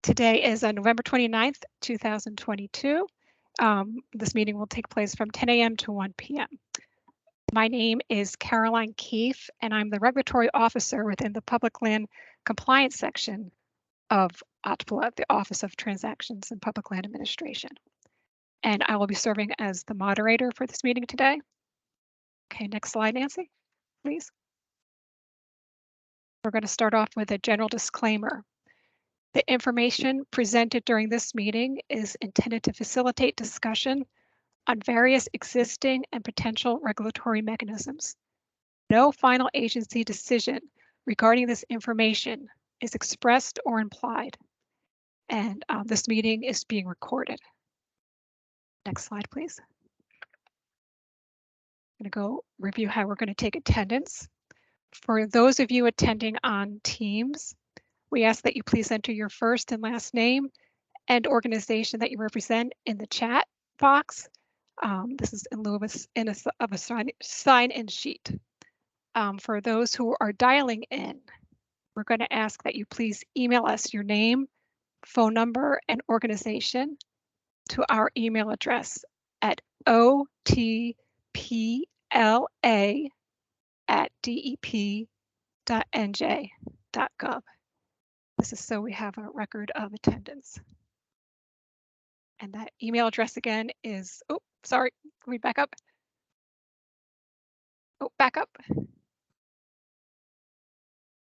Today is November 29th, 2022. This meeting will take place from 10 a.m. to 1 p.m. My name is Caroline Keefe, and I'm the Regulatory Officer within the Public Land Compliance section of OTPLA, the Office of Transactions and Public Land Administration. And I will be serving as the moderator for this meeting today. Okay, next slide, Nancy, please. We're going to start off with a general disclaimer. The information presented during this meeting is intended to facilitate discussion on various existing and potential regulatory mechanisms. No final agency decision regarding this information is expressed or implied, and this meeting is being recorded. Next slide, please. I'm going to go review how we're going to take attendance. For those of you attending on Teams, we ask that you please enter your first and last name and organization that you represent in the chat box. This is in lieu of a sign-in sheet. For those who are dialing in, we're going to ask that you please email us your name, phone number, and organization to our email address at otpla@dep.nj.gov. This is so we have a record of attendance. And that email address again is, oh, sorry, can we back up? Oh, back up.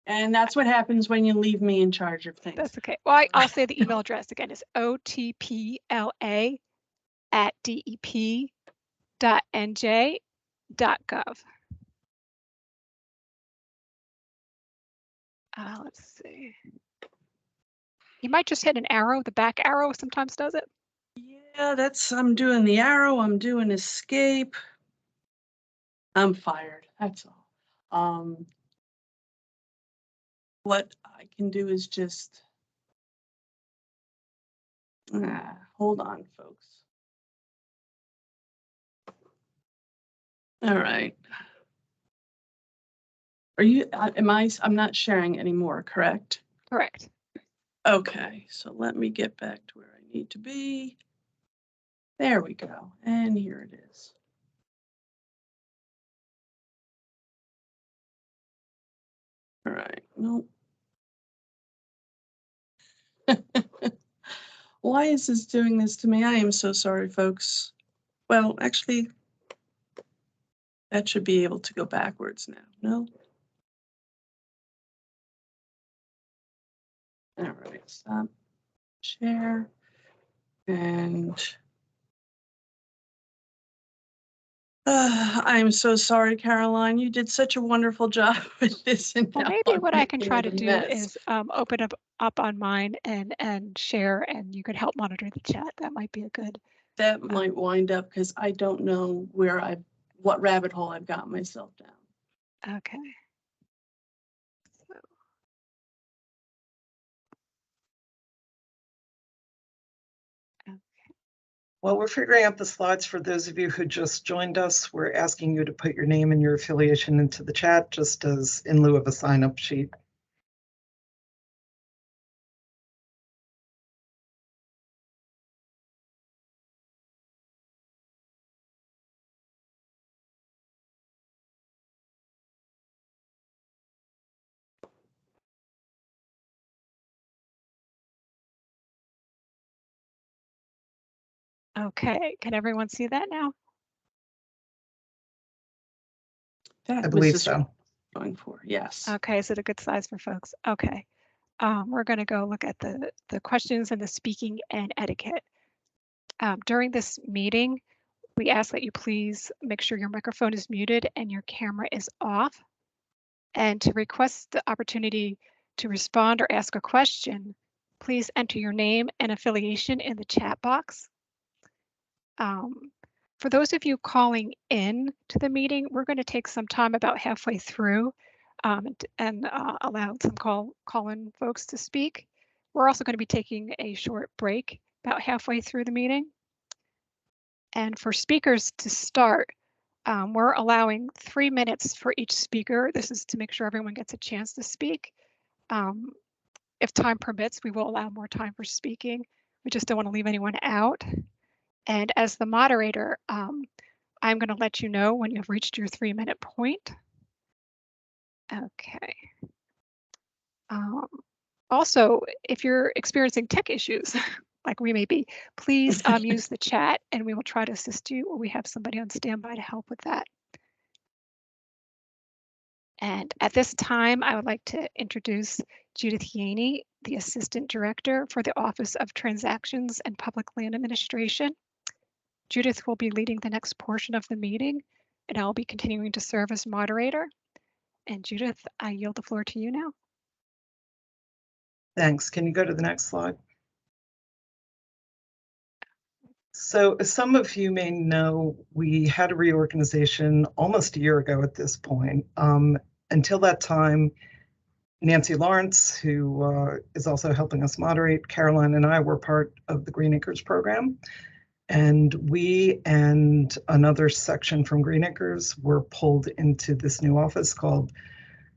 And that's what happens when you leave me in charge of things. That's okay. Well, I'll say the email address again is otpla@dep.nj.gov. Let's see. You might just hit an arrow. The back arrow sometimes does it. Yeah, I'm doing the arrow. I'm doing escape. I'm fired. That's all. What I can do is just hold on, folks. All right. Are you? I'm not sharing anymore, correct? Correct. Okay, so let me get back to where I need to be. There we go, and here it is. All right, nope. Why is this doing this to me? I am so sorry, folks. Well, actually, that should be able to go backwards now. No? All right, stop, share, and I'm so sorry, Caroline. You did such a wonderful job with this. And well, maybe what I can try to do is open up on mine and share, and you could help monitor the chat. That might be a good. That might wind up because I don't know what rabbit hole I've got myself down. Okay. While we're figuring out the slides for those of you who just joined us, we're asking you to put your name and your affiliation into the chat, just as in lieu of a sign-up sheet. Okay, can everyone see that now? I believe so. Going for, yes. Okay, is it a good size for folks? Okay, we're going to go look at the questions and the speaking and etiquette. During this meeting, we ask that you please make sure your microphone is muted and your camera is off. And to request the opportunity to respond or ask a question, please enter your name and affiliation in the chat box. For those of you calling in to the meeting, we're going to take some time about halfway through and allow some call-in folks to speak. We're also going to be taking a short break about halfway through the meeting. And for speakers to start, we're allowing 3 minutes for each speaker. This is to make sure everyone gets a chance to speak. If time permits, we will allow more time for speaking. We just don't want to leave anyone out. And as the moderator, I'm going to let you know when you've reached your 3-minute point. Okay. Also, if you're experiencing tech issues, like we may be, please use the chat and we will try to assist you, or we have somebody on standby to help with that. And at this time, I would like to introduce Judith N.J.A.C, the Assistant Director for the Office of Transactions and Public Land Administration. Judith will be leading the next portion of the meeting, and I'll be continuing to serve as moderator. And Judith, I yield the floor to you now. Thanks. Can you go to the next slide? So as some of you may know, we had a reorganization almost a year ago at this point. Until that time, Nancy Lawrence, who is also helping us moderate, Caroline and I were part of the Green Acres program. And we and another section from Green Acres were pulled into this new office called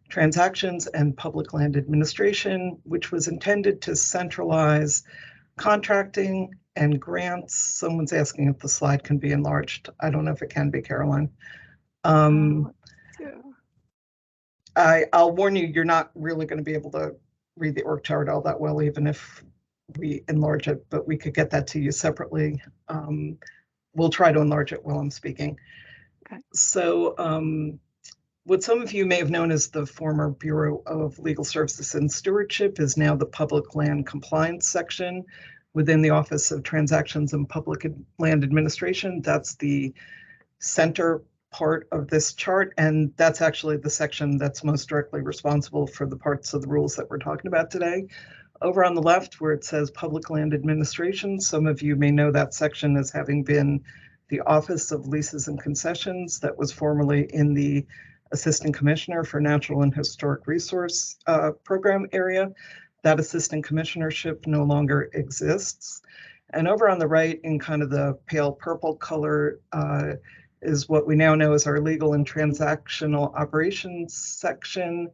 Transactions and Public Land Administration, which was intended to centralize contracting and grants. Someone's asking if the slide can be enlarged. I don't know if it can be, Caroline. I'll warn you, you're not really going to be able to read the org chart all that well, even if we enlarge it, but we could get that to you separately. We'll try to enlarge it while I'm speaking. Okay. So what some of you may have known as the former Bureau of Legal Services and Stewardship is now the Public Land Compliance section within the Office of Transactions and Public Land Administration. That's the center part of this chart, and that's actually the section that's most directly responsible for the parts of the rules that we're talking about today. Over on the left, where it says Public Land Administration, some of you may know that section as having been the Office of Leases and Concessions that was formerly in the Assistant Commissioner for Natural and Historic Resource Program area. That Assistant Commissionership no longer exists. And over on the right, in kind of the pale purple color, is what we now know as our Legal and Transactional Operations section,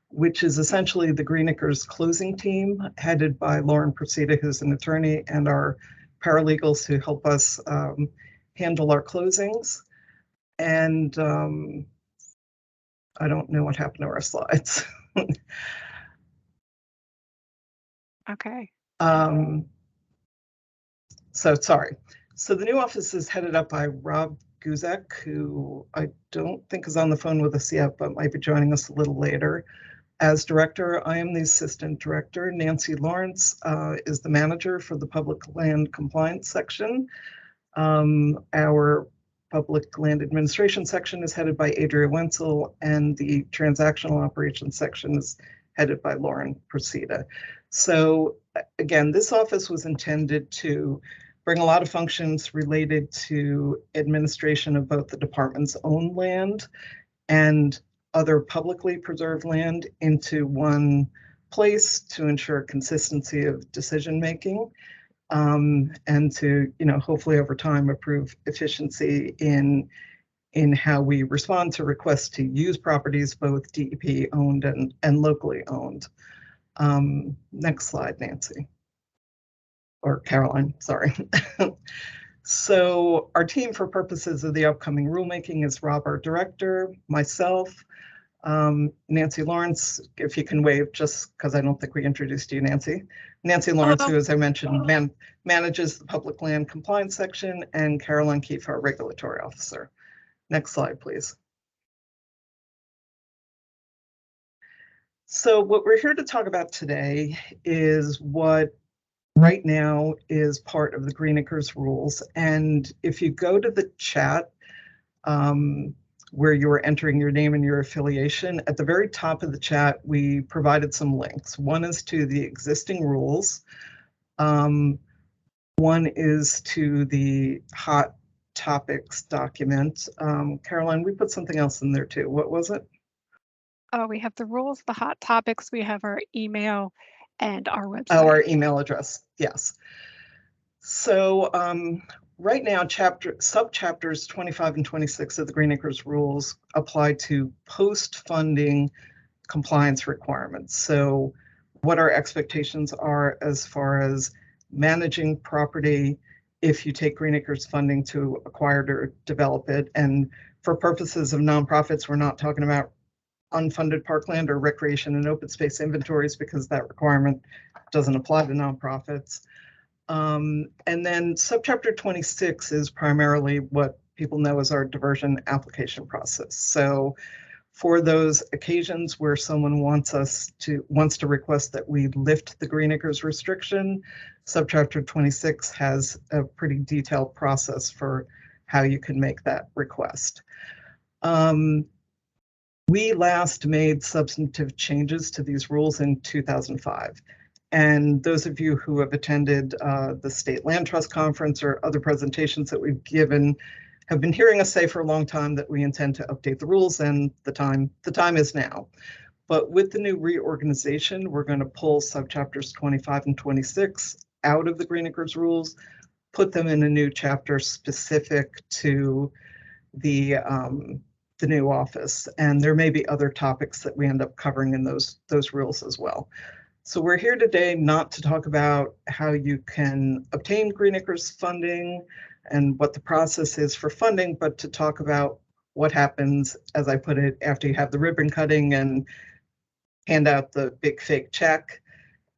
which is essentially the Green Acres closing team, headed by Lauren Procida, who's an attorney, and our paralegals who help us handle our closings. And I don't know what happened to our slides. Okay. So sorry. So the new office is headed up by Rob Guzek, who I don't think is on the phone with us yet, but might be joining us a little later. As director, I am the assistant director. Nancy Lawrence is the manager for the Public Land Compliance section. Our Public Land Administration section is headed by Adria Wenzel, and the Transactional Operations section is headed by Lauren Procida. So again, this office was intended to bring a lot of functions related to administration of both the department's own land and other publicly preserved land into one place to ensure consistency of decision making, and to, hopefully over time improve efficiency in how we respond to requests to use properties, both DEP owned and locally owned. Next slide, Nancy. Or Caroline, sorry. So our team for purposes of the upcoming rulemaking is Rob, our director, myself, Nancy Lawrence, if you can wave, just because I don't think we introduced you, Nancy. Nancy Lawrence, who, as I mentioned, manages the Public Land Compliance section, and Caroline Keefe, our regulatory officer. Next slide, please. So what we're here to talk about today is what right now is part of the Green Acres rules. And if you go to the chat, where you are entering your name and your affiliation, at the very top of the chat, we provided some links. One is to the existing rules. One is to the hot topics document. Caroline, we put something else in there too. What was it? Oh, we have the rules, the hot topics, we have our email and our website. Oh, our email address, yes. So right now, subchapters 25 and 26 of the Green Acres rules apply to post-funding compliance requirements. So what our expectations are as far as managing property if you take Green Acres funding to acquire it or develop it. And for purposes of nonprofits, we're not talking about unfunded parkland or recreation and open space inventories because that requirement doesn't apply to nonprofits. And then subchapter 26 is primarily what people know as our diversion application process. So for those occasions where someone wants to request that we lift the Green Acres restriction, subchapter 26 has a pretty detailed process for how you can make that request. We last made substantive changes to these rules in 2005. And those of you who have attended the State Land Trust Conference or other presentations that we've given have been hearing us say for a long time that we intend to update the rules, and the time is now. But with the new reorganization, we're going to pull subchapters 25 and 26 out of the Green Acres rules, put them in a new chapter specific to the new office. And there may be other topics that we end up covering in those rules as well. So we're here today not to talk about how you can obtain Green Acres funding and what the process is for funding, but to talk about what happens, as I put it, after you have the ribbon cutting and hand out the big fake check,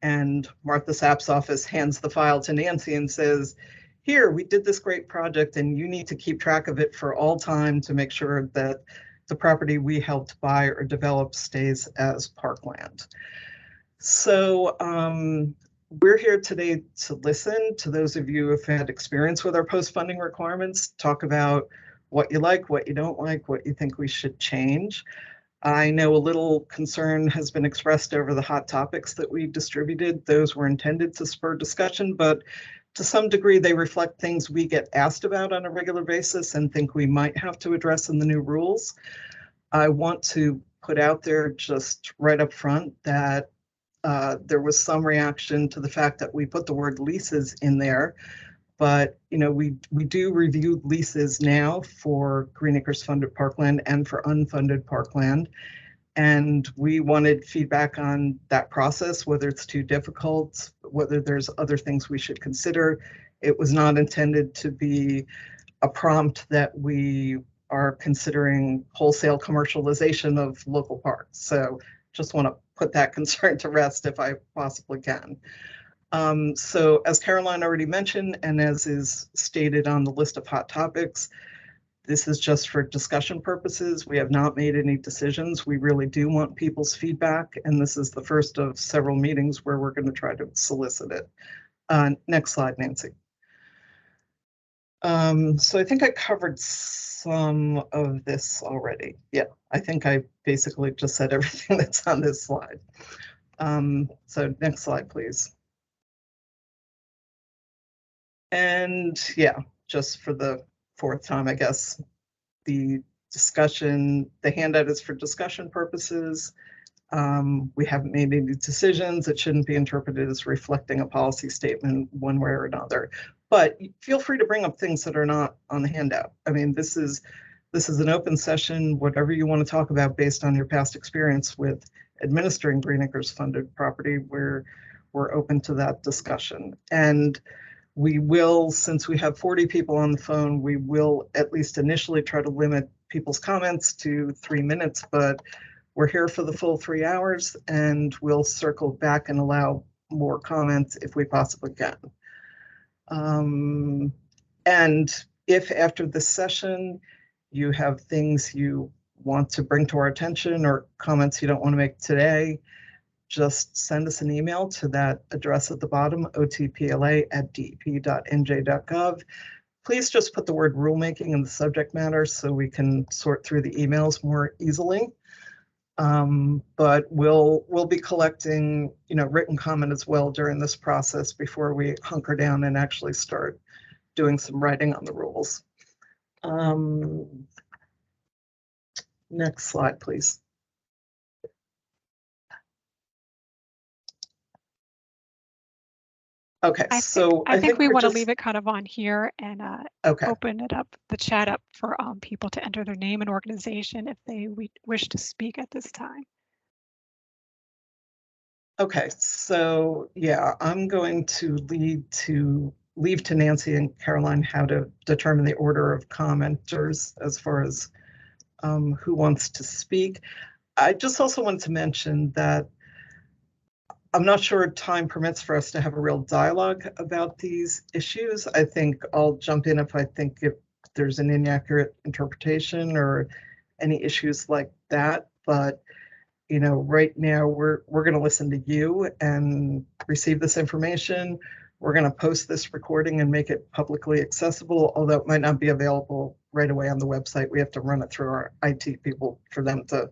and Martha Sapp's office hands the file to Nancy and says, here, we did this great project and you need to keep track of it for all time to make sure that the property we helped buy or develop stays as parkland. So we're here today to listen to those of you who have had experience with our post-funding requirements, talk about what you like, what you don't like, what you think we should change. I know a little concern has been expressed over the hot topics that we distributed. Those were intended to spur discussion, but to some degree, they reflect things we get asked about on a regular basis and think we might have to address in the new rules. I want to put out there just right up front that there was some reaction to the fact that we put the word leases in there, but we do review leases now for Green Acres funded parkland and for unfunded parkland. And we wanted feedback on that process, whether it's too difficult, whether there's other things we should consider. It was not intended to be a prompt that we are considering wholesale commercialization of local parks. So just want to put that concern to rest if I possibly can. So as Caroline already mentioned, and as is stated on the list of hot topics, this is just for discussion purposes. We have not made any decisions. We really do want people's feedback, and this is the first of several meetings where we're going to try to solicit it. Next slide, Nancy. So I think I covered some of this already. Yeah, I think I basically just said everything that's on this slide. So next slide, please. And yeah, just for the fourth time, I guess, the handout is for discussion purposes. We haven't made any decisions. It shouldn't be interpreted as reflecting a policy statement one way or another. But feel free to bring up things that are not on the handout. I mean, this is an open session. Whatever you want to talk about based on your past experience with administering Green Acres funded property, we're open to that discussion. And we will, since we have 40 people on the phone, we will at least initially try to limit people's comments to 3 minutes, but we're here for the full 3 hours and we'll circle back and allow more comments if we possibly can. And if after this session you have things you want to bring to our attention or comments you don't want to make today, just send us an email to that address at the bottom, otpla@dep.nj.gov. Please just put the word rulemaking in the subject matter so we can sort through the emails more easily. But we'll be collecting, written comment as well during this process before we hunker down and actually start doing some writing on the rules. Next slide, please. Okay, I think we want to leave it kind of on here and open it up, the chat up for people to enter their name and organization if they wish to speak at this time. Okay, so yeah, I'm going to leave to Nancy and Caroline how to determine the order of commenters as far as who wants to speak. I just also wanted to mention that I'm not sure time permits for us to have a real dialogue about these issues. I think I'll jump in if I think if there's an inaccurate interpretation or any issues like that. But you know, right now we're going to listen to you and receive this information. We're going to post this recording and make it publicly accessible, although it might not be available right away on the website. We have to run it through our IT people for them to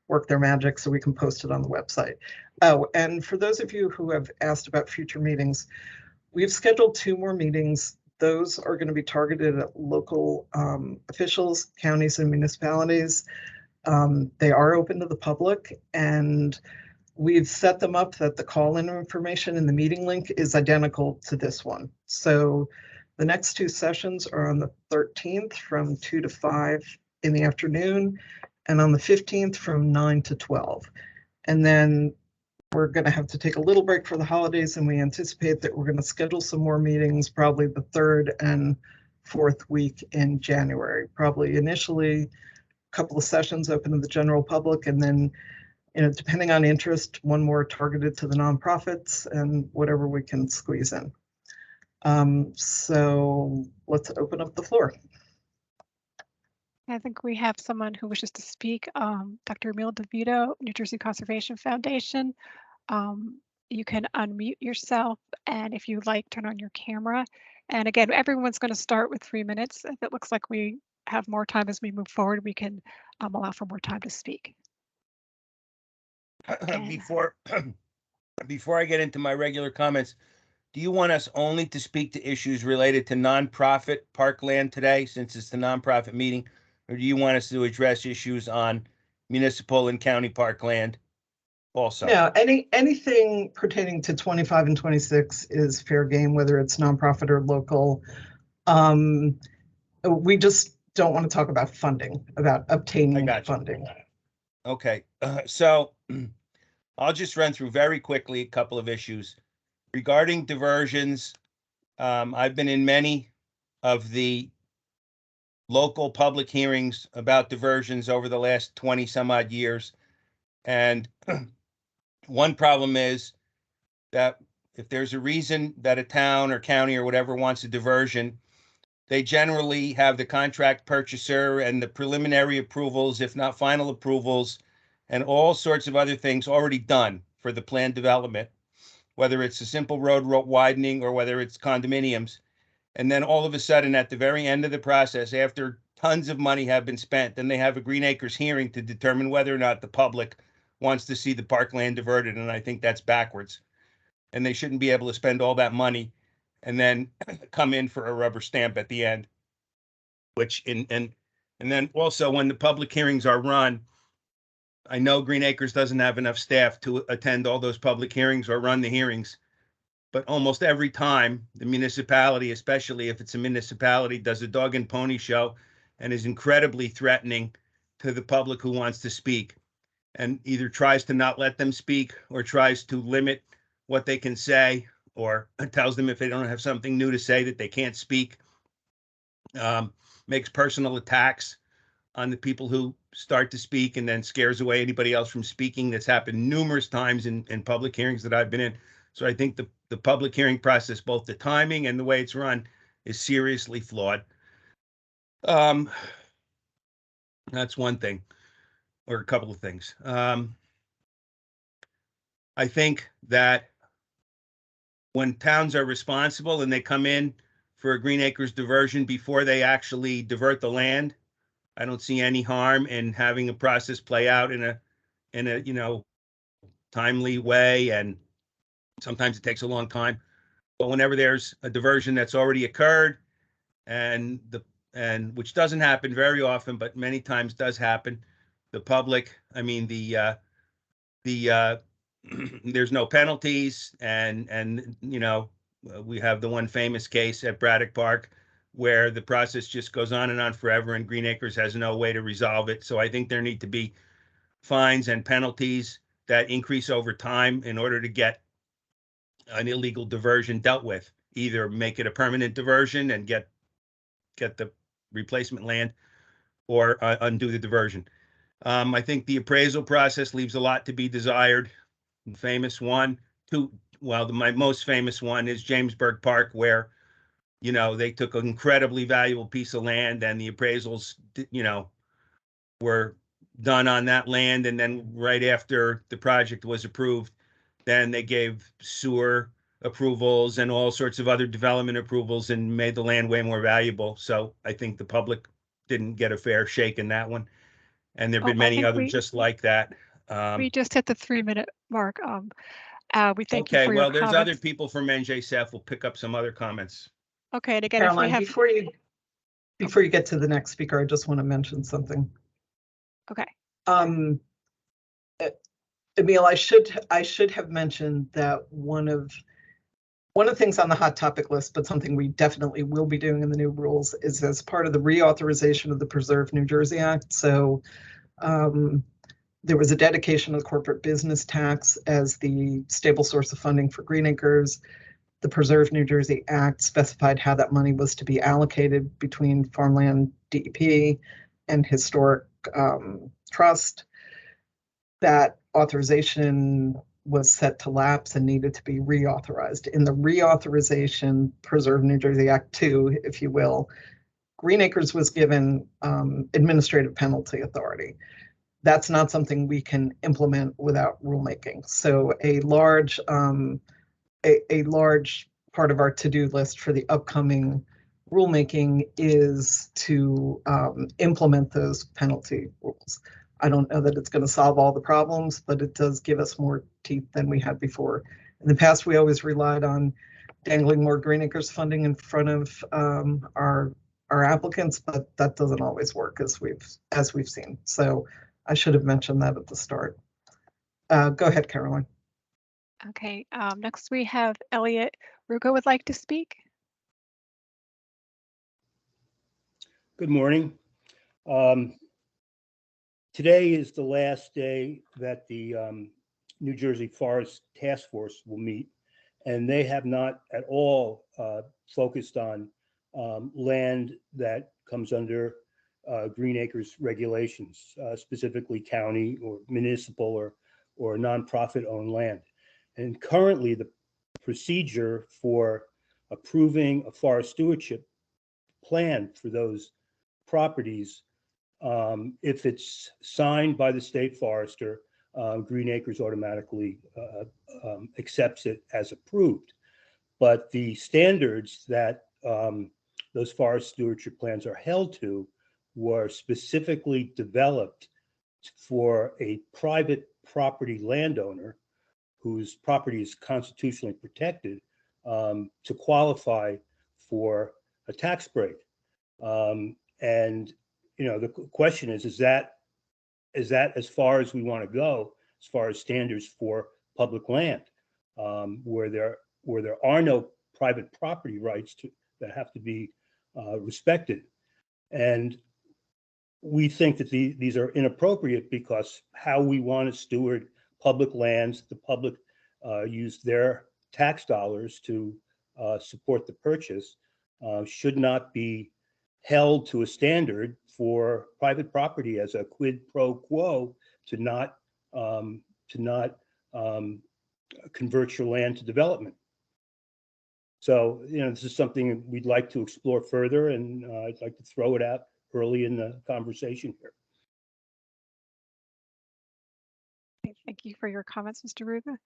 work their magic so we can post it on the website. Oh, and for those of you who have asked about future meetings, we've scheduled 2 more meetings. Those are going to be targeted at local officials, counties, and municipalities. They are open to the public, and we've set them up that the call-in information in the meeting link is identical to this one. So the next 2 sessions are on the 13th from 2 to 5 in the afternoon, and on the 15th from 9 to 12. And then we're going to have to take a little break for the holidays, and we anticipate that we're going to schedule some more meetings, probably the 3rd and 4th week in January. Probably initially a couple of sessions open to the general public, and then, you know, depending on interest, one more targeted to the nonprofits and whatever we can squeeze in. So let's open up the floor. I think we have someone who wishes to speak. Dr. Emil DeVito, New Jersey Conservation Foundation. You can unmute yourself, and if you'd like, turn on your camera. And again, everyone's going to start with 3 minutes. If it looks like we have more time as we move forward, we can allow for more time to speak. Before I get into my regular comments, do you want us only to speak to issues related to nonprofit parkland today, since it's the nonprofit meeting, or do you want us to address issues on municipal and county parkland also? No, anything pertaining to 25 and 26 is fair game, whether it's nonprofit or local. We just don't want to talk about funding, about obtaining funding. Okay, so I'll just run through very quickly a couple of issues. Regarding diversions, I've been in many of the local public hearings about diversions over the last 20 some odd years. And one problem is that if there's a reason that a town or county or whatever wants a diversion, they generally have the contract purchaser and the preliminary approvals, if not final approvals, and all sorts of other things already done for the planned development, whether it's a simple road widening or whether it's condominiums. And then all of a sudden, at the very end of the process, after tons of money have been spent, then they have a Green Acres hearing to determine whether or not the public wants to see the parkland diverted. And I think that's backwards. And they shouldn't be able to spend all that money and then come in for a rubber stamp at the end. And then also when the public hearings are run, I know Green Acres doesn't have enough staff to attend all those public hearings or run the hearings. But almost every time the municipality, especially if it's a municipality, does a dog and pony show and is incredibly threatening to the public who wants to speak, and either tries to not let them speak or tries to limit what they can say, or tells them if they don't have something new to say that they can't speak, makes personal attacks on the people who start to speak and then scares away anybody else from speaking. That's happened numerous times in public hearings that I've been in. So I think the public hearing process, both the timing and the way it's run, is seriously flawed. That's one thing, or a couple of things. I think that when towns are responsible and they come in for a Green Acres diversion before they actually divert the land, I don't see any harm in having a process play out in a timely way, and sometimes it takes a long time. But whenever there's a diversion that's already occurred, and which doesn't happen very often, but many times does happen, the public, there's no penalties, and we have the one famous case at Braddock Park where the process just goes on and on forever, and Green Acres has no way to resolve it. So I think there need to be fines and penalties that increase over time in order to get an illegal diversion dealt with. Either make it a permanent diversion and get the replacement land, or undo the diversion. I think the appraisal process leaves a lot to be desired. The famous one, my most famous one is Jamesburg Park, where, they took an incredibly valuable piece of land and the appraisals, were done on that land. And then right after the project was approved, then they gave sewer approvals and all sorts of other development approvals and made the land way more valuable. So I think the public didn't get a fair shake in that one. And there've been I many think others just like that. we just hit the 3-minute mark. We thank you Okay, for your well, there's other comments. people from N.J.A.C will pick up some other comments. Okay, and again, if we Caroline, have, before you get to the next speaker, I just want to mention something. okay, Emil, I should have mentioned that one of the things on the hot topic list, but something we definitely will be doing in the new rules, is as part of the reauthorization of the Preserve New Jersey Act. So there was a dedication of the corporate business tax as the stable source of funding for Green Acres. The Preserve New Jersey Act specified how that money was to be allocated between farmland, DEP, and historic trust. That authorization was set to lapse and needed to be reauthorized. In the reauthorization, Preserve New Jersey Act 2, if you will, Green Acres was given administrative penalty authority. That's not something we can implement without rulemaking. So a large part of our to-do list for the upcoming rulemaking is to implement those penalty rules. I don't know that it's going to solve all the problems, but it does give us more teeth than we had before. In the past, we always relied on dangling more Green Acres funding in front of our applicants, but that doesn't always work, as we've seen. So I should have mentioned that at the start. Go ahead, Caroline. okay. Next we have Elliot Rugo would like to speak. Good morning. Today is the last day that the New Jersey Forest Task Force will meet, and they have not at all focused on land that comes under Green Acres regulations, specifically county or municipal or nonprofit owned land. And currently the procedure for approving a forest stewardship plan for those properties, if it's signed by the state forester, Green Acres automatically accepts it as approved. But the standards that those forest stewardship plans are held to were specifically developed for a private property landowner whose property is constitutionally protected to qualify for a tax break. And the question is that as far as we want to go, as far as standards for public land, where there are no private property rights that have to be respected. And we think that these are inappropriate because how we want to steward public lands, the public use their tax dollars to support the purchase, should not be held to a standard for private property as a quid pro quo to not convert your land to development. So, this is something we'd like to explore further, and I'd like to throw it out early in the conversation here. Thank you for your comments, Mr. Ruga.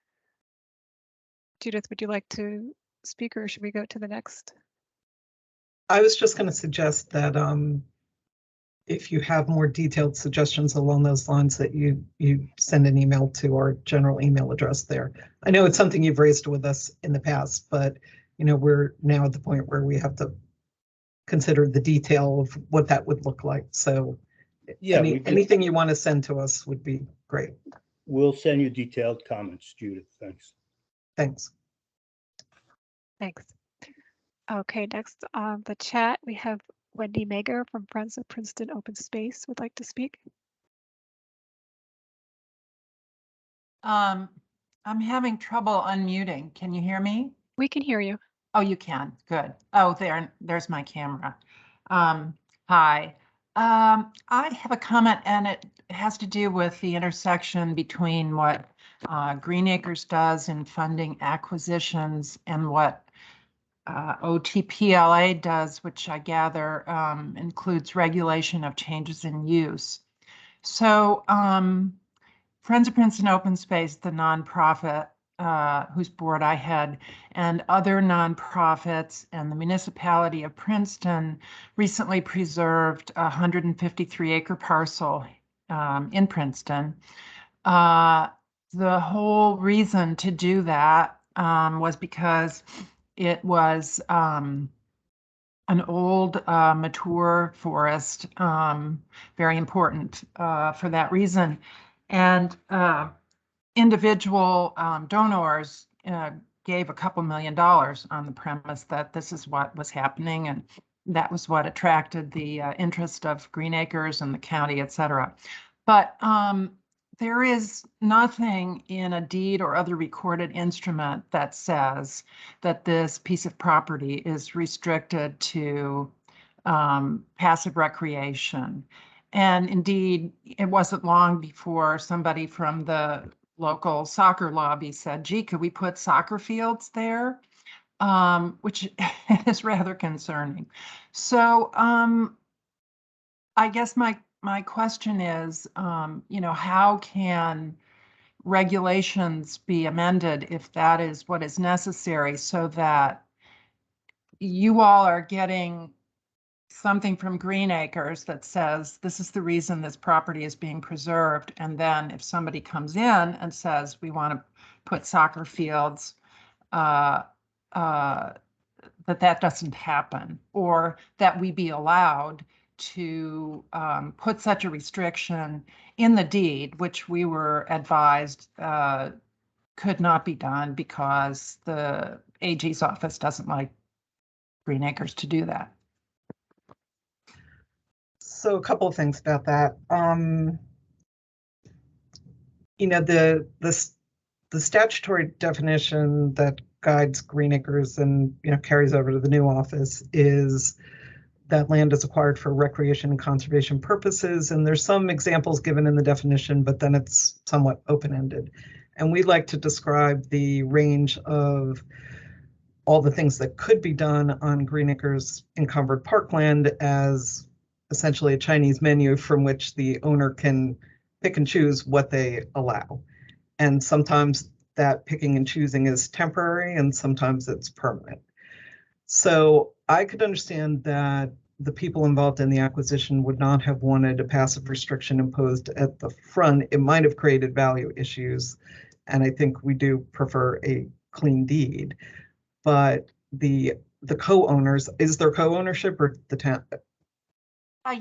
Judith, would you like to speak, or should we go to the next? I was just going to suggest that if you have more detailed suggestions along those lines, that you send an email to our general email address there. I know it's something you've raised with us in the past, but we're now at the point where we have to consider the detail of what that would look like. So yeah, anything you want to send to us would be great. We'll send you detailed comments, Judith. Thanks. Thanks. Thanks. Okay, next on the chat, we have Wendy Mager from Friends of Princeton Open Space would like to speak. I'm having trouble unmuting. Can you hear me? We can hear you. Oh, you can. Good. Oh, there's my camera. Hi. I have a comment, and it has to do with the intersection between what Green Acres does in funding acquisitions and what OTPLA does, which I gather includes regulation of changes in use. So Friends of Princeton Open Space, the nonprofit whose board I head, and other nonprofits and the municipality of Princeton recently preserved a 153-acre parcel in Princeton. The whole reason to do that was because it was an old, mature forest, very important for that reason. And individual donors gave a couple $1 million on the premise that this is what was happening, and that was what attracted the interest of Green Acres and the county, et cetera. But there is nothing in a deed or other recorded instrument that says that this piece of property is restricted to passive recreation. And indeed, it wasn't long before somebody from the local soccer lobby said, gee, could we put soccer fields there? Which is rather concerning. So I guess my question is, how can regulations be amended if that is what is necessary, so that you all are getting something from Green Acres that says this is the reason this property is being preserved, and then if somebody comes in and says we want to put soccer fields, that doesn't happen, or that we be allowed to put such a restriction in the deed, which we were advised could not be done because the AG's office doesn't like Green Acres to do that. So a couple of things about that. The statutory definition that guides Green Acres and carries over to the new office is that land is acquired for recreation and conservation purposes. And there's some examples given in the definition, but then it's somewhat open-ended. And we like to describe the range of all the things that could be done on Green Acres encumbered parkland as essentially a Chinese menu from which the owner can pick and choose what they allow. And sometimes that picking and choosing is temporary, and sometimes it's permanent. So I could understand that the people involved in the acquisition would not have wanted a passive restriction imposed at the front. It might have created value issues, and I think we do prefer a clean deed. But the co-owners, is there co-ownership or the town?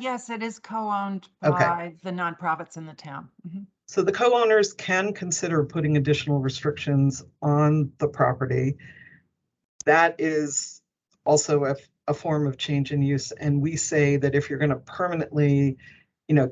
Yes, it is co-owned by the nonprofits in the town. Mm-hmm. So the co-owners can consider putting additional restrictions on the property. That is also a form of change in use. And we say that if you're going to permanently,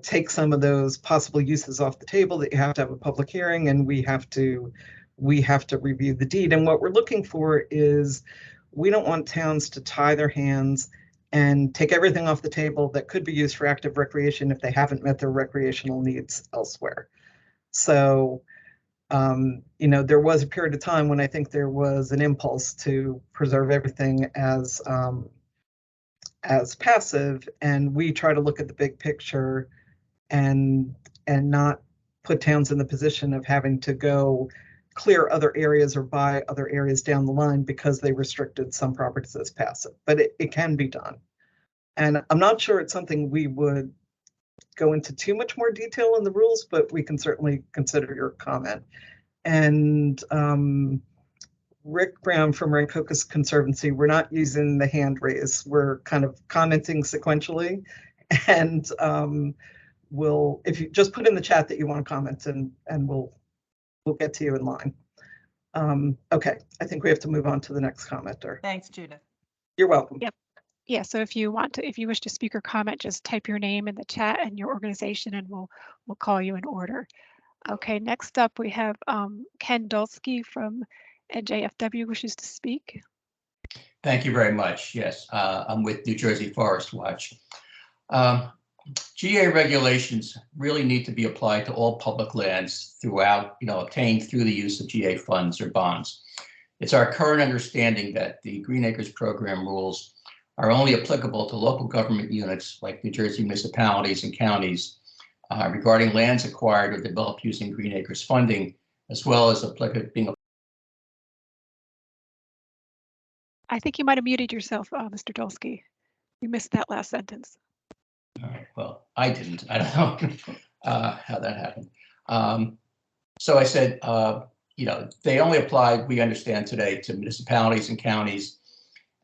take some of those possible uses off the table, that you have to have a public hearing, and we have to review the deed. And what we're looking for is, we don't want towns to tie their hands and take everything off the table that could be used for active recreation if they haven't met their recreational needs elsewhere. So, there was a period of time when I think there was an impulse to preserve everything as passive, and we try to look at the big picture and not put towns in the position of having to go clear other areas or buy other areas down the line because they restricted some properties as passive, but it can be done. And I'm not sure it's something we would go into too much more detail in the rules, but we can certainly consider your comment. And Rick Brown from Rancocas Conservancy, we're not using the hand raise. We're kind of commenting sequentially. And if you just put in the chat that you want to comment, and we'll get to you in line. Okay, I think we have to move on to the next commenter. Thanks, Judith. You're welcome. Yep. Yeah, so if you wish to speak or comment, just type your name in the chat and your organization, and we'll call you in order. Okay, next up we have Ken Dulski from N.J.A.C wishes to speak. Thank you very much. Yes, I'm with New Jersey Forest Watch. GA regulations really need to be applied to all public lands throughout, obtained through the use of GA funds or bonds. It's our current understanding that the Green Acres Program rules are only applicable to local government units like New Jersey municipalities and counties regarding lands acquired or developed using Green Acres funding, as well as being. I think you might have muted yourself, Mr. Dulski. You missed that last sentence. All right, well, I didn't. I don't know how that happened. So I said, they only apply, we understand today, to municipalities and counties,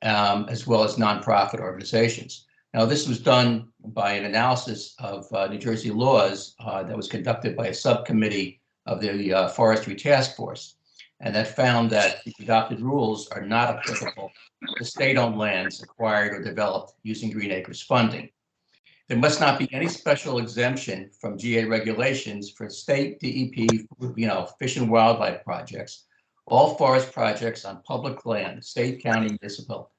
as well as nonprofit organizations. Now, this was done by an analysis of New Jersey laws that was conducted by a subcommittee of the Forestry Task Force, and that found that the adopted rules are not applicable to state-owned lands acquired or developed using Green Acres funding. There must not be any special exemption from GA regulations for state DEP, fish and wildlife projects. All forest projects on public land, state, county, municipal,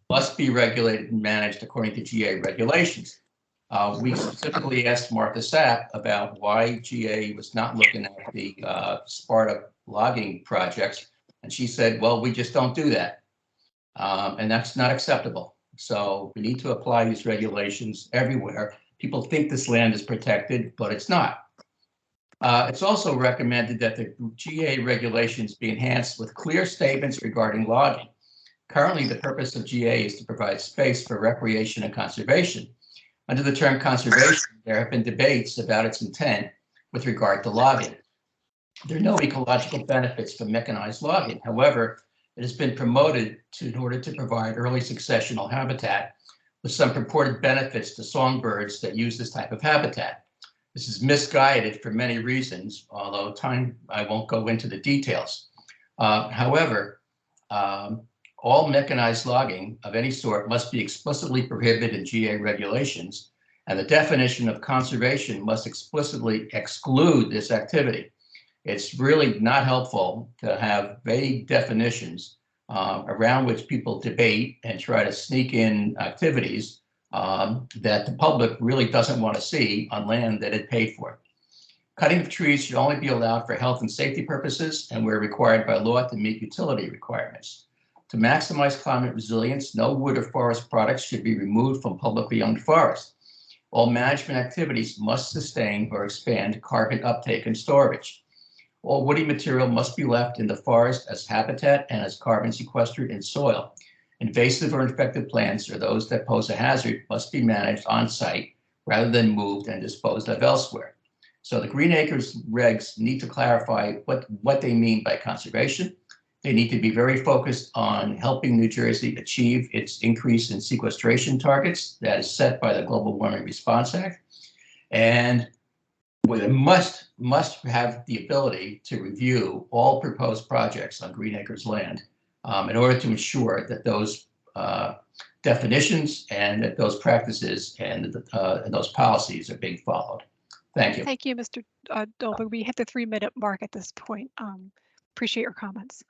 must be regulated and managed according to GA regulations. We specifically asked Martha Sapp about why GA was not looking at the Sparta logging projects, and she said, well, we just don't do that. And that's not acceptable. So we need to apply these regulations everywhere. People think this land is protected, but it's not. It's also recommended that the GA regulations be enhanced with clear statements regarding logging. Currently, the purpose of GA is to provide space for recreation and conservation. Under the term conservation, there have been debates about its intent with regard to logging. There are no ecological benefits from mechanized logging. However, it has been promoted in order to provide early successional habitat with some purported benefits to songbirds that use this type of habitat. This is misguided for many reasons, although I won't go into the details. However, all mechanized logging of any sort must be explicitly prohibited in GA regulations, and the definition of conservation must explicitly exclude this activity. It's really not helpful to have vague definitions around which people debate and try to sneak in activities that the public really doesn't want to see on land that it paid for. Cutting of trees should only be allowed for health and safety purposes and where required by law to meet utility requirements. To maximize climate resilience, no wood or forest products should be removed from publicly owned forests. All management activities must sustain or expand carbon uptake and storage. All woody material must be left in the forest as habitat and as carbon sequestered in soil. Invasive or infected plants or those that pose a hazard must be managed on site rather than moved and disposed of elsewhere. So the Green Acres regs need to clarify what they mean by conservation. They need to be very focused on helping New Jersey achieve its increase in sequestration targets that is set by the Global Warming Response Act. And we must have the ability to review all proposed projects on Green Acres land in order to ensure that those definitions and that those practices and those policies are being followed. Thank you. Thank you, Mr. Dolber. We hit the 3-minute mark at this point. Appreciate your comments.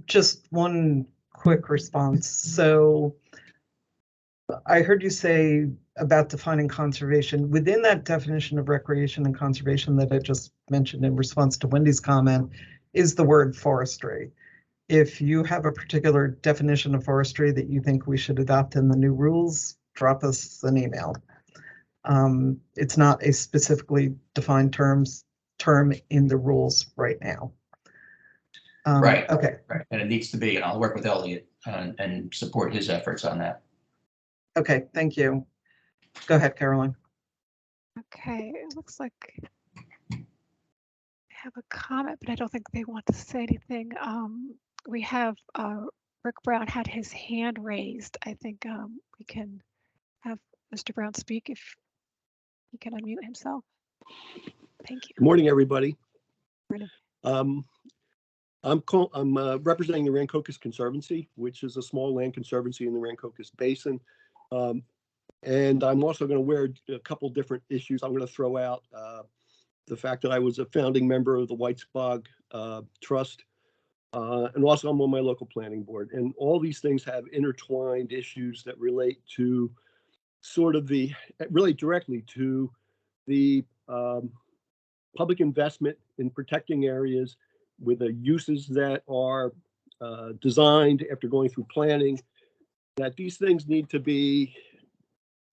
Just one quick response. So I heard you say about defining conservation. Within that definition of recreation and conservation that I just mentioned in response to Wendy's comment is the word forestry. If you have a particular definition of forestry that you think we should adopt in the new rules, drop us an email. It's not a specifically defined term in the rules right now. Right. Okay. Right. And it needs to be, and I'll work with Elliot and support his efforts on that. Okay, thank you. Go ahead, Caroline. Okay, it looks like I have a comment, but I don't think they want to say anything. We have Rick Brown had his hand raised. I think we can have Mr. Brown speak if he can unmute himself. Thank you. Good morning, everybody. Morning. I'm representing the Rancocas Conservancy, which is a small land conservancy in the Rancocas Basin. And I'm also going to wear a couple different issues I'm going to throw out. the fact that I was a founding member of the White Spog Trust, and also I'm on my local planning board. And all these things have intertwined issues that relate to sort of relate directly to the public investment in protecting areas with the uses that are designed after going through planning, that these things need to be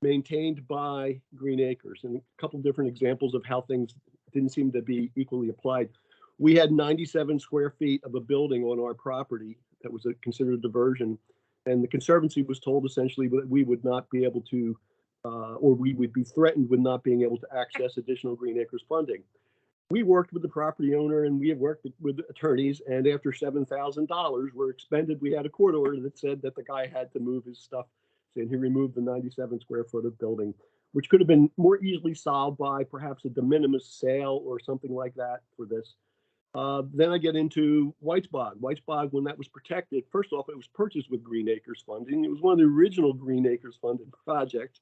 maintained by Green Acres. And a couple different examples of how things didn't seem to be equally applied. We had 97 square feet of a building on our property that was considered a diversion. And the Conservancy was told essentially that we would not be able to, or we would be threatened with not being able to access additional Green Acres funding. We worked with the property owner and we have worked with attorneys, and after $7,000 were expended, we had a court order that said that the guy had to move his stuff, and he removed the 97 square foot of building, which could have been more easily solved by perhaps a de minimis sale or something like that for this. Then I get into White Spog. White Spog, when that was protected, first off, it was purchased with Green Acres funding. It was one of the original Green Acres funded projects.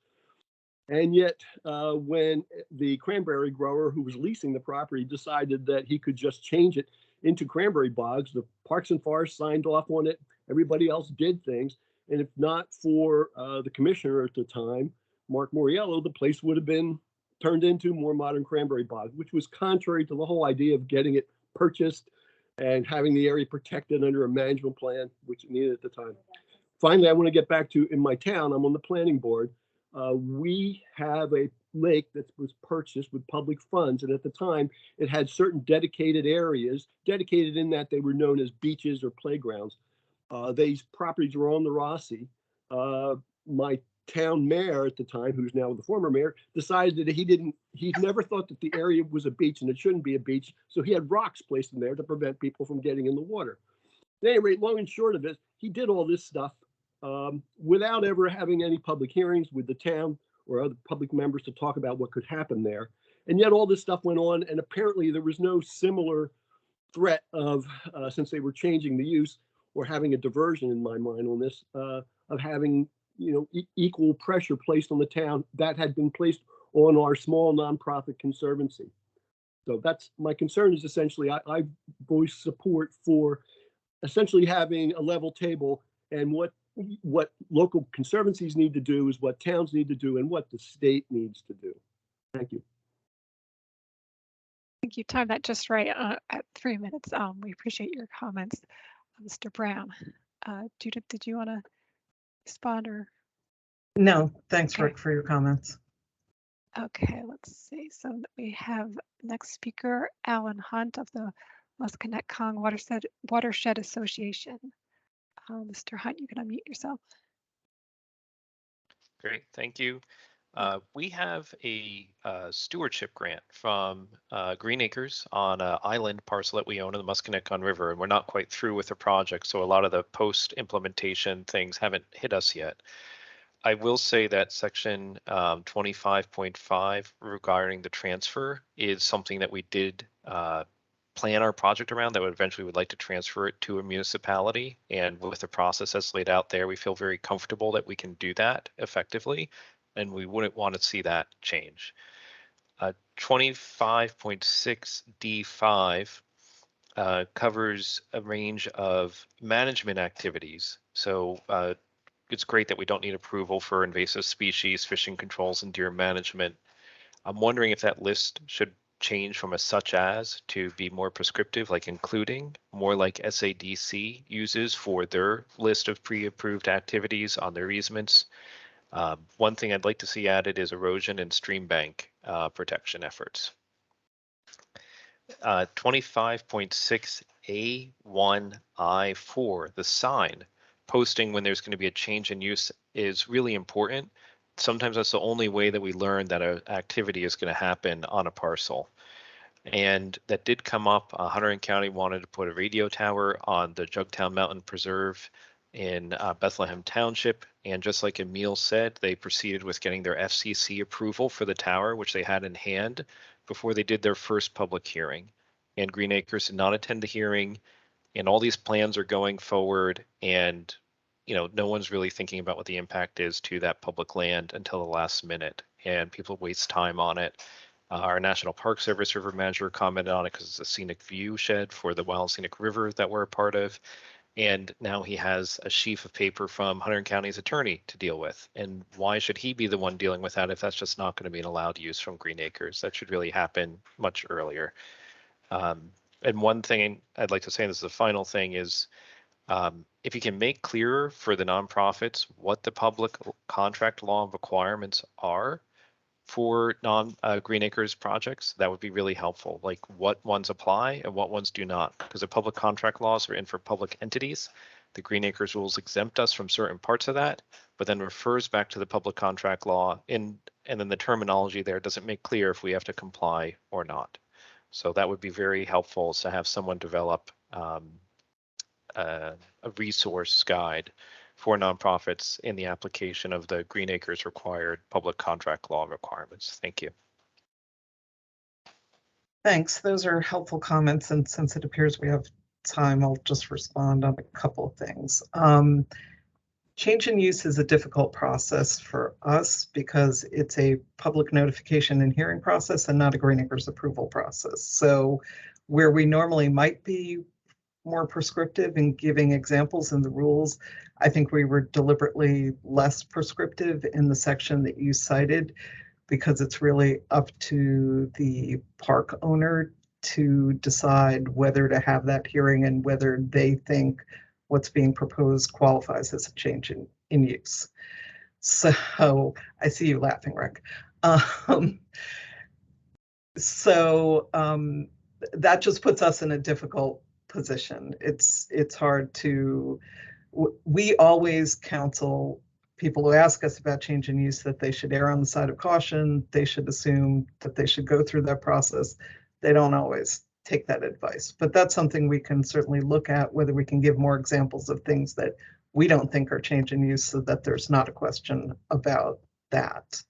And yet, when the cranberry grower who was leasing the property decided that he could just change it into cranberry bogs, the Parks and Forests signed off on it. Everybody else did things. And if not for the commissioner at the time, Mark Moriello, the place would have been turned into more modern cranberry bog, which was contrary to the whole idea of getting it purchased and having the area protected under a management plan, which it needed at the time. Finally, I want to get back to, in my town, I'm on the planning board. We have a lake that was purchased with public funds, and at the time it had certain dedicated areas, dedicated in that they were known as beaches or playgrounds. These properties were on the Rossi. My town mayor at the time, who's now the former mayor, decided that he never thought that the area was a beach and it shouldn't be a beach, so he had rocks placed in there to prevent people from getting in the water. At any rate, long and short of it, he did all this stuff without ever having any public hearings with the town or other public members to talk about what could happen there. And yet all this stuff went on, and apparently there was no similar threat of, since they were changing the use or having a diversion in my mind on this, of having equal pressure placed on the town that had been placed on our small nonprofit conservancy. So that's my concern, is essentially I voice support for essentially having a level table, and what local conservancies need to do is what towns need to do and what the state needs to do. Thank you. I think you timed that just right at 3 minutes. We appreciate your comments, Mr. Brown. Judith, did you want to respond or? No, thanks, Okay. Rick, for your comments. Okay, let's see. So we have next speaker, Alan Hunt of the Musconetcong Watershed Association. Mr. Hunt, you can unmute yourself. Great, thank you. We have a stewardship grant from Green Acres on an island parcel that we own in the Musconetcong River, and we're not quite through with the project, so a lot of the post-implementation things haven't hit us yet. I will say that section 25.5 regarding the transfer is something that we did plan our project around, that would eventually would like to transfer it to a municipality. And with the process that's laid out there, we feel very comfortable that we can do that effectively, and we wouldn't want to see that change. 25.6 D5 covers a range of management activities. So it's great that we don't need approval for invasive species, fishing controls, and deer management. I'm wondering if that list should change from a such as to be more prescriptive, like including, more like SADC uses for their list of pre-approved activities on their easements. One thing I'd like to see added is erosion and stream bank protection efforts. 25.6A1I4, the sign posting when there's going to be a change in use is really important. Sometimes that's the only way that we learn that an activity is going to happen on a parcel. And that did come up. Hunter County wanted to put a radio tower on the Jugtown Mountain Preserve in Bethlehem Township. And just like Emil said, they proceeded with getting their FCC approval for the tower, which they had in hand before they did their first public hearing. And Green Acres did not attend the hearing, and all these plans are going forward, and no one's really thinking about what the impact is to that public land until the last minute, and people waste time on it. Our National Park Service river manager commented on it because it's a scenic view shed for the Wild Scenic River that we're a part of. And now he has a sheaf of paper from Hunterdon County's attorney to deal with. And why should he be the one dealing with that if that's just not going to be an allowed use from Green Acres? That should really happen much earlier. And one thing I'd like to say, and this is the final thing, is if you can make clearer for the nonprofits what the public contract law requirements are for Green Acres projects, that would be really helpful. Like what ones apply and what ones do not, because the public contract laws are in for public entities. The Green Acres rules exempt us from certain parts of that, but then refers back to the public contract law and then the terminology there doesn't make clear if we have to comply or not. So that would be very helpful to have someone develop a resource guide for nonprofits in the application of the Green Acres required public contract law requirements. Thank you. Thanks. Those are helpful comments. And since it appears we have time, I'll just respond on a couple of things. Change in use is a difficult process for us because it's a public notification and hearing process and not a Green Acres approval process. So where we normally might be more prescriptive in giving examples in the rules, I think we were deliberately less prescriptive in the section that you cited because it's really up to the park owner to decide whether to have that hearing and whether they think what's being proposed qualifies as a change in use. So I see you laughing, Rick. That just puts us in a difficult position. It's hard to, we always counsel people who ask us about change in use that they should err on the side of caution. They should assume that they should go through that process. They don't always take that advice, but that's something we can certainly look at, whether we can give more examples of things that we don't think are change in use so that there's not a question about that.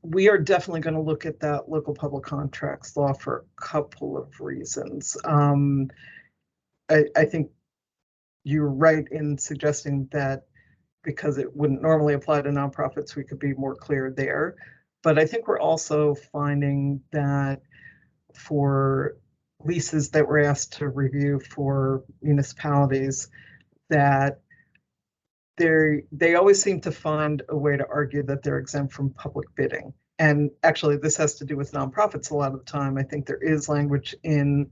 We are definitely going to look at that local public contracts law for a couple of reasons. I think you're right in suggesting that because it wouldn't normally apply to nonprofits, we could be more clear there. But I think we're also finding that for leases that we're asked to review for municipalities, that they always seem to find a way to argue that they're exempt from public bidding. And actually, this has to do with nonprofits a lot of the time. I think there is language in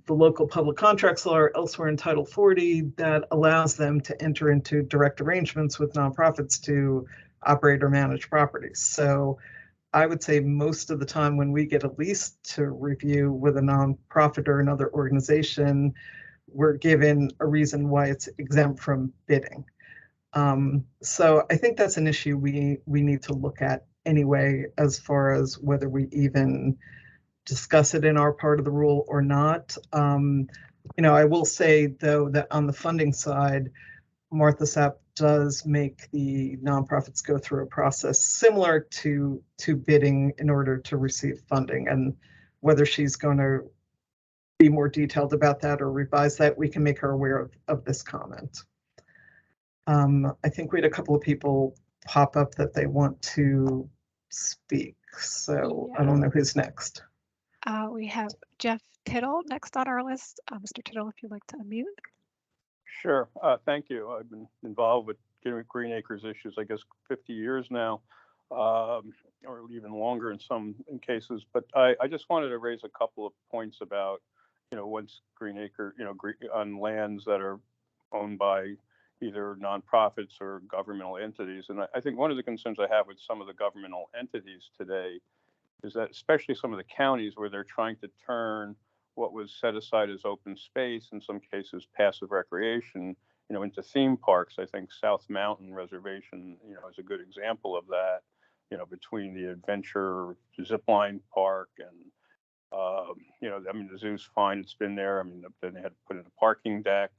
the local public contracts law or elsewhere in Title 40 that allows them to enter into direct arrangements with nonprofits to operate or manage properties. So I would say most of the time when we get a lease to review with a nonprofit or another organization, we're given a reason why it's exempt from bidding. So I think that's an issue we need to look at anyway, as far as whether we even discuss it in our part of the rule or not. I will say though that on the funding side, Martha Sapp does make the nonprofits go through a process similar to bidding in order to receive funding, and whether she's going to be more detailed about that or revise that, we can make her aware of this comment. I think we had a couple of people pop up that they want to speak, so I don't know who's next. We have Jeff Tittle next on our list. Mr. Tittle, if you'd like to unmute. Sure. Thank you. I've been involved with Green Acres issues, I guess, 50 years now, or even longer in some cases. But I just wanted to raise a couple of points about, once Green Acre, on lands that are owned by either nonprofits or governmental entities. And I think one of the concerns I have with some of the governmental entities today is that, especially some of the counties where they're trying to turn what was set aside as open space, in some cases passive recreation, into theme parks. I think South Mountain Reservation, is a good example of that, between the adventure zipline park and, the zoo's fine, it's been there. Then they had to put in a parking deck.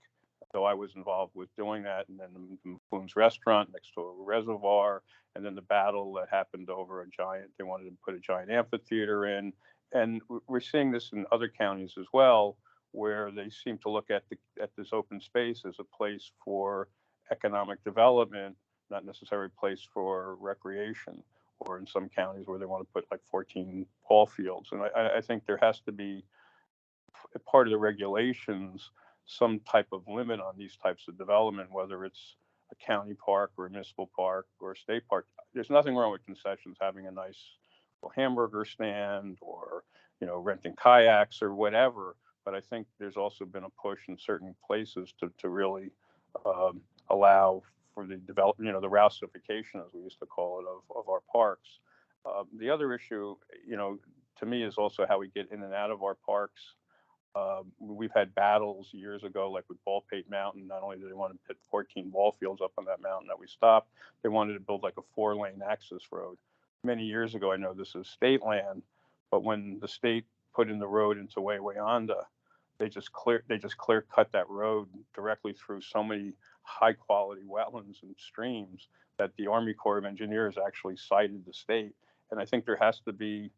So I was involved with doing that, and then the Bloom's restaurant next to a reservoir, and then the battle that happened over they wanted to put a giant amphitheater in. And we're seeing this in other counties as well, where they seem to look at this open space as a place for economic development, not necessarily a place for recreation or in some counties where they want to put like 14 ball fields. And I think there has to be a part of the regulations, some type of limit on these types of development, whether it's a county park or a municipal park or a state park. There's nothing wrong with concessions, having a nice hamburger stand or, you know, renting kayaks or whatever. But I think there's also been a push in certain places to really allow for the development, you know, the roustification, as we used to call it, of our parks. The other issue, you know, to me is also how we get in and out of our parks. We've had battles years ago, like with Ballpate Mountain. Not only did they want to put 14 ball fields up on that mountain that we stopped, they wanted to build like a 4-lane access road. Many years ago, I know this is state land, but when the state put in the road into Wayanda, they just clear cut that road directly through so many high quality wetlands and streams that the Army Corps of Engineers actually cited the state. And I think there has to be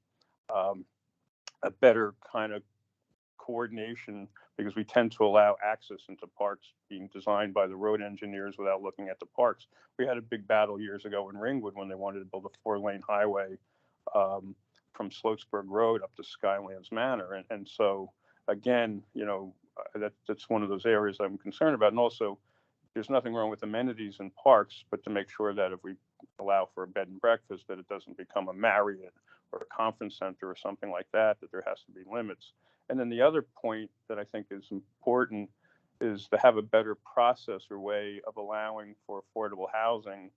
a better kind of coordination, because we tend to allow access into parks being designed by the road engineers without looking at the parks. We had a big battle years ago in Ringwood when they wanted to build a 4-lane highway from Slotesburg Road up to Skylands Manor. And so, again, you know, that's one of those areas I'm concerned about. And also, there's nothing wrong with amenities in parks, but to make sure that if we allow for a bed and breakfast, that it doesn't become a Marriott or a conference center or something like that, that there has to be limits. And then the other point that I think is important is to have a better process or way of allowing for affordable housing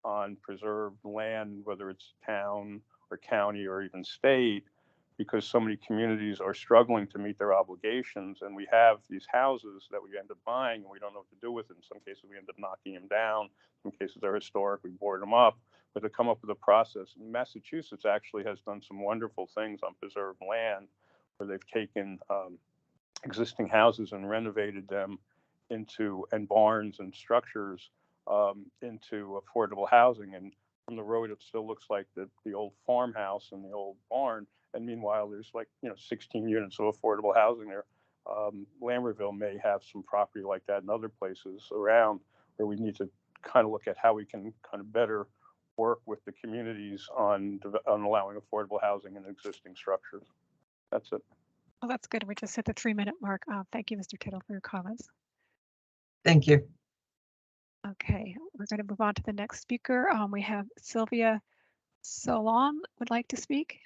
on preserved land, whether it's town or county or even state, because so many communities are struggling to meet their obligations. And we have these houses that we end up buying and we don't know what to do with it. In some cases, we end up knocking them down. In some cases, they're historic, we board them up. But to come up with a process, Massachusetts actually has done some wonderful things on preserved land, where they've taken existing houses and renovated them into, and barns and structures into affordable housing. And from the road, it still looks like the old farmhouse and the old barn. And meanwhile, there's like, you know, 16 units of affordable housing there. Lambertville may have some property like that in other places around, where we need to kind of look at how we can kind of better work with the communities on allowing affordable housing in existing structures. That's it. Well, that's good. We just hit the 3-minute mark. Thank you, Mr. Tittle, for your comments. Thank you. Okay, we're going to move on to the next speaker. We have Sylvia Solon would like to speak.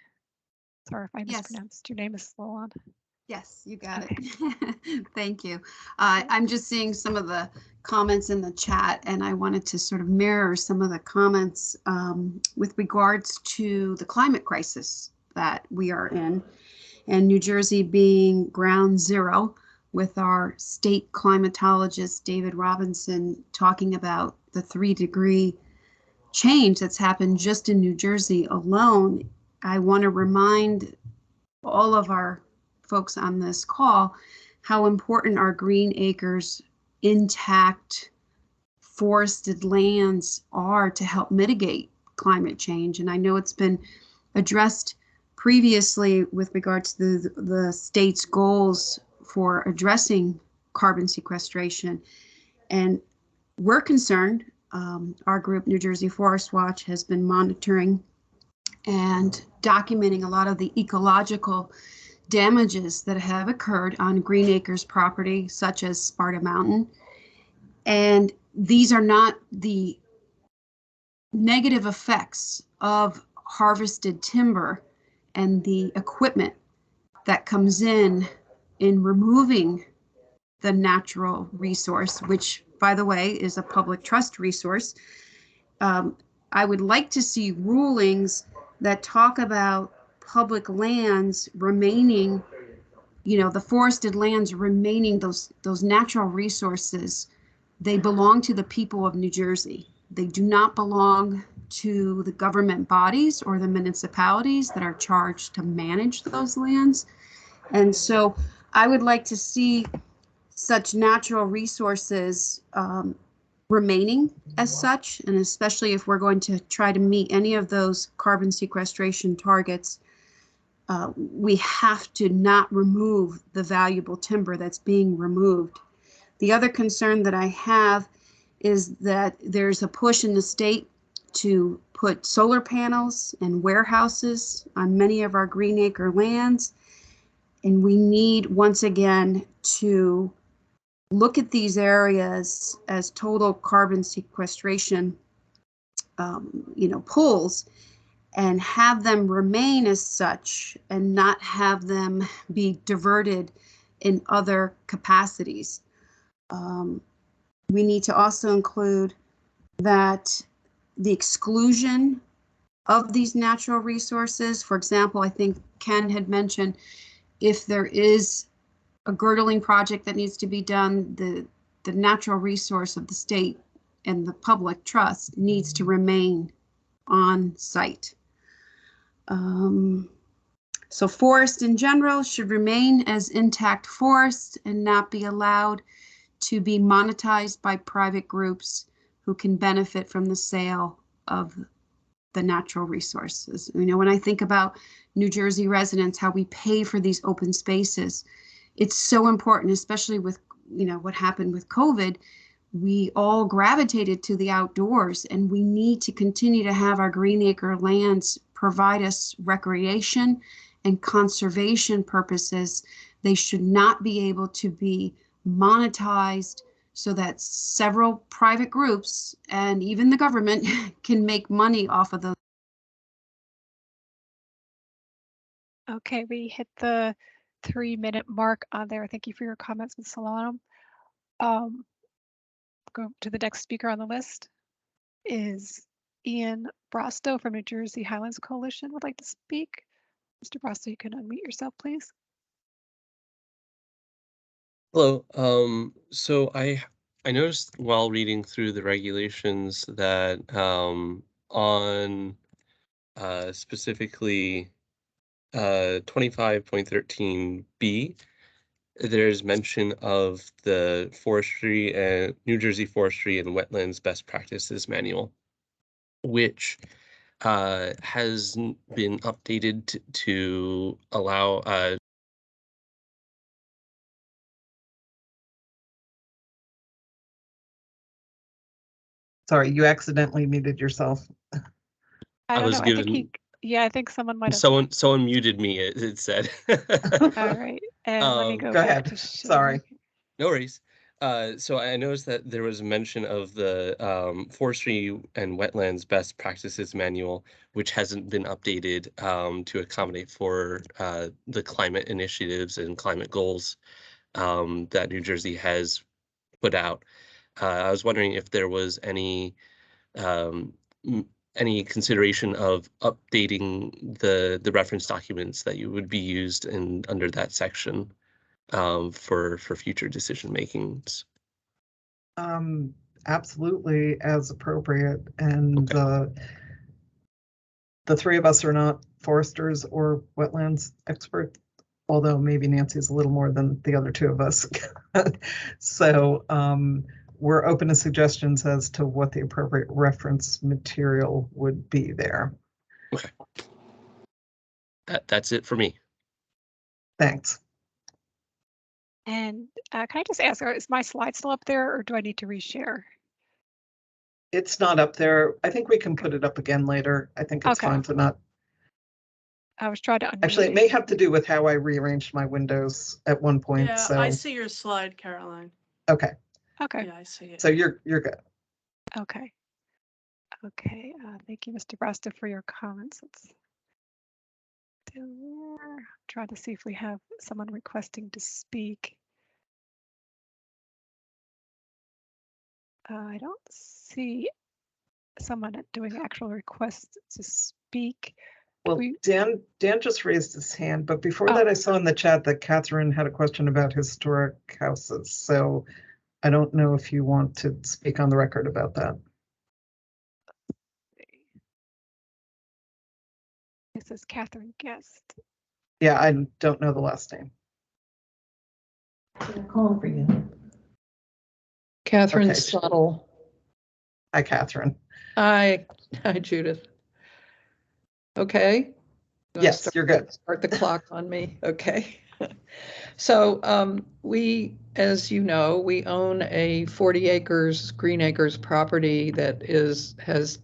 Sorry if I mispronounced your name. Is Solon? Yes, you got it. Thank you. I'm just seeing some of the comments in the chat, and I wanted to sort of mirror some of the comments with regards to the climate crisis that we are in, and New Jersey being ground zero, with our state climatologist, David Robinson, talking about the 3-degree change that's happened just in New Jersey alone. I want to remind all of our folks on this call how important our green acres, intact forested lands are to help mitigate climate change. And I know it's been addressed previously with regards to the state's goals for addressing carbon sequestration. And we're concerned. Our group, New Jersey Forest Watch, has been monitoring and documenting a lot of the ecological damages that have occurred on Green Acres property, such as Sparta Mountain. And these are not the negative effects of harvested timber and the equipment that comes in removing the natural resource, which, by the way, is a public trust resource. I would like to see rulings that talk about public lands remaining, you know, the forested lands remaining, those natural resources. They belong to the people of New Jersey. They do not belong to the government bodies or the municipalities that are charged to manage those lands. And so I would like to see such natural resources remaining as such, and especially if we're going to try to meet any of those carbon sequestration targets, we have to not remove the valuable timber that's being removed. The other concern that I have is that there's a push in the state to put solar panels and warehouses on many of our Green Acre lands. And we need, once again, to look at these areas as total carbon sequestration, pools, and have them remain as such and not have them be diverted in other capacities. We need to also include that the exclusion of these natural resources, for example, I think Ken had mentioned, if there is a girdling project that needs to be done, the natural resource of the state and the public trust needs to remain on site. So forest in general should remain as intact forest and not be allowed to be monetized by private groups who can benefit from the sale of the natural resources. When I think about New Jersey residents, how we pay for these open spaces, it's so important, especially with, what happened with COVID. We all gravitated to the outdoors, and we need to continue to have our Green Acre lands provide us recreation and conservation purposes. They should not be able to be monetized so that several private groups and even the government can make money off of those. Okay, we hit the 3-minute mark on there. Thank you for your comments, Ms. Solano. Go to the next speaker on the list is Ian Brostow from New Jersey Highlands Coalition would like to speak. Mr. Brostow, you can unmute yourself, please. Hello. So I noticed while reading through the regulations that on specifically 25.13b, there's mention of the forestry and New Jersey Forestry and Wetlands Best Practices Manual, which has been updated to allow Sorry, you accidentally muted yourself. I don't was know. given. I think someone might have. Someone muted me. It said. All right, and let me go Go back ahead. to Sorry. No worries. So I noticed that there was mention of the Forestry and Wetlands Best Practices Manual, which hasn't been updated to accommodate for the climate initiatives and climate goals that New Jersey has put out. I was wondering if there was any consideration of updating the reference documents that you would be used in under that section for future decision makings. Absolutely, as appropriate. And Okay. the three of us are not foresters or wetlands experts, although maybe Nancy's a little more than the other two of us. So we're open to suggestions as to what the appropriate reference material would be there. Okay. That's it for me. Thanks. And can I just ask, is my slide still up there or do I need to reshare? It's not up there. I think we can put it up again later. I think it's fine to not. I was trying to unmute. Actually, it may have to do with how I rearranged my windows at one point. Yeah, so I see your slide, Caroline. Okay. Okay. Yeah, I see it. So you're good. Okay. Okay. Thank you, Mr. Brostow, for your comments. Let's try to see if we have someone requesting to speak. I don't see someone doing actual requests to speak. Well, Dan just raised his hand, but before that, I saw in the chat that Catherine had a question about historic houses. So I don't know if you want to speak on the record about that. This is Catherine Guest. Yeah, I don't know the last name. I'm calling for you. Catherine Suttle. Hi, Catherine. Hi, Judith. Okay. Yes, you're good. Start the clock on me. Okay. So we, as you know, we own a 40 acres, Green Acres property that has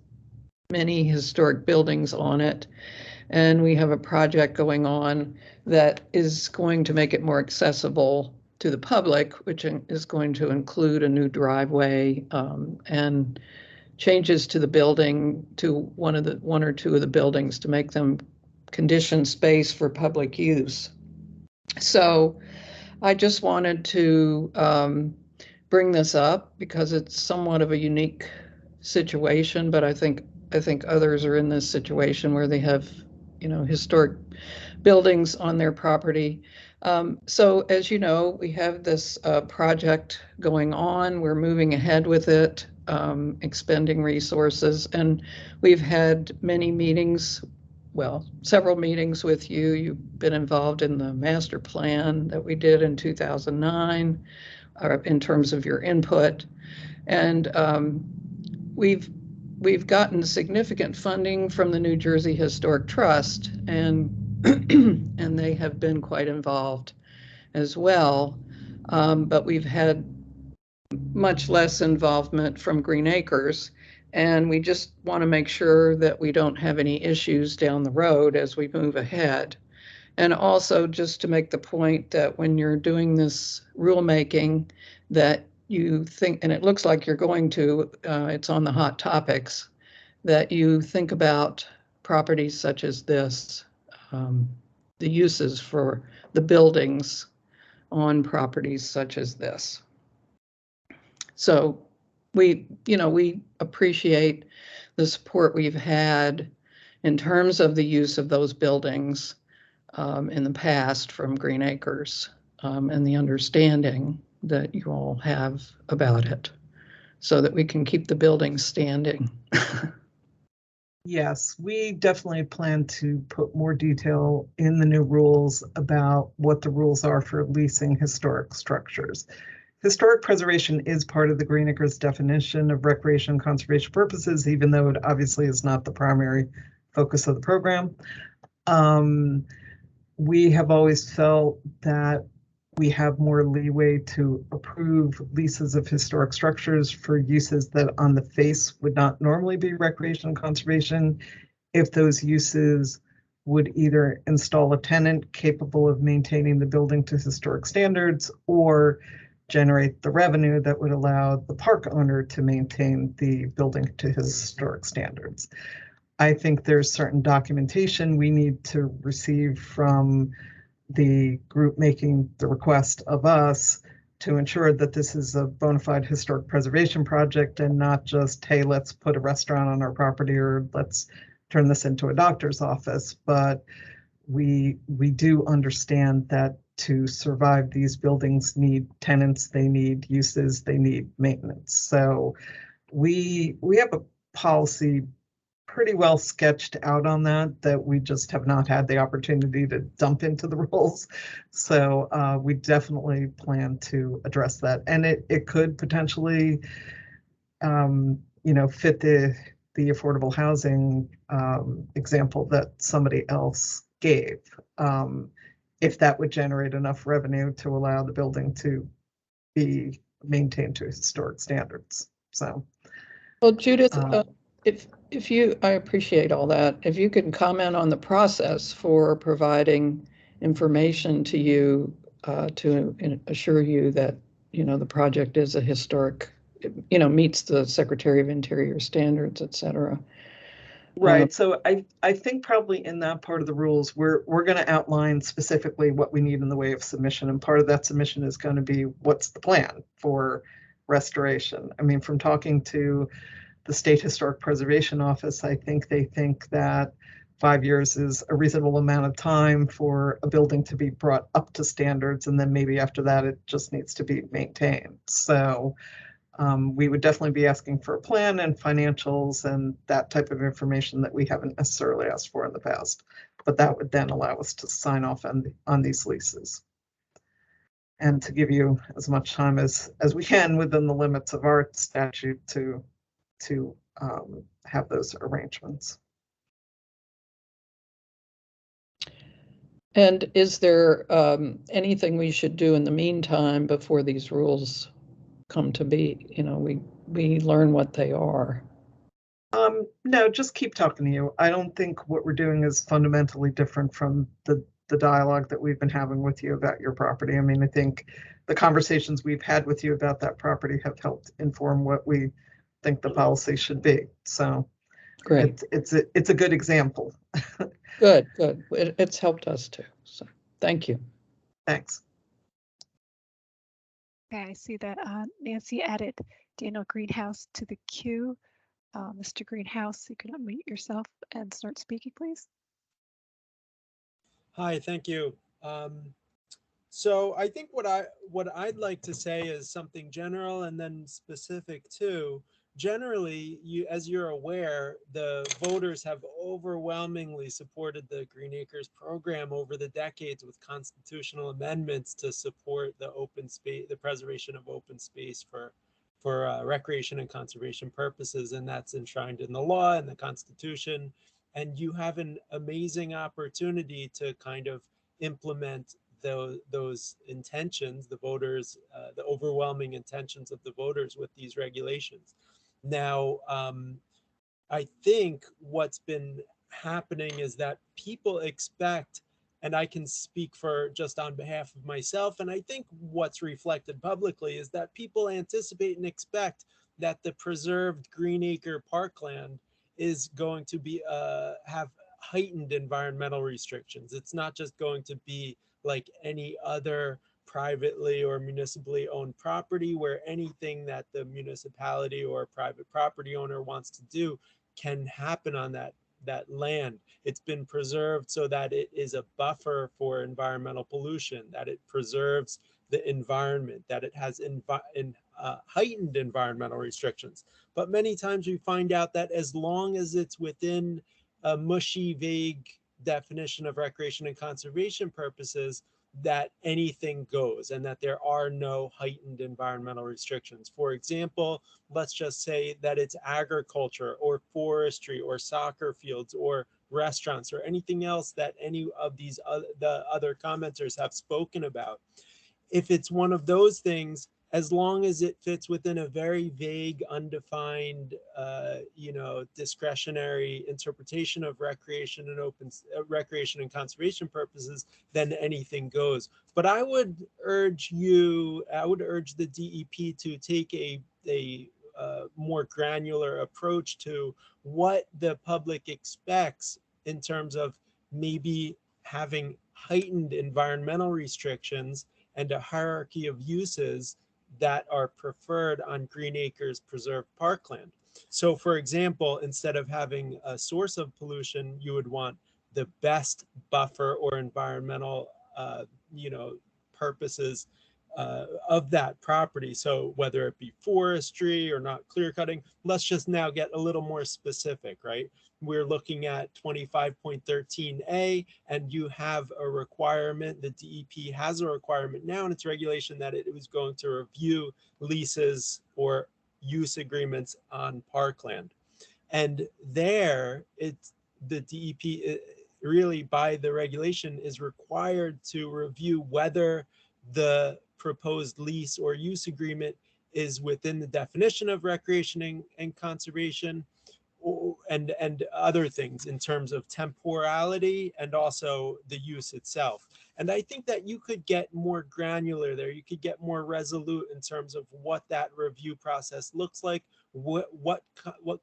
many historic buildings on it. And we have a project going on that is going to make it more accessible to the public, which is going to include a new driveway and changes to the building, to one or two of the buildings, to make them conditioned space for public use. So I just wanted to bring this up because it's somewhat of a unique situation, but I think others are in this situation where they have, historic buildings on their property. So as you know, we have this project going on. We're moving ahead with it, expending resources, and we've had many meetings, well, several meetings with you. You've been involved in the master plan that we did in 2009, in terms of your input. And we've gotten significant funding from the New Jersey Historic Trust, and and they have been quite involved as well. But we've had much less involvement from Green Acres, and we just want to make sure that we don't have any issues down the road as we move ahead. And also just to make the point that when you're doing this rulemaking, that you think, and it looks like you're going to, it's on the hot topics, that you think about properties such as this, the uses for the buildings on properties such as this. So we appreciate the support we've had in terms of the use of those buildings in the past from Green Acres, and the understanding that you all have about it, so that we can keep the buildings standing. Yes, we definitely plan to put more detail in the new rules about what the rules are for leasing historic structures. Historic preservation is part of the Green Acres definition of recreation and conservation purposes, even though it obviously is not the primary focus of the program. We have always felt that we have more leeway to approve leases of historic structures for uses that on the face would not normally be recreation and conservation, if those uses would either install a tenant capable of maintaining the building to historic standards or generate the revenue that would allow the park owner to maintain the building to historic standards. I think there's certain documentation we need to receive from the group making the request of us to ensure that this is a bona fide historic preservation project and not just, hey, let's put a restaurant on our property or let's turn this into a doctor's office. But we do understand that to survive, these buildings need tenants, they need uses, they need maintenance. So we have a policy pretty well sketched out on that we just have not had the opportunity to dump into the rules. So we definitely plan to address that. And it could potentially, fit the affordable housing example that somebody else gave, if that would generate enough revenue to allow the building to be maintained to historic standards. So, well, Judith, I appreciate all that. If you could comment on the process for providing information to you to assure you that, the project is a historic, meets the Secretary of Interior standards, et cetera. Right. So I think probably in that part of the rules, we're going to outline specifically what we need in the way of submission. And part of that submission is going to be what's the plan for restoration. I mean, from talking to the State Historic Preservation Office, I think they think that 5 years is a reasonable amount of time for a building to be brought up to standards. And then maybe after that, it just needs to be maintained. So we would definitely be asking for a plan and financials and that type of information that we haven't necessarily asked for in the past. But that would then allow us to sign off on these leases. And to give you as much time as we can within the limits of our statute to have those arrangements. And is there anything we should do in the meantime before these rules come to be? We learn what they are. No, just keep talking to you. I don't think what we're doing is fundamentally different from the dialogue that we've been having with you about your property. I mean, I think the conversations we've had with you about that property have helped inform what we think the policy should be. So Great. it's a good example. Good. It's helped us too. So thank you. Thanks. Okay, I see that Nancy added Daniel Greenhouse to the queue. Mr. Greenhouse, you can unmute yourself and start speaking, please. Hi, thank you. So I think what I'd like to say is something general and then specific too. Generally, as you're aware, the voters have overwhelmingly supported the Green Acres program over the decades with constitutional amendments to support the open space, the preservation of open space for recreation and conservation purposes, and that's enshrined in the law and the Constitution. And you have an amazing opportunity to kind of implement those intentions, the voters, the overwhelming intentions of the voters with these regulations. Now, I think what's been happening is that people expect, and I can speak for just on behalf of myself, and I think what's reflected publicly is that people anticipate and expect that the preserved Green Acre parkland is going to be have heightened environmental restrictions. It's not just going to be like any other privately or municipally owned property where anything that the municipality or private property owner wants to do can happen on that land. It's been preserved so that it is a buffer for environmental pollution, that it preserves the environment, that it has heightened environmental restrictions. But many times we find out that as long as it's within a mushy, vague definition of recreation and conservation purposes, that anything goes and that there are no heightened environmental restrictions. For example, let's just say that it's agriculture or forestry or soccer fields or restaurants or anything else that any of these the other commenters have spoken about. If it's one of those things, as long as it fits within a very vague, undefined, discretionary interpretation of recreation and conservation purposes, then anything goes. But I would urge the DEP to take a more granular approach to what the public expects in terms of maybe having heightened environmental restrictions and a hierarchy of uses that are preferred on Green Acres preserved parkland. So for example, instead of having a source of pollution, you would want the best buffer or environmental, purposes of that property. So whether it be forestry or not clear cutting, let's just now get a little more specific, right? We're looking at 25.13A, and you have a requirement, the DEP has a requirement now in its regulation that it was going to review leases or use agreements on parkland. And there, the DEP really by the regulation is required to review whether the proposed lease or use agreement is within the definition of recreation and conservation, and other things in terms of temporality and also the use itself. And I think that you could get more granular there. You could get more resolute in terms of what that review process looks like, what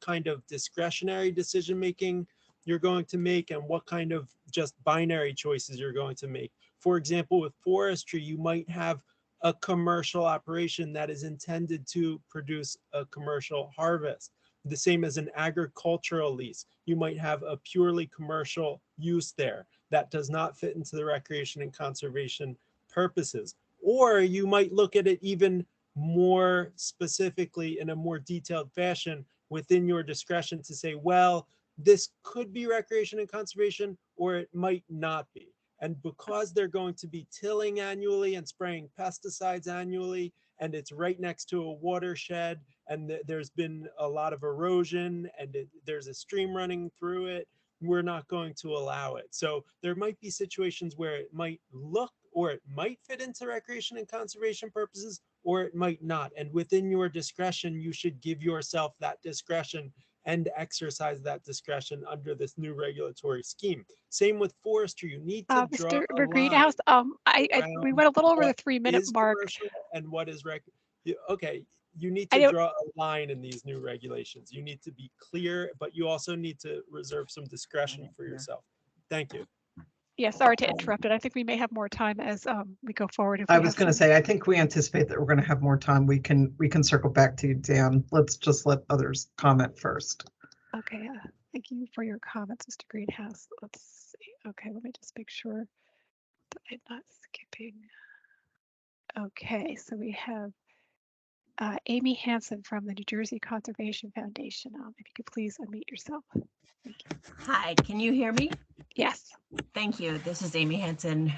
kind of discretionary decision making you're going to make, and what kind of just binary choices you're going to make. For example, with forestry, you might have a commercial operation that is intended to produce a commercial harvest. The same as an agricultural lease. You might have a purely commercial use there that does not fit into the recreation and conservation purposes. Or you might look at it even more specifically in a more detailed fashion within your discretion to say, well, this could be recreation and conservation, or it might not be. And because they're going to be tilling annually and spraying pesticides annually, and it's right next to a watershed, and there's been a lot of erosion, and there's a stream running through it, we're not going to allow it. So there might be situations where it might look, or it might fit into recreation and conservation purposes, or it might not. And within your discretion, you should give yourself that discretion and exercise that discretion under this new regulatory scheme. Same with forestry. You need to draw a line Greenhouse, we went a little over the 3-minute is mark. commercial and what is okay. You need I to don't- draw a line in these new regulations. You need to be clear, but you also need to reserve some discretion for yourself. Thank you. Yeah, sorry to interrupt it. I think we may have more time as we go forward. If I we was have going to some- say, I think we anticipate that we're going to have more time. We can circle back to you, Dan. Let's just let others comment first. Okay, thank you for your comments, Mr. Greenhouse. Let's see. Okay, let me just make sure that I'm not skipping. Okay, so we have Amy Hansen from the New Jersey Conservation Foundation. If you could please unmute yourself. Hi, can you hear me? Yes. Thank you. This is Amy Hansen,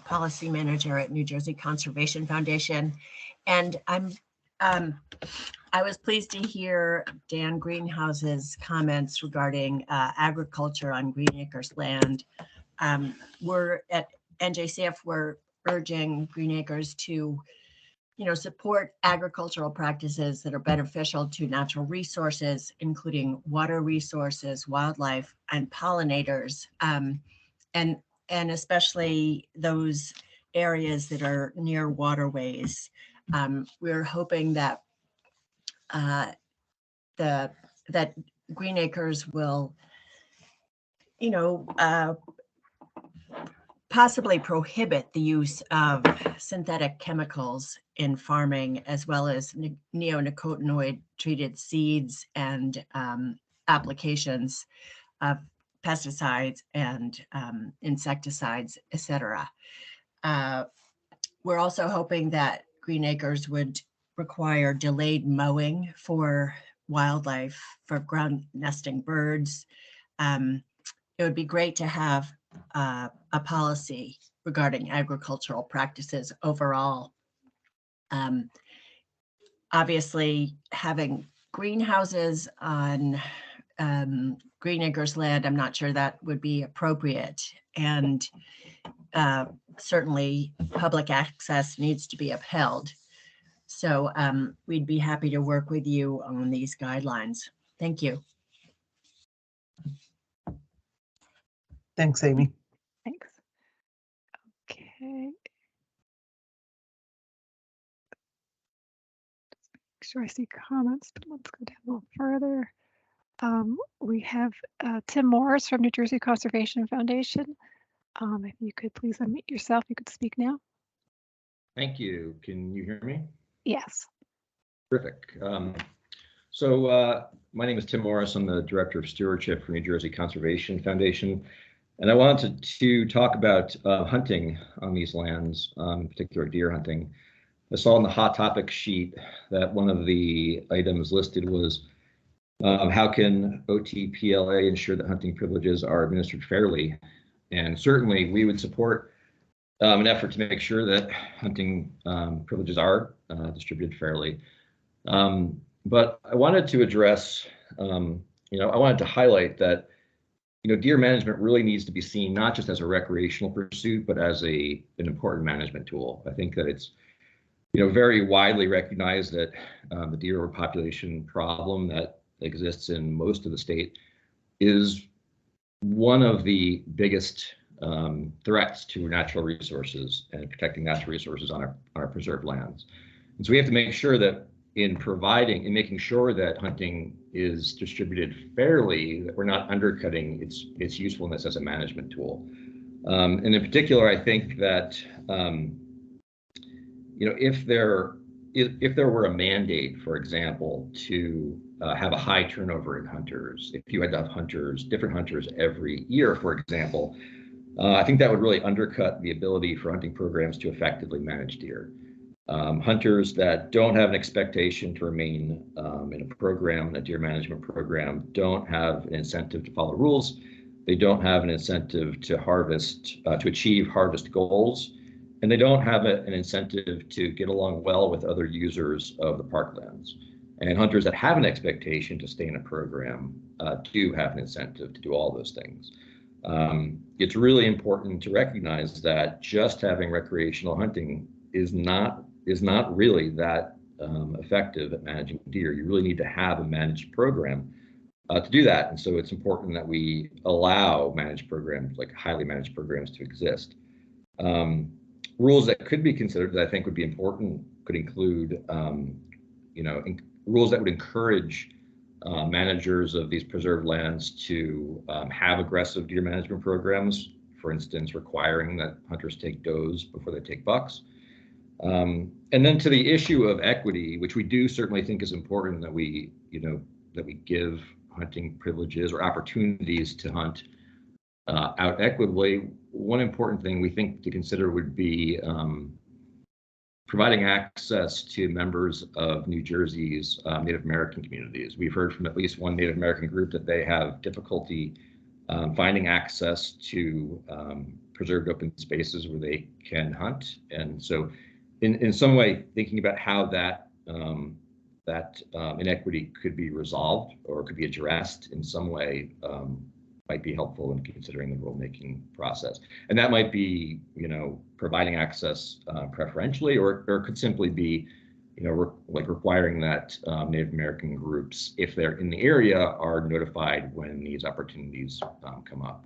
Policy Manager at New Jersey Conservation Foundation. And I was pleased to hear Dan Greenhouse's comments regarding agriculture on Green Acres land. We're at N.J.A.C, we're urging Green Acres to support agricultural practices that are beneficial to natural resources, including water resources, wildlife, and pollinators, and especially those areas that are near waterways. We're hoping that that Green Acres will, possibly prohibit the use of synthetic chemicals in farming, as well as neonicotinoid treated seeds and applications of pesticides and insecticides, etc. We're also hoping that Green Acres would require delayed mowing for wildlife, for ground nesting birds. It would be great to have a policy regarding agricultural practices overall. Obviously, having greenhouses on Green Acres land, I'm not sure that would be appropriate. And certainly public access needs to be upheld. So we'd be happy to work with you on these guidelines. Thank you. Thanks, Amy. Thanks. Okay. Make sure I see comments, but let's go down a little further. We have Tim Morris from New Jersey Conservation Foundation. If you could please unmute yourself, you could speak now. Thank you. Can you hear me? Yes. Terrific. My name is Tim Morris. I'm the Director of Stewardship for New Jersey Conservation Foundation. And I wanted to talk about hunting on these lands, in particular deer hunting. I saw on the hot topic sheet that one of the items listed was how can OTPLA ensure that hunting privileges are administered fairly? And certainly we would support an effort to make sure that hunting privileges are distributed fairly. But I wanted to address, I wanted to highlight that, deer management really needs to be seen not just as a recreational pursuit, but as an important management tool. I think that it's, very widely recognized that the deer overpopulation problem that exists in most of the state is one of the biggest threats to natural resources and protecting natural resources on our preserved lands. And so we have to make sure that in making sure that hunting is distributed fairly, that we're not undercutting its usefulness as a management tool. And in particular, I think that if there were a mandate, for example, to have a high turnover in hunters, if you had to have different hunters every year, for example, I think that would really undercut the ability for hunting programs to effectively manage deer. Hunters that don't have an expectation to remain in a program, a deer management program, don't have an incentive to follow rules. They don't have an incentive to harvest, to achieve harvest goals, and they don't have an incentive to get along well with other users of the parklands. And hunters that have an expectation to stay in a program do have an incentive to do all those things. It's really important to recognize that just having recreational hunting is not really that effective at managing deer. You really need to have a managed program to do that. And so it's important that we allow managed programs, like highly managed programs, to exist. Rules that could be considered that I think would be important could include, rules that would encourage managers of these preserved lands to have aggressive deer management programs, for instance, requiring that hunters take does before they take bucks. And then to the issue of equity, which we do certainly think is important, that we give hunting privileges or opportunities to hunt out equitably. One important thing we think to consider would be providing access to members of New Jersey's Native American communities. We've heard from at least one Native American group that they have difficulty finding access to preserved open spaces where they can hunt. And so in some way, thinking about how that inequity could be resolved or could be addressed in some way might be helpful in considering the rulemaking process. And that might be, providing access preferentially, or could simply be, like requiring that Native American groups, if they're in the area, are notified when these opportunities come up.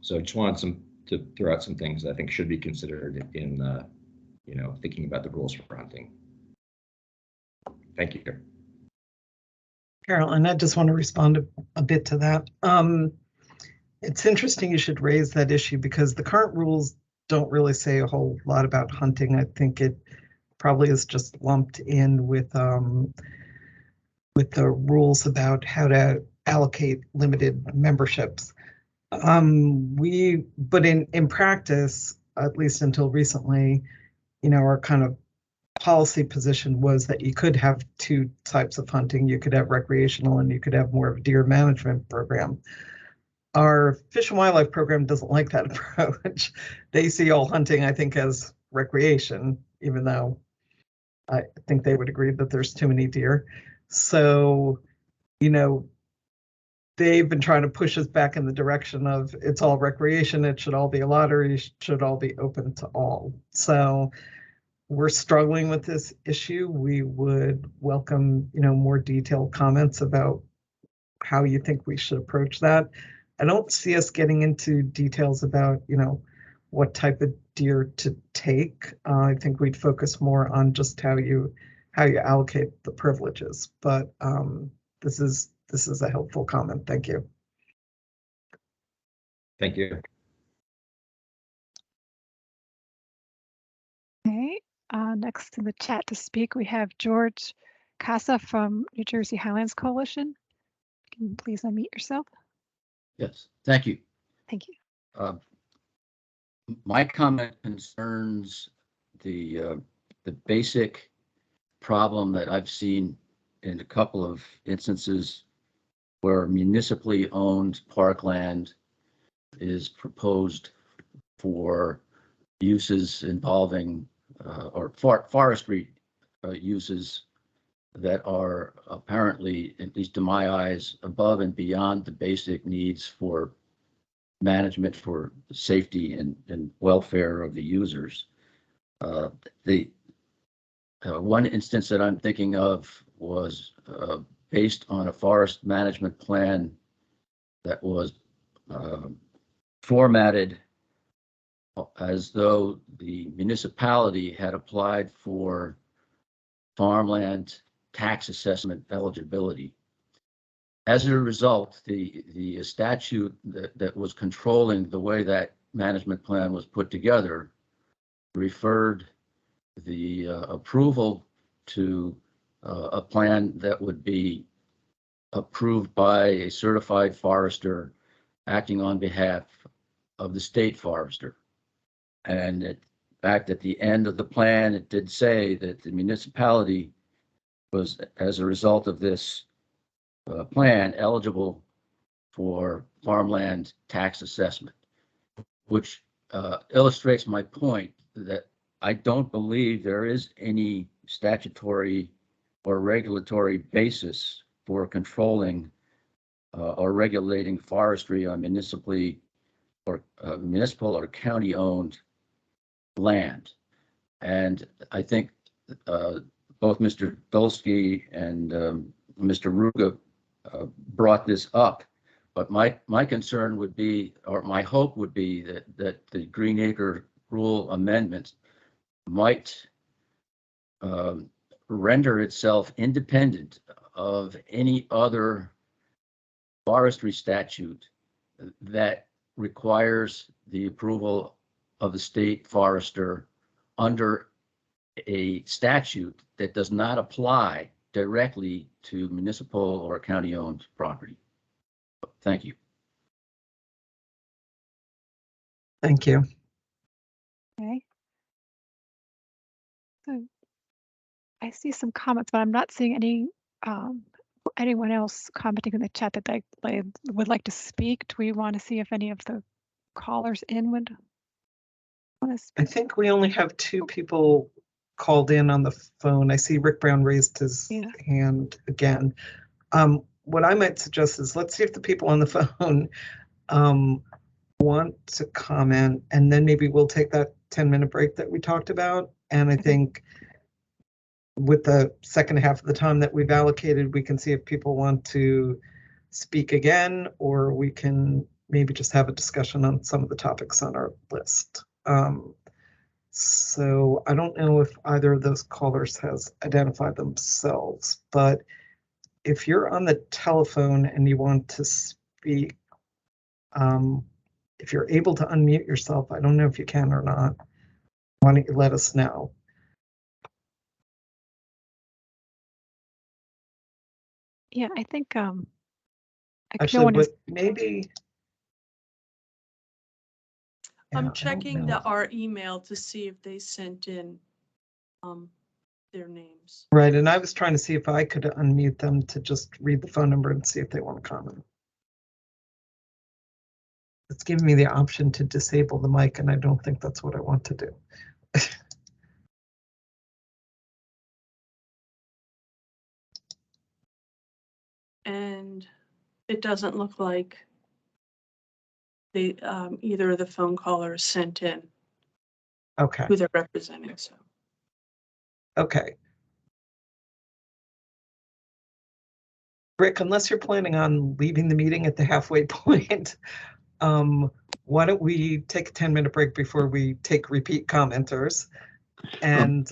So I just wanted to throw out some things that I think should be considered in, thinking about the rules for hunting. Thank you. Carolyn, I just want to respond a bit to that. It's interesting you should raise that issue because the current rules don't really say a whole lot about hunting. I think it probably is just lumped in with the rules about how to allocate limited memberships. But in practice, at least until recently, our kind of policy position was that you could have two types of hunting. You could have recreational and you could have more of a deer management program. Our Fish and Wildlife program doesn't like that approach. They see all hunting, I think, as recreation, even though I think they would agree that there's too many deer. So, they've been trying to push us back in the direction of it's all recreation, it should all be a lottery, it should all be open to all. So we're struggling with this issue. We would welcome, more detailed comments about how you think we should approach that. I don't see us getting into details about, what type of deer to take. I think we'd focus more on just how you allocate the privileges. But this is a helpful comment. Thank you. Thank you. Okay. Next in the chat to speak, we have George Casa from New Jersey Highlands Coalition. Can you please unmute yourself? Yes, thank you. Thank you. My comment concerns the basic problem that I've seen in a couple of instances where municipally owned parkland is proposed for uses involving or forestry uses that are apparently, at least to my eyes, above and beyond the basic needs for management for safety and welfare of the users. The one instance that I'm thinking of was based on a forest management plan that was formatted as though the municipality had applied for farmland tax assessment eligibility. As a result, the statute that was controlling the way that management plan was put together referred the approval to a plan that would be approved by a certified forester acting on behalf of the state forester. And in fact, at the end of the plan, it did say that the municipality was, as a result of this plan, eligible for farmland tax assessment, which illustrates my point that I don't believe there is any statutory or regulatory basis for controlling or regulating forestry on municipal or county-owned land. And I think both Mr. Dolsky and Mr. Ruga brought this up, but my concern would be, or my hope would be that the Green Acre rule amendment might render itself independent of any other forestry statute that requires the approval of the state forester under a statute that does not apply directly to municipal or county-owned property. Thank you. Thank you. Okay. So I see some comments, but I'm not seeing any anyone else commenting in the chat that they would like to speak. Do we want to see if any of the callers in would want to speak? I think we only have 2 people called in on the phone. I see Rick Brown raised his hand again. What I might suggest is let's see if the people on the phone want to comment, and then maybe we'll take that 10-minute break that we talked about. And I think with the second half of the time that we've allocated, we can see if people want to speak again, or we can maybe just have a discussion on some of the topics on our list. So I don't know if either of those callers has identified themselves, but if you're on the telephone and you want to speak, if you're able to unmute yourself, I don't know if you can or not. Why don't you let us know? Yeah, I think Actually, but maybe I'm checking our email to see if they sent in their names. right, and I was trying to see if I could unmute them to just read the phone number and see if they want to comment. It's giving me the option to disable the mic, and I don't think that's what I want to do. And it doesn't look like they either of the phone callers sent in who they're representing. So Okay. Rick, unless you're planning on leaving the meeting at the halfway point, why don't we take a 10-minute break before we take repeat commenters? And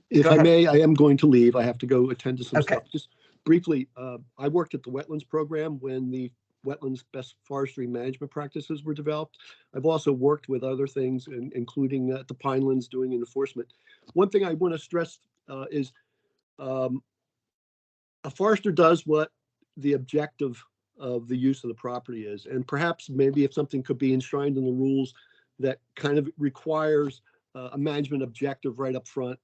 if I may, I am going to leave. I have to go attend to some stuff. Just briefly, I worked at the wetlands program when the wetlands best forestry management practices were developed. I've also worked with other things, including at the Pinelands doing enforcement. One thing I want to stress is a forester does what the objective of the use of the property is. And perhaps maybe if something could be enshrined in the rules that kind of requires a management objective right up front.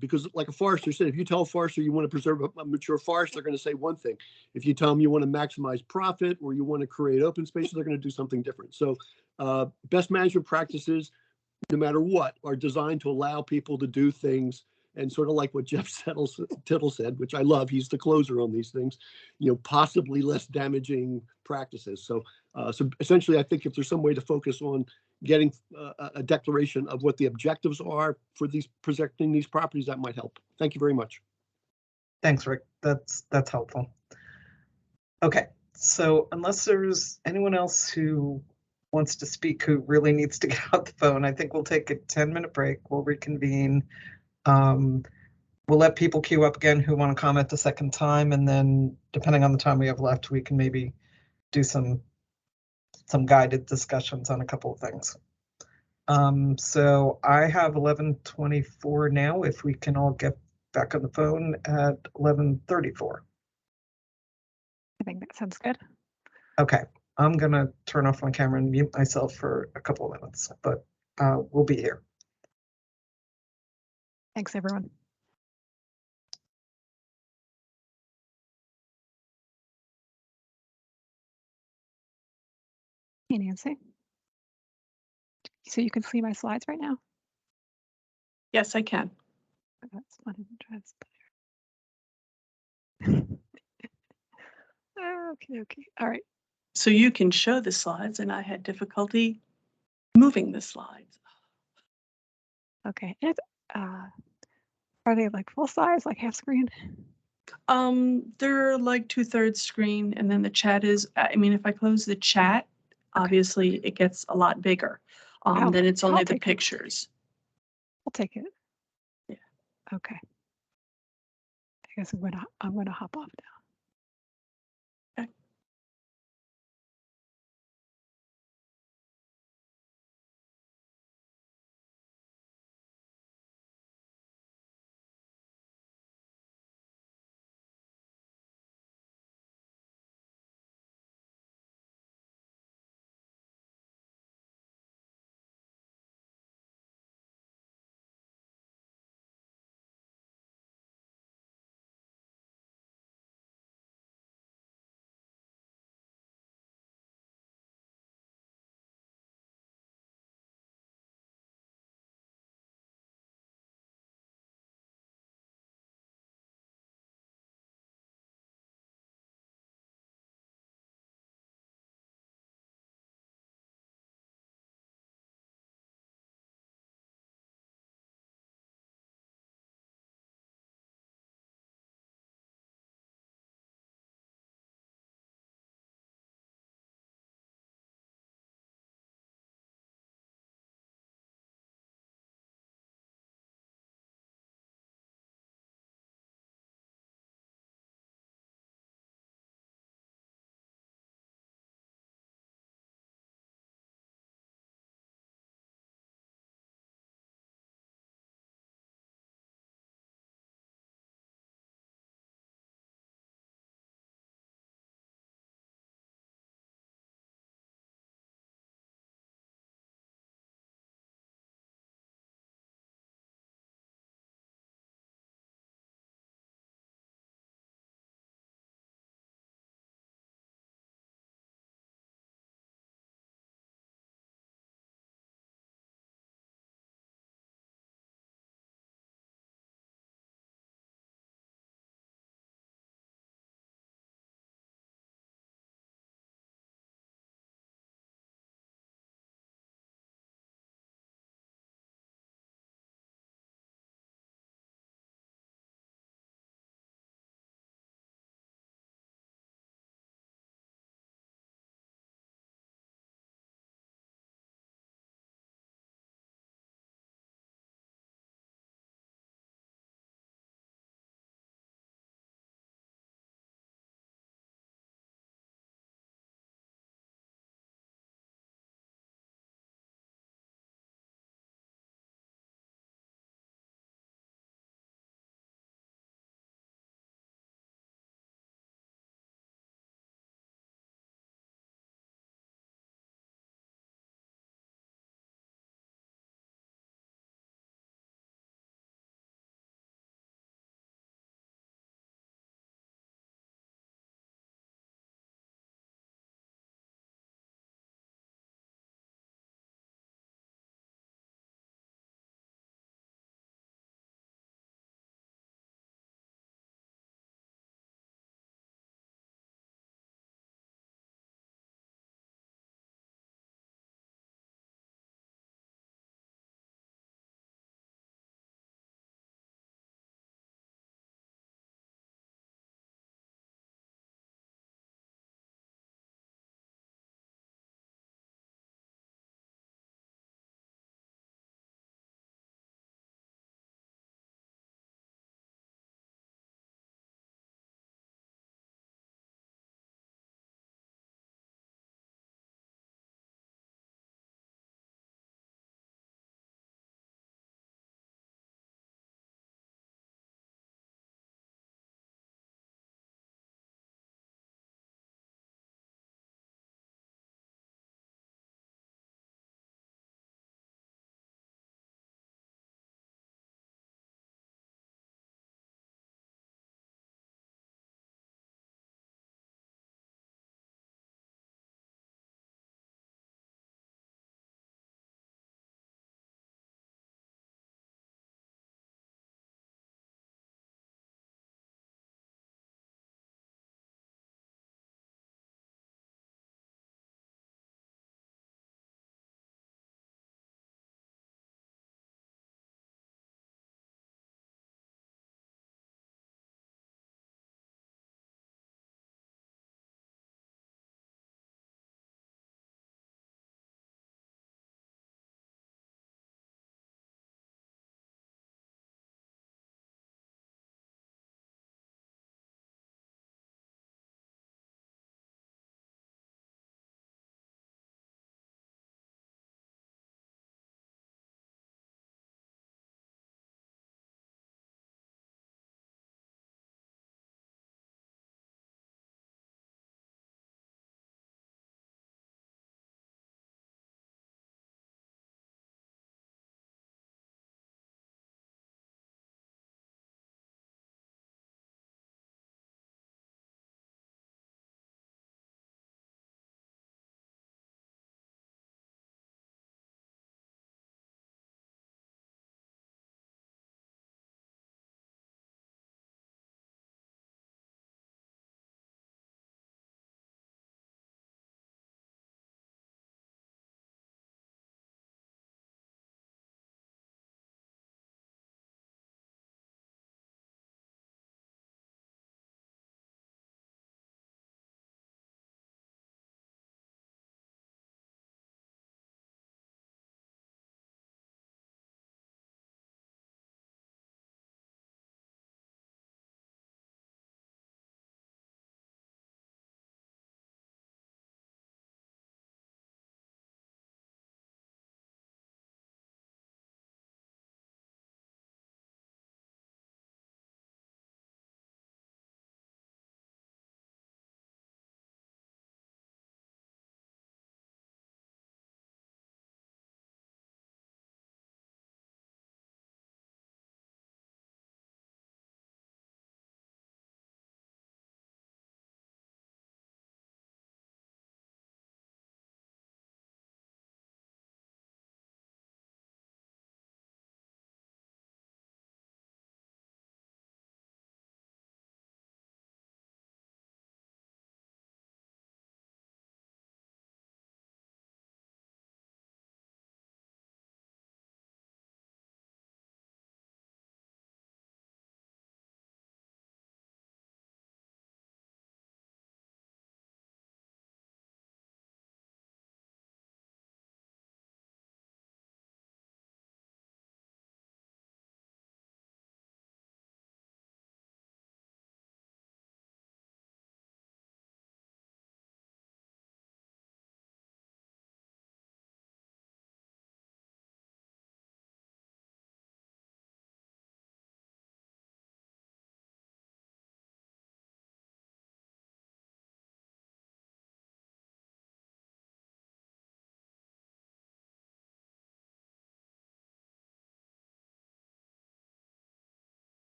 Because like a forester said, if you tell a forester you want to preserve a mature forest, they're going to say one thing. If you tell them you want to maximize profit or you want to create open spaces, they're going to do something different. So best management practices, no matter what, are designed to allow people to do things. And sort of like what Jeff Tittle said, which I love, he's the closer on these things, possibly less damaging practices. So essentially, I think if there's some way to focus on getting a declaration of what the objectives are for protecting these properties, that might help. Thank you very much. Thanks, Rick. That's helpful. Okay, so unless there's anyone else who wants to speak who really needs to get out the phone, I think we'll take a 10-minute break. We'll reconvene. We'll let people queue up again who want to comment a second time, and then depending on the time we have left, we can maybe do some guided discussions on a couple of things. So I have 11:24 now. If we can all get back on the phone at 11:34. I think that sounds good. Okay, I'm gonna turn off my camera and mute myself for a couple of minutes, but we'll be here. Thanks, everyone. Hey, Nancy. So you can see my slides right now? Yes, I can. That's not an address. Okay. All right. So you can show the slides, and I had difficulty moving the slides. Okay. And are they like full size, like half screen? They're like 2/3 screen, and then the chat is, I mean, if I close the chat, obviously it gets a lot bigger. Then it's only the pictures. I'll take it. Yeah. Okay. I guess I'm gonna hop off now.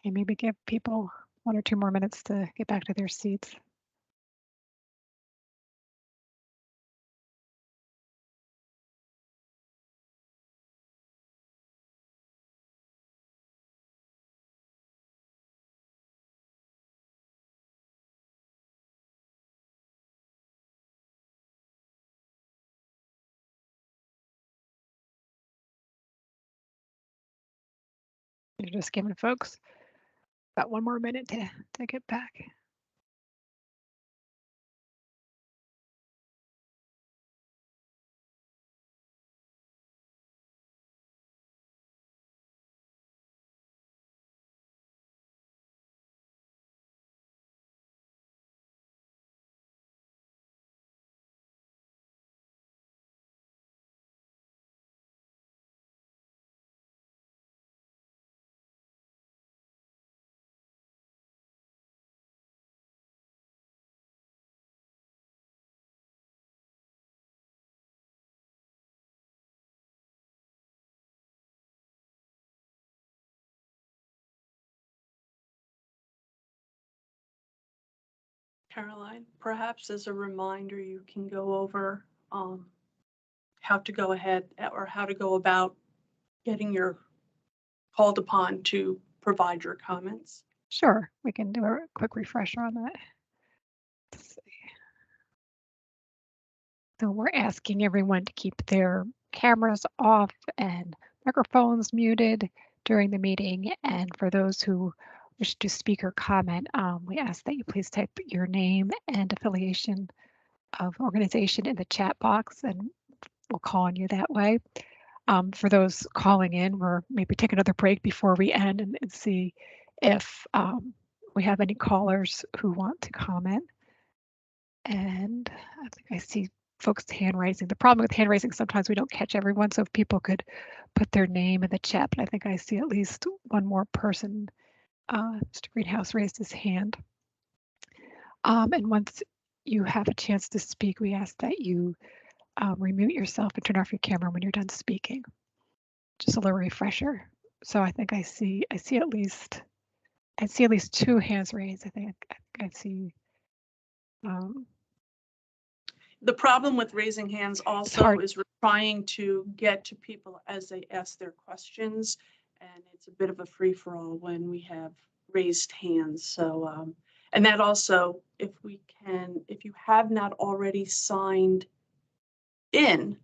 And maybe give people 1 or 2 more minutes to get back to their seats. You're just giving folks about 1 more minute to get back. Caroline, perhaps as a reminder, you can go over how to go ahead or how to go about getting your called upon to provide your comments. Sure, we can do a quick refresher on that. Let's see. So we're asking everyone to keep their cameras off and microphones muted during the meeting. And for those who wish to speak or comment, we ask that you please type your name and affiliation of organization in the chat box, and we'll call on you that way. For those calling in, we're maybe take another break before we end and see if we have any callers who want to comment. And I think I see folks hand raising. The problem with hand raising, sometimes we don't catch everyone. So if people could put their name in the chat, but I think I see at least one more person. Mr. Greenhouse raised his hand. And once you have a chance to speak, we ask that you remute yourself and turn off your camera when you're done speaking. Just a little refresher. So I think I see at least 2 hands raised. I think I see. The problem with raising hands also is we're trying to get to people as they ask their questions, and it's a bit of a free-for-all when we have raised hands. So, and that also, if you have not already signed in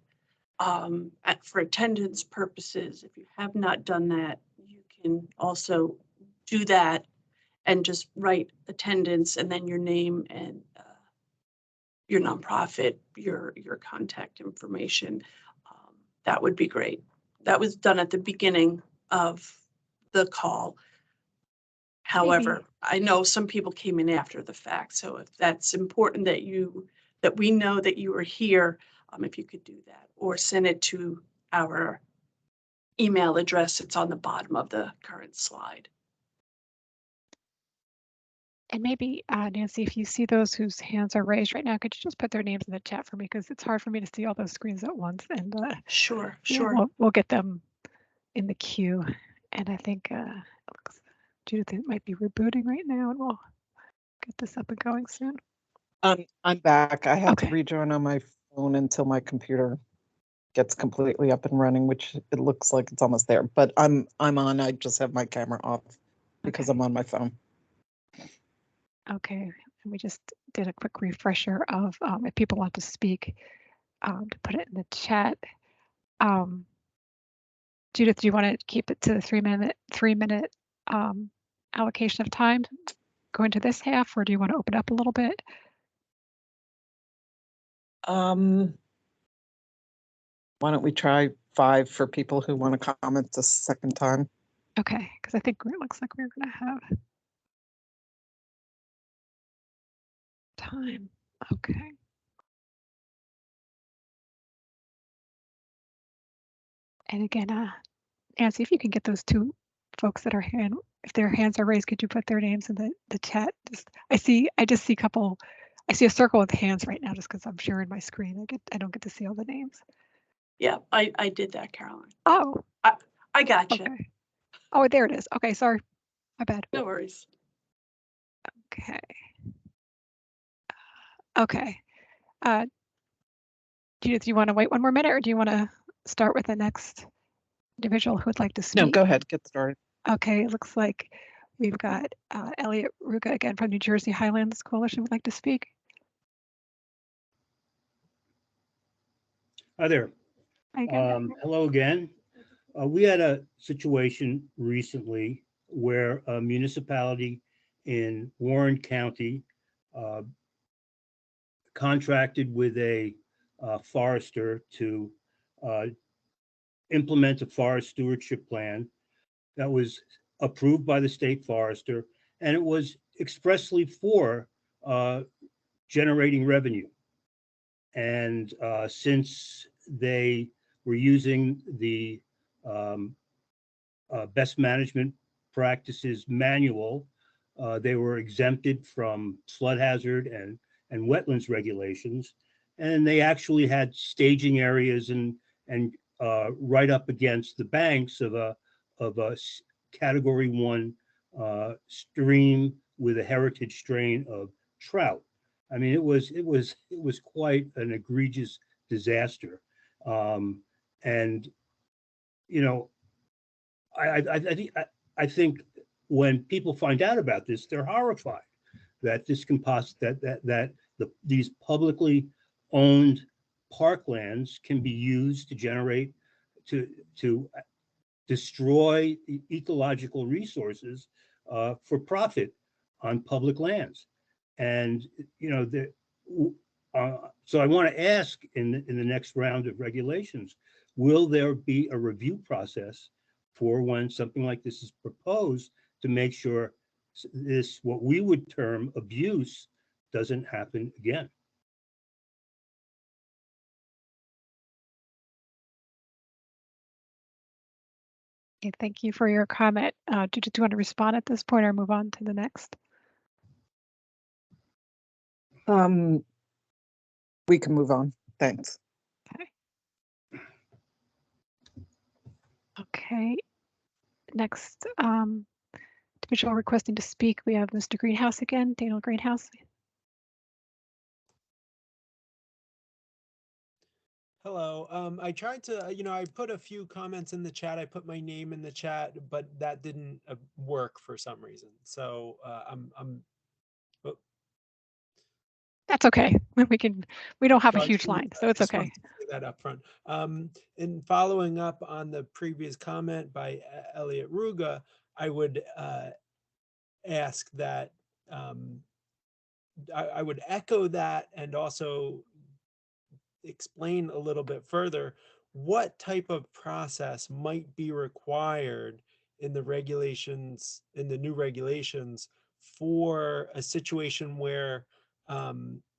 for attendance purposes, if you have not done that, you can also do that and just write attendance and then your name and your nonprofit, your contact information. That would be great. That was done at the beginning of the call. However, I know some people came in after the fact, so if that's important that we know that you are here, if you could do that, or send it to our email address. It's on the bottom of the current slide. And maybe, Nancy, if you see those whose hands are raised right now, could you just put their names in the chat for me? Because it's hard for me to see all those screens at once. And Sure. We'll get them in the queue. And I think Judith might be rebooting right now, and we'll get this up and going soon. I'm back. I have to rejoin on my phone until my computer gets completely up and running, which it looks like it's almost there. But I'm on. I just have my camera off because I'm on my phone. Okay, and we just did a quick refresher of if people want to speak, to put it in the chat. Judith, do you want to keep it to the 3 minute allocation of time going to this half, or do you want to open up a little bit? Why don't we try 5 for people who want to comment the second time? Okay, because I think it looks like we're going to have time. Okay. And again, Nancy, if you can get those 2 folks that are if their hands are raised, could you put their names in the chat? I just see I see a circle with hands right now, just because I'm sharing my screen. I don't get to see all the names. Yeah, I did that, Caroline. Oh, I got you. Okay. Oh, there it is. Okay, sorry. My bad. No worries. Okay. Okay. Judith, do you want to wait one more minute or do you want to start with the next individual who would like to speak? No, go ahead, get started. Okay, it looks like we've got Elliot Ruga again from New Jersey Highlands Coalition would like to speak. Hi there. Hi again. Hello again. We had a situation recently where a municipality in Warren County contracted with a forester to implement a forest stewardship plan that was approved by the state forester, and it was expressly for generating revenue. And since they were using the best management practices manual, they were exempted from flood hazard and wetlands regulations. And they actually had staging areas and right up against the banks of a category 1 stream with a heritage strain of trout. I mean, it was quite an egregious disaster. And you know, I think when people find out about this, they're horrified that this can these publicly owned parklands can be used to generate to destroy the ecological resources for profit on public lands. And so I want to ask in the next round of regulations, will there be a review process for when something like this is proposed to make sure this, what we would term abuse, doesn't happen again? Okay, thank you for your comment. Do you want to respond at this point or move on to the next? We can move on. Thanks. Okay. Okay. Next individual requesting to speak, we have Mr. Greenhouse again, Daniel Greenhouse. Hello. I tried to, I put a few comments in the chat. I put my name in the chat, but that didn't work for some reason. So oh. That's okay. We don't have a So huge line, so it's okay. Say that up front. In following up on the previous comment by Elliot Ruga, I would ask that I would echo that and also explain a little bit further what type of process might be required in the regulations, in the new regulations, for a situation where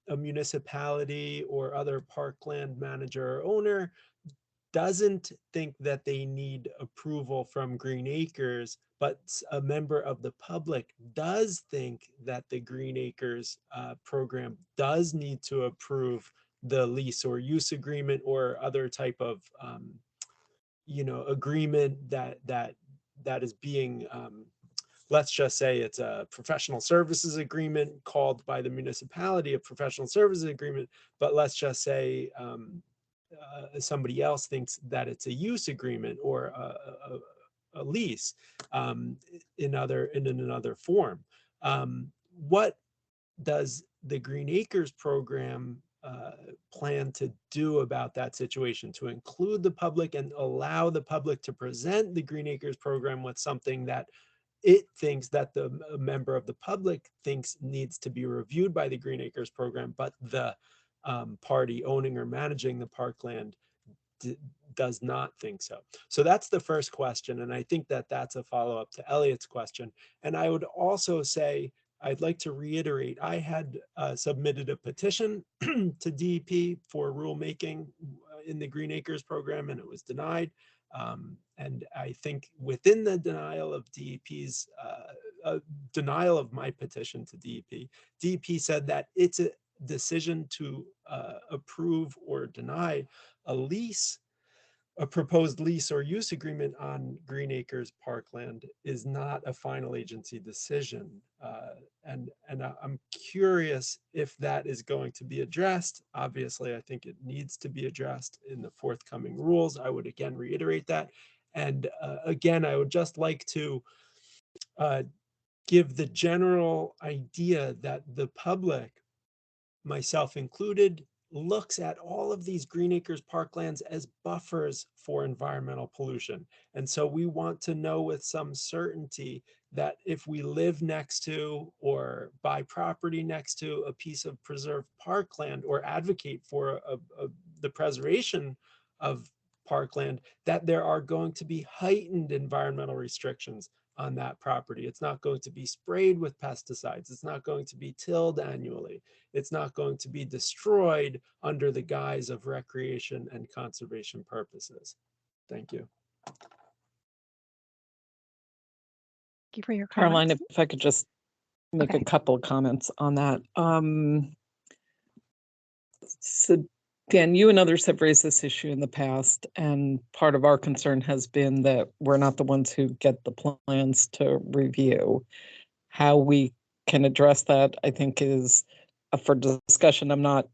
a municipality or other parkland manager or owner doesn't think that they need approval from Green Acres, but a member of the public does think that the Green Acres program does need to approve the lease or use agreement or other type of agreement that is being let's just say it's a professional services agreement called by the municipality a professional services agreement, but let's just say somebody else thinks that it's a use agreement or a lease in another form. What does the Green Acres program plan to do about that situation, to include the public and allow the public to present the Green Acres program with something that it thinks that the member of the public thinks needs to be reviewed by the Green Acres program, but the party owning or managing the parkland does not think so. So that's the first question. And I think that that's a follow-up to Elliot's question. And I would also say, I'd like to reiterate, I had submitted a petition to DEP for rulemaking in the Green Acres program, and it was denied. And I think within the denial of DEP's denial of my petition to DEP, DEP said that it's a decision to approve or deny a lease a proposed lease or use agreement on Green Acres Parkland is not a final agency decision. I'm curious if that is going to be addressed. Obviously, I think it needs to be addressed in the forthcoming rules. I would again reiterate that. And again, I would just like to give the general idea that the public, myself included, looks at all of these Green Acres parklands as buffers for environmental pollution. And so we want to know with some certainty that if we live next to or buy property next to a piece of preserved parkland or advocate for the preservation of parkland, that there are going to be heightened environmental restrictions on that property. It's not going to be sprayed with pesticides. It's not going to be tilled annually. It's not going to be destroyed under the guise of recreation and conservation purposes. Thank you. Thank you for your Caroline, comments. if I could just make a couple of comments on that. So Dan, you and others have raised this issue in the past, and part of our concern has been that we're not the ones who get the plans to review. How we can address that, I think, is up for discussion. I'm not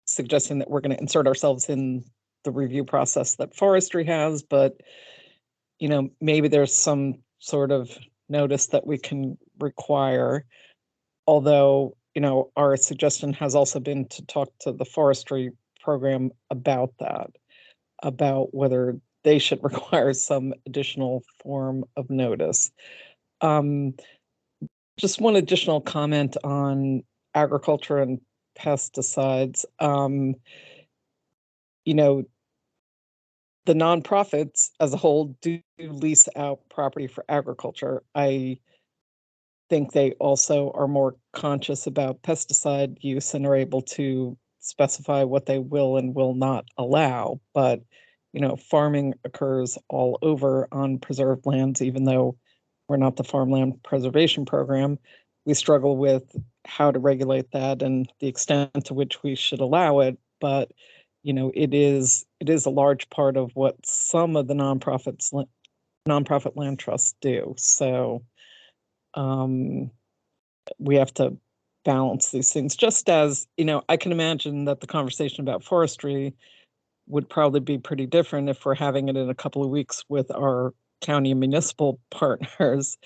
suggesting that we're going to insert ourselves in the review process that forestry has, but maybe there's some sort of notice that we can require. Although, our suggestion has also been to talk to the forestry program about that, about whether they should require some additional form of notice. Just one additional comment on agriculture and pesticides. The nonprofits as a whole do lease out property for agriculture. I think they also are more conscious about pesticide use and are able to specify what they will and will not allow. But, farming occurs all over on preserved lands, even though we're not the Farmland Preservation Program. We struggle with how to regulate that and the extent to which we should allow it. But, it is a large part of what some of the nonprofit land trusts do. So we have to balance these things, just as, I can imagine that the conversation about forestry would probably be pretty different if we're having it in a couple of weeks with our county and municipal partners,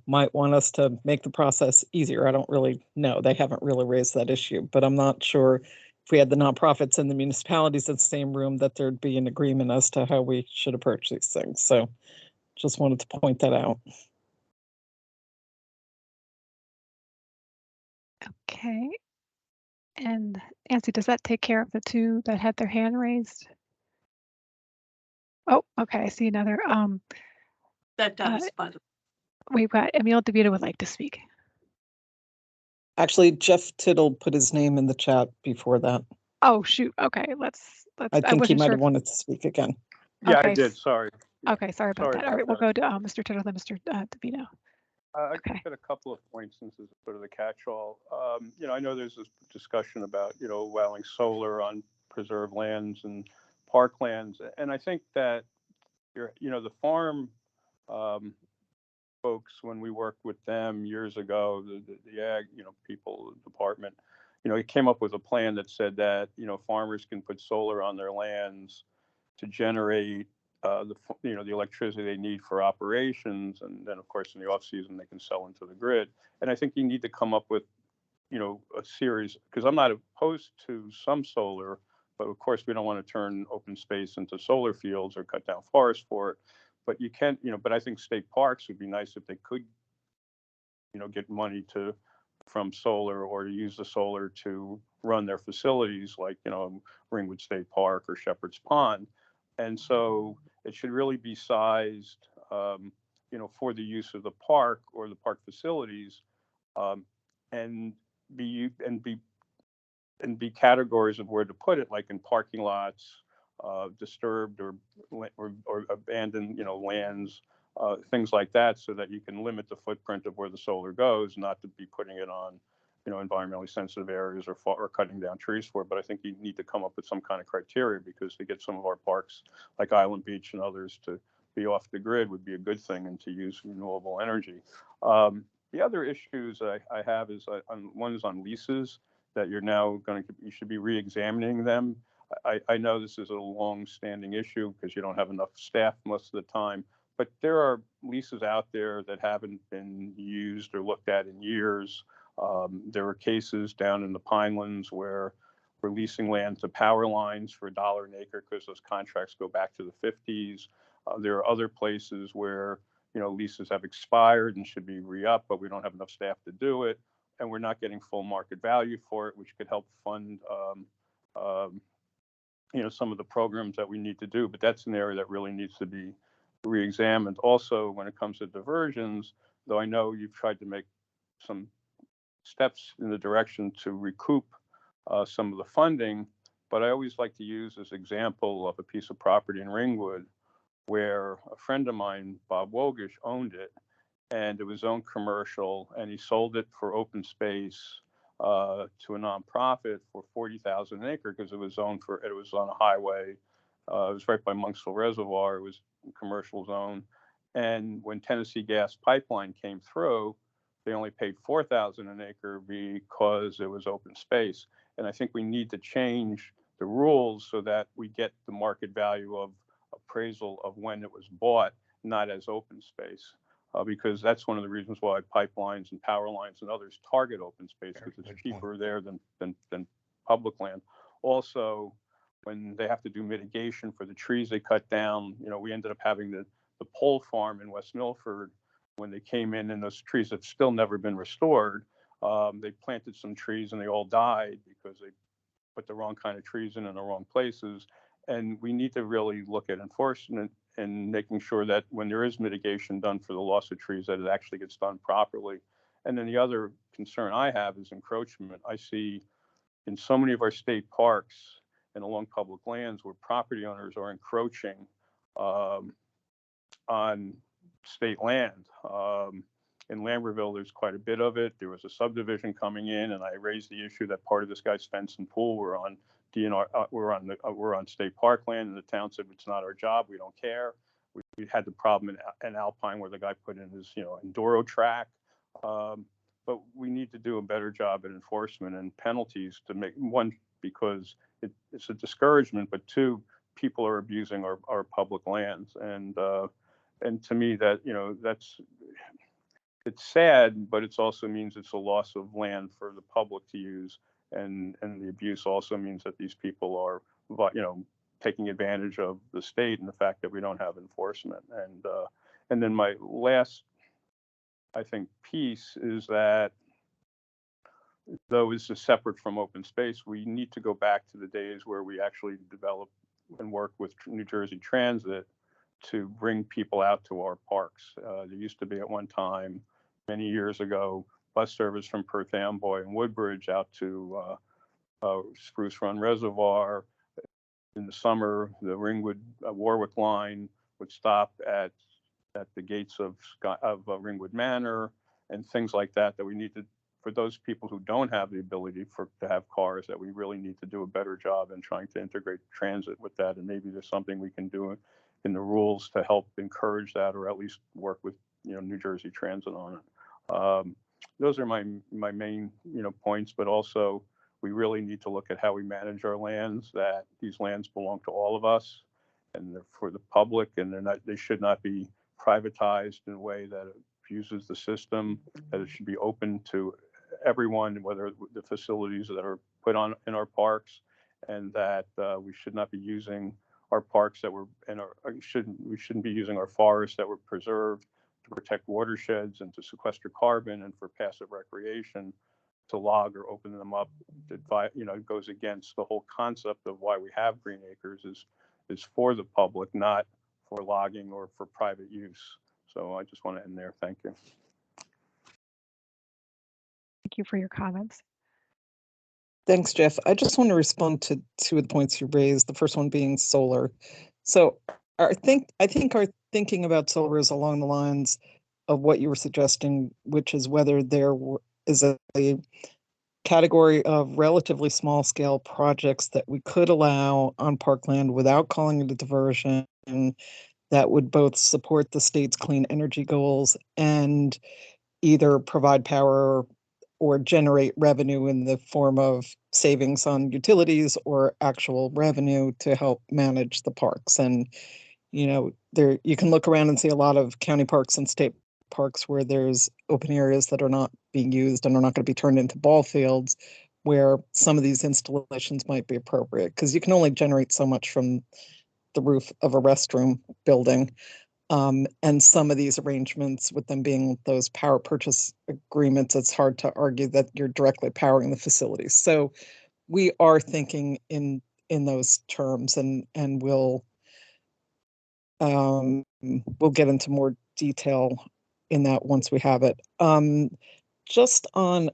might want us to make the process easier. I don't really know. They haven't really raised that issue, but I'm not sure if we had the nonprofits and the municipalities in the same room that there'd be an agreement as to how we should approach these things. So just wanted to point that out. Okay. And Nancy, does that take care of the two that had their hand raised? Oh, okay. I see another. That does, but we've got Emil DeVito would like to speak. Actually, Jeff Tittle put his name in the chat before that. Oh, shoot. Okay, let's. I think he might have wanted to speak again. Yeah, okay. I did. Sorry. Okay, sorry about that. All right, we'll go to Mr. Tittle, then Mr. DeVito. I got a couple of points since it's sort of the catch-all. I know there's this discussion about, allowing solar on preserved lands and parklands. And I think that, the farm folks, when we worked with them years ago, the ag, people, department, it came up with a plan that said that, farmers can put solar on their lands to generate the electricity they need for operations, and then of course in the off season they can sell into the grid. And I think you need to come up with a series, because I'm not opposed to some solar, but of course we don't want to turn open space into solar fields or cut down forests for it. But you can't, but I think state parks would be nice if they could get money from solar, or to use the solar to run their facilities, like Ringwood State Park or Shepherd's Pond. And so it should really be sized, for the use of the park or the park facilities, and be categories of where to put it, like in parking lots, disturbed or abandoned, lands, things like that, so that you can limit the footprint of where the solar goes, not to be putting it on, environmentally sensitive areas or cutting down trees for. But I think you need to come up with some kind of criteria, because to get some of our parks like Island Beach and others to be off the grid would be a good thing, and to use renewable energy. The other issues I have is one is on leases that you should be re-examining them. I know this is a long-standing issue because you don't have enough staff most of the time, but there are leases out there that haven't been used or looked at in years. There were cases down in the Pinelands where we're leasing land to power lines for $1 an acre because those contracts go back to the 50s. There are other places where leases have expired and should be re-upped, but we don't have enough staff to do it, and we're not getting full market value for it, which could help fund some of the programs that we need to do. But that's an area that really needs to be re-examined. Also, when it comes to diversions, though I know you've tried to make some steps in the direction to recoup some of the funding, but I always like to use this example of a piece of property in Ringwood where a friend of mine, Bob Wogish, owned it, and it was zoned commercial, and he sold it for open space to a nonprofit for $40,000 an acre because it was on a highway. It was right by Monksville Reservoir. It was a commercial zone. And when Tennessee Gas Pipeline came through, they only paid $4,000 an acre because it was open space. And I think we need to change the rules so that we get the market value of appraisal of when it was bought, not as open space. Because that's one of the reasons why pipelines and power lines and others target open space, because it's cheaper there than public land. Also, when they have to do mitigation for the trees they cut down, we ended up having the pole farm in West Milford. When they came in and those trees have still never been restored, they planted some trees and they all died because they put the wrong kind of trees in the wrong places. And we need to really look at enforcement and making sure that when there is mitigation done for the loss of trees, that it actually gets done properly. And then the other concern I have is encroachment. I see in so many of our state parks and along public lands where property owners are encroaching on state land. In Lambertville, there's quite a bit of it. There was a subdivision coming in, and I raised the issue that part of this guy's fence and pool were on DNR. We're on state park land, and the town said it's not our job. We don't care. We had the problem in Alpine where the guy put in his enduro track. But we need to do a better job at enforcement and penalties to make one, because it's a discouragement, but two, people are abusing our public lands, and to me it's sad, but it also means it's a loss of land for the public to use, and the abuse also means that these people are taking advantage of the state and the fact that we don't have enforcement. And then my last, I think, piece is that, though this is separate from open space, we need to go back to the days where we actually developed and worked with New Jersey Transit to bring people out to our parks. There used to be at one time, many years ago, bus service from Perth Amboy and Woodbridge out to Spruce Run Reservoir. In the summer, the Ringwood Warwick line would stop at the gates of Ringwood Manor and things like that we need to, for those people who don't have the ability to have cars, that we really need to do a better job in trying to integrate transit with that. And maybe there's something we can do in the rules to help encourage that, or at least work with New Jersey Transit on it. Those are my main points, but also we really need to look at how we manage our lands, that these lands belong to all of us and they're for the public, and they should not be privatized in a way that abuses the system, that it should be open to everyone, whether the facilities that are put on in our parks, and that we should not be using our parks we shouldn't be using our forests that were preserved to protect watersheds and to sequester carbon and for passive recreation, to log or open them up. It goes against the whole concept of why we have green acres is for the public, not for logging or for private use. So I just want to end there. Thank you. Thank you for your comments. Thanks, Jeff. I just want to respond to two of the points you raised, the first one being solar. So I think our thinking about solar is along the lines of what you were suggesting, which is whether there is a category of relatively small scale projects that we could allow on parkland without calling it a diversion, that would both support the state's clean energy goals and either provide power or generate revenue in the form of savings on utilities or actual revenue to help manage the parks. And, you know, there you can look around and see a lot of county parks and state parks where there's open areas that are not being used and are not going to be turned into ball fields, where some of these installations might be appropriate, because you can only generate so much from the roof of a restroom building. And some of these arrangements, with them being those power purchase agreements, it's hard to argue that you're directly powering the facilities. So we are thinking in those terms, and we'll get into more detail in that once we have it. Just on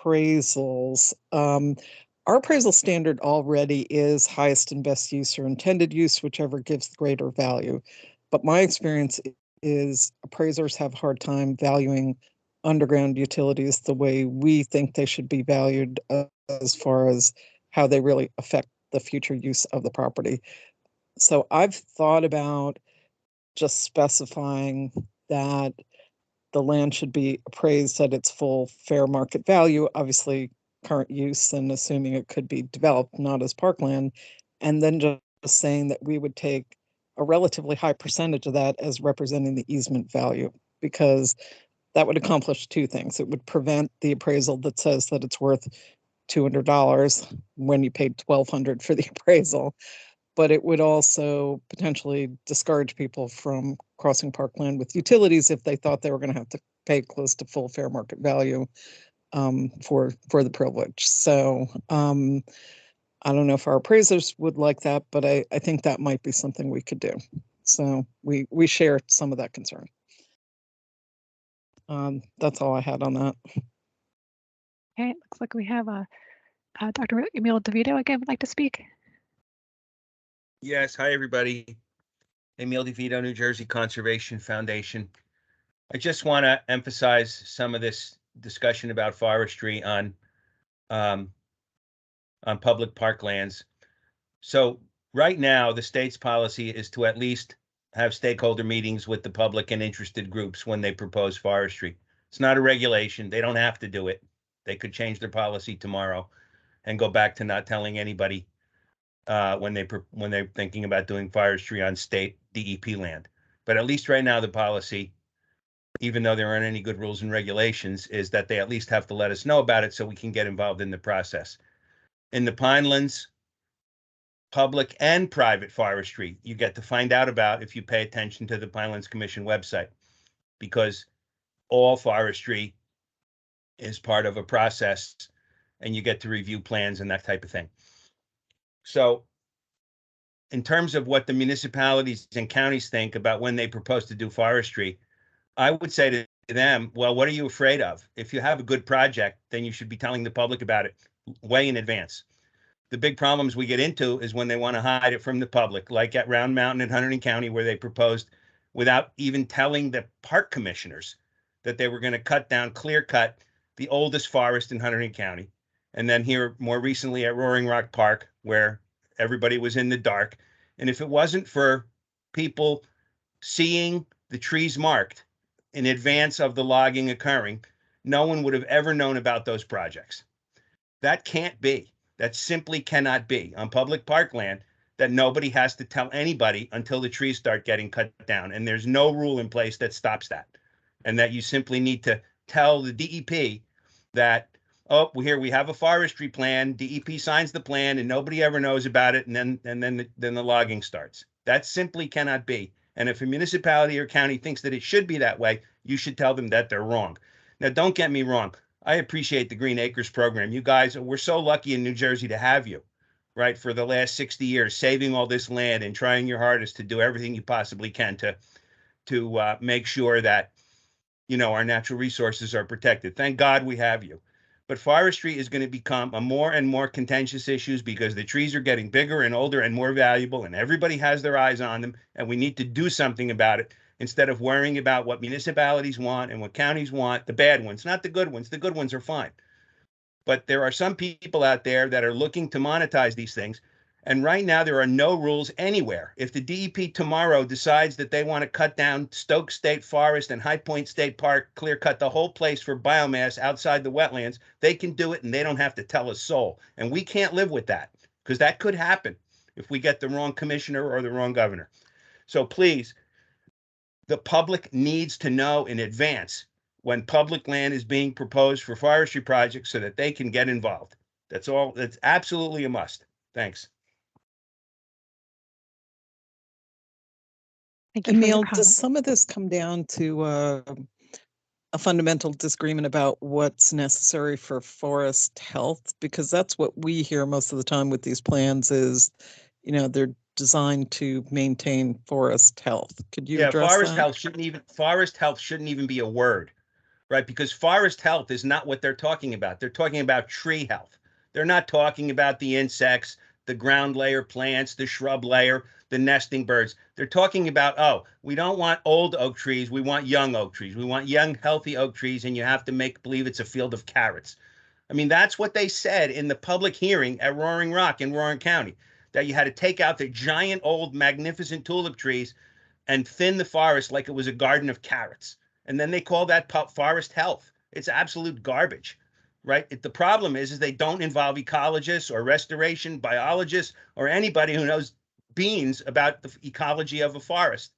appraisals, our appraisal standard already is highest and best use or intended use, whichever gives the greater value. But my experience is appraisers have a hard time valuing underground utilities the way we think they should be valued, as far as how they really affect the future use of the property. So I've thought about just specifying that the land should be appraised at its full fair market value, obviously current use, and assuming it could be developed, not as parkland, and then just saying that we would take a relatively high percentage of that as representing the easement value, because that would accomplish two things. It would prevent the appraisal that says that it's worth $200 when you paid $1,200 for the appraisal, but it would also potentially discourage people from crossing parkland with utilities if they thought they were going to have to pay close to full fair market value for the privilege. So I don't know if our appraisers would like that, but I think that might be something we could do. So we share some of that concern. That's all I had on that. Okay, it looks like we have Dr. Emil DeVito again would like to speak. Yes, hi, everybody. Emil DeVito, New Jersey Conservation Foundation. I just want to emphasize some of this discussion about forestry on public parklands. So right now, the state's policy is to at least have stakeholder meetings with the public and interested groups when they propose forestry. It's not a regulation. They don't have to do it. They could change their policy tomorrow and go back to not telling anybody when they're thinking about doing forestry on state DEP land. But at least right now, the policy, even though there aren't any good rules and regulations, is that they at least have to let us know about it so we can get involved in the process. In the Pinelands, public and private forestry, you get to find out about if you pay attention to the Pinelands Commission website, because all forestry is part of a process and you get to review plans and that type of thing. So in terms of what the municipalities and counties think about when they propose to do forestry, I would say to them, well, what are you afraid of? If you have a good project, then you should be telling the public about it way in advance. The big problems we get into is when they want to hide it from the public, like at Round Mountain in Hunterdon County, where they proposed without even telling the park commissioners that they were going to cut down, clear cut the oldest forest in Hunterdon County. And then here more recently at Roaring Rock Park, where everybody was in the dark. And if it wasn't for people seeing the trees marked in advance of the logging occurring, no one would have ever known about those projects. That can't be. That simply cannot be on public parkland, that nobody has to tell anybody until the trees start getting cut down. And there's no rule in place that stops that. And that you simply need to tell the DEP that, oh, here we have a forestry plan, DEP signs the plan and nobody ever knows about it. And then the logging starts. That simply cannot be. And if a municipality or county thinks that it should be that way, you should tell them that they're wrong. Now, don't get me wrong. I appreciate the Green Acres program. You guys, we're so lucky in New Jersey to have you, right? For the last 60 years, saving all this land and trying your hardest to do everything you possibly can to make sure that, you know, our natural resources are protected. Thank God we have you. But forestry is going to become a more and more contentious issue because the trees are getting bigger and older and more valuable, and everybody has their eyes on them, and we need to do something about it instead of worrying about what municipalities want and what counties want, the bad ones, not the good ones. The good ones are fine. but there are some people out there that are looking to monetize these things. And right now, there are no rules anywhere. If the DEP tomorrow decides that they want to cut down Stoke State Forest and High Point State Park, clear cut the whole place for biomass outside the wetlands, they can do it and they don't have to tell a soul. And we can't live with that, because that could happen if we get the wrong commissioner or the wrong governor. So please, the public needs to know in advance when public land is being proposed for forestry projects so that they can get involved. That's all. That's absolutely a must. Thanks. Thank you for your Emil, does comments. some of this come down to a fundamental disagreement about what's necessary for forest health? Because that's what we hear most of the time with these plans is, you know, they're designed to maintain forest health. Could you address forest that? health shouldn't even be a word, right? Because forest health is not what they're talking about. They're talking about tree health. They're not talking about the insects, the ground layer plants, the shrub layer, the nesting birds. They're talking about, oh, we don't want old oak trees. We want young oak trees. We want young, healthy oak trees, and you have to make believe it's a field of carrots. I mean, that's what they said in the public hearing at Roaring Rock in Roaring County, that you had to take out the giant, old, magnificent tulip trees and thin the forest like it was a garden of carrots. And then they call that forest health. It's absolute garbage, right? The problem is they don't involve ecologists or restoration biologists or anybody who knows beans about the ecology of a forest.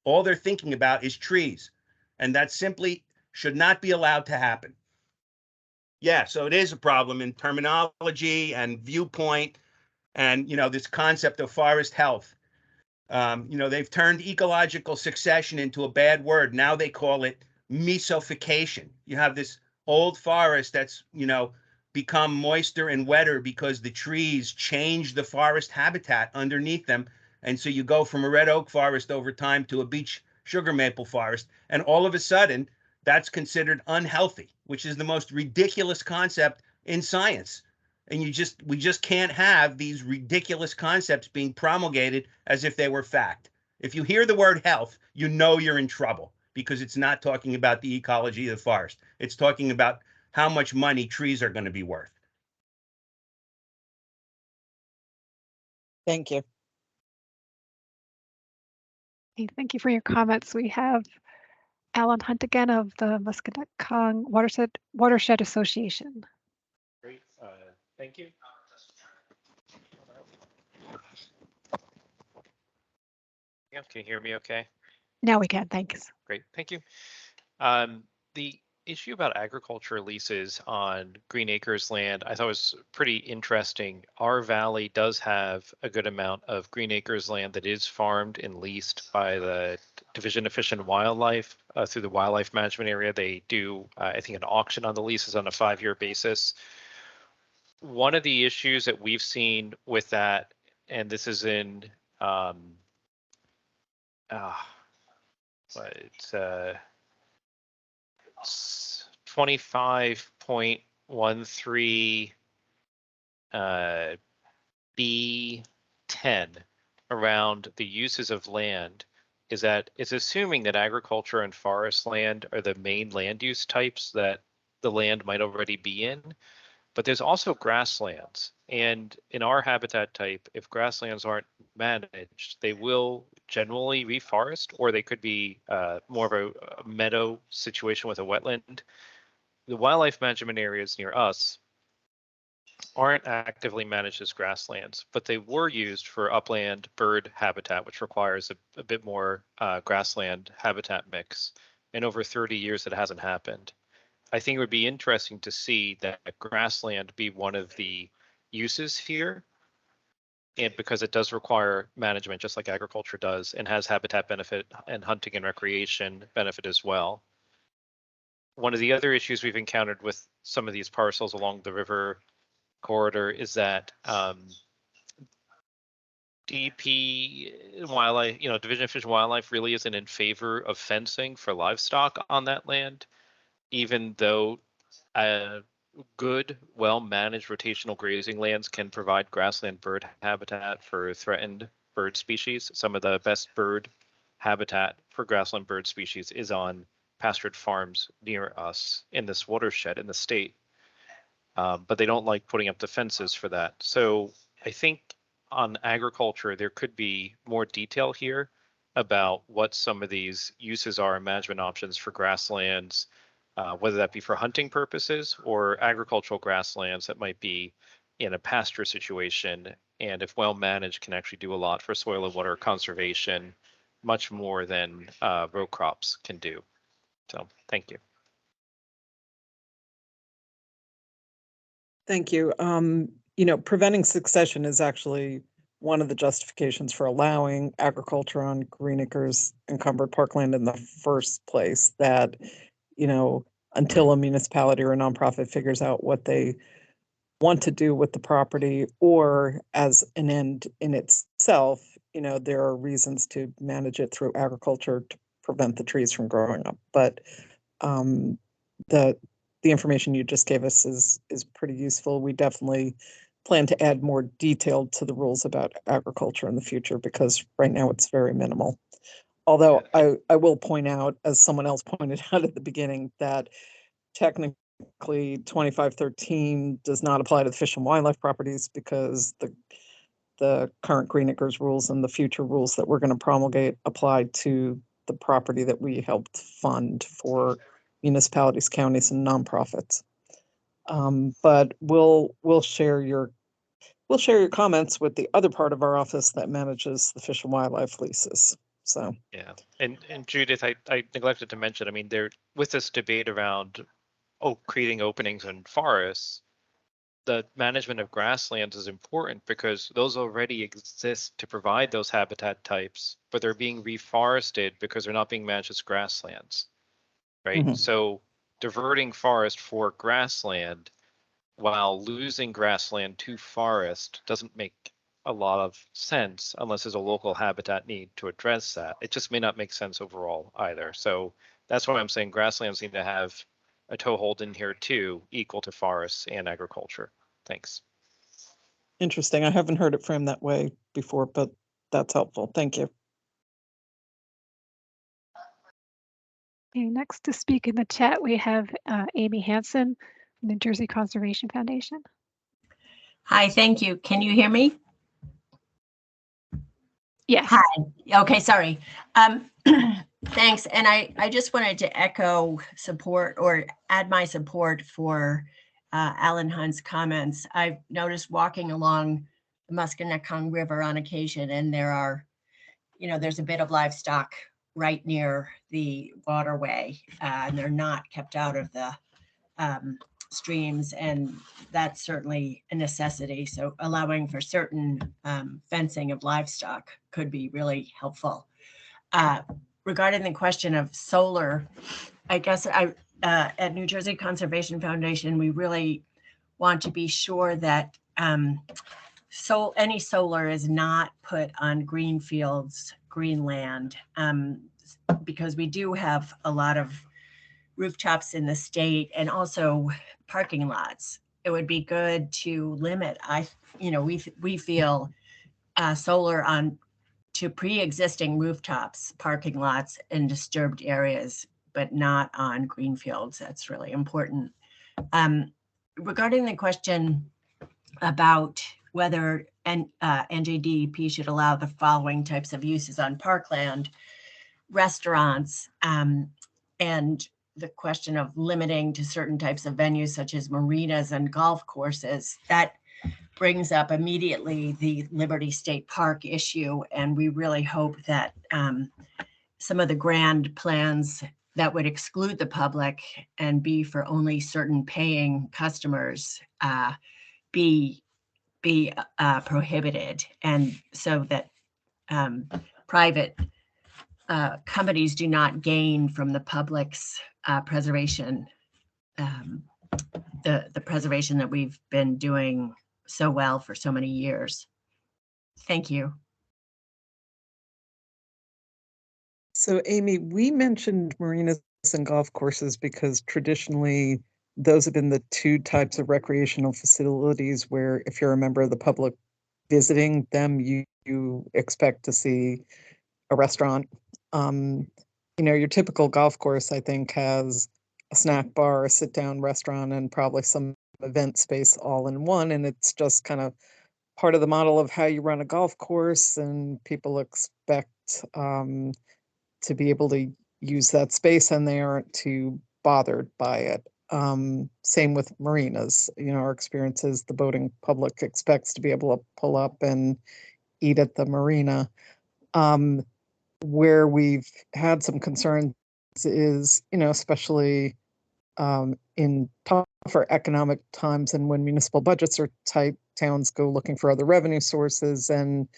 All they're thinking about is trees. And that simply should not be allowed to happen. Yeah, so it is a problem in terminology and viewpoint and, this concept of forest health. They've turned ecological succession into a bad word. Now they call it mesophication. You have this old forest that's, become moister and wetter because the trees change the forest habitat underneath them. And so you go from a red oak forest over time to a beech sugar maple forest. And all of a sudden, that's considered unhealthy, which is the most ridiculous concept in science. And we just can't have these ridiculous concepts being promulgated as if they were fact. If you hear the word health, you know you're in trouble because it's not talking about the ecology of the forest. It's talking about how much money trees are going to be worth. Thank you. Okay, thank you for your comments. We have Alan Hunt again of the Musconetcong Watershed Association. Great, thank you. Yeah, can you hear me okay? Now we can, thanks. Great, thank you. The issue about agriculture leases on Green Acres land, I thought was pretty interesting. Our valley does have a good amount of Green Acres land that is farmed and leased by the Division of Fish and Wildlife through the Wildlife Management Area. They do, I think, an auction on the leases on a 5-year basis. One of the issues that we've seen with that, and this is in, it's 25.13 B10 around the uses of land is that it's assuming that agriculture and forest land are the main land use types that the land might already be in. But there's also grasslands. And in our habitat type, if grasslands aren't managed, they will generally reforest, or they could be more of a meadow situation with a wetland. The wildlife management areas near us aren't actively managed as grasslands, but they were used for upland bird habitat, which requires a bit more grassland habitat mix. And over 30 years, it hasn't happened. I think it would be interesting to see that grassland be one of the uses here. And because it does require management, just like agriculture does, and has habitat benefit and hunting and recreation benefit as well. One of the other issues we've encountered with some of these parcels along the river corridor is that DP wildlife, Division of Fish and Wildlife really isn't in favor of fencing for livestock on that land, even though good, well-managed rotational grazing lands can provide grassland bird habitat for threatened bird species. Some of the best bird habitat for grassland bird species is on pastured farms near us in this watershed in the state. but they don't like putting up the fences for that. So I think on agriculture, there could be more detail here about what some of these uses are and management options for grasslands, whether that be for hunting purposes or agricultural grasslands that might be in a pasture situation. And if well managed, can actually do a lot for soil and water conservation, much more than row crops can do. So thank you. Thank you. Preventing succession is actually one of the justifications for allowing agriculture on green acres encumbered parkland in the first place, that, until a municipality or a nonprofit figures out what they want to do with the property, or as an end in itself, there are reasons to manage it through agriculture to prevent the trees from growing up. But the information you just gave us is pretty useful. We definitely plan to add more detail to the rules about agriculture in the future, because right now it's very minimal. Although I will point out, as someone else pointed out at the beginning, that technically 2513 does not apply to the fish and wildlife properties, because the current Green Acres rules and the future rules that we're going to promulgate apply to the property that we helped fund for municipalities, counties, and nonprofits. But we'll share your comments with the other part of our office that manages the fish and wildlife leases. So yeah, and Judith, I neglected to mention, I mean, there with this debate around creating openings in forests, the management of grasslands is important because those already exist to provide those habitat types, but they're being reforested because they're not being managed as grasslands, right? Mhm. So diverting forest for grassland while losing grassland to forest doesn't make a lot of sense unless there's a local habitat need to address that. It just may not make sense overall either. So that's why I'm saying grasslands need to have a toehold in here too, equal to forests and agriculture. Thanks. Interesting. I haven't heard it framed that way before, but that's helpful. Thank you. Okay, next to speak in the chat, we have Amy Hansen, New Jersey Conservation Foundation. Hi, thank you. Can you hear me? Yes. Hi. Okay, sorry. Thanks. And I just wanted to echo support or add my support for Alan Hunt's comments. I've noticed walking along the Musconetcong River on occasion, and there's a bit of livestock right near the waterway, and they're not kept out of the streams, and that's certainly a necessity. So allowing for certain fencing of livestock could be really helpful. Regarding the question of solar, I guess at New Jersey Conservation Foundation, we really want to be sure that any solar is not put on green fields, green land, because we do have a lot of rooftops in the state and also parking lots. It would be good to limit, we feel solar on to pre-existing rooftops, parking lots, and disturbed areas, but not on green fields. That's really important. Regarding the question about whether N.J.A.C should allow the following types of uses on parkland, restaurants, and the question of limiting to certain types of venues such as marinas and golf courses, that brings up immediately the Liberty State Park issue. And we really hope that some of the grand plans that would exclude the public and be for only certain paying customers be prohibited, and so that private companies do not gain from the public's preservation, the preservation that we've been doing so well for so many years. Thank you. So Amy, we mentioned marinas and golf courses because traditionally those have been the two types of recreational facilities where, if you're a member of the public visiting them, you expect to see a restaurant. Your typical golf course, I think, has a snack bar, a sit-down restaurant, and probably some event space all in one, and it's just kind of part of the model of how you run a golf course, and people expect to be able to use that space, and they aren't too bothered by it. Same with marinas. Our experience is the boating public expects to be able to pull up and eat at the marina. Where we've had some concerns is, especially in tougher economic times and when municipal budgets are tight, towns go looking for other revenue sources. And,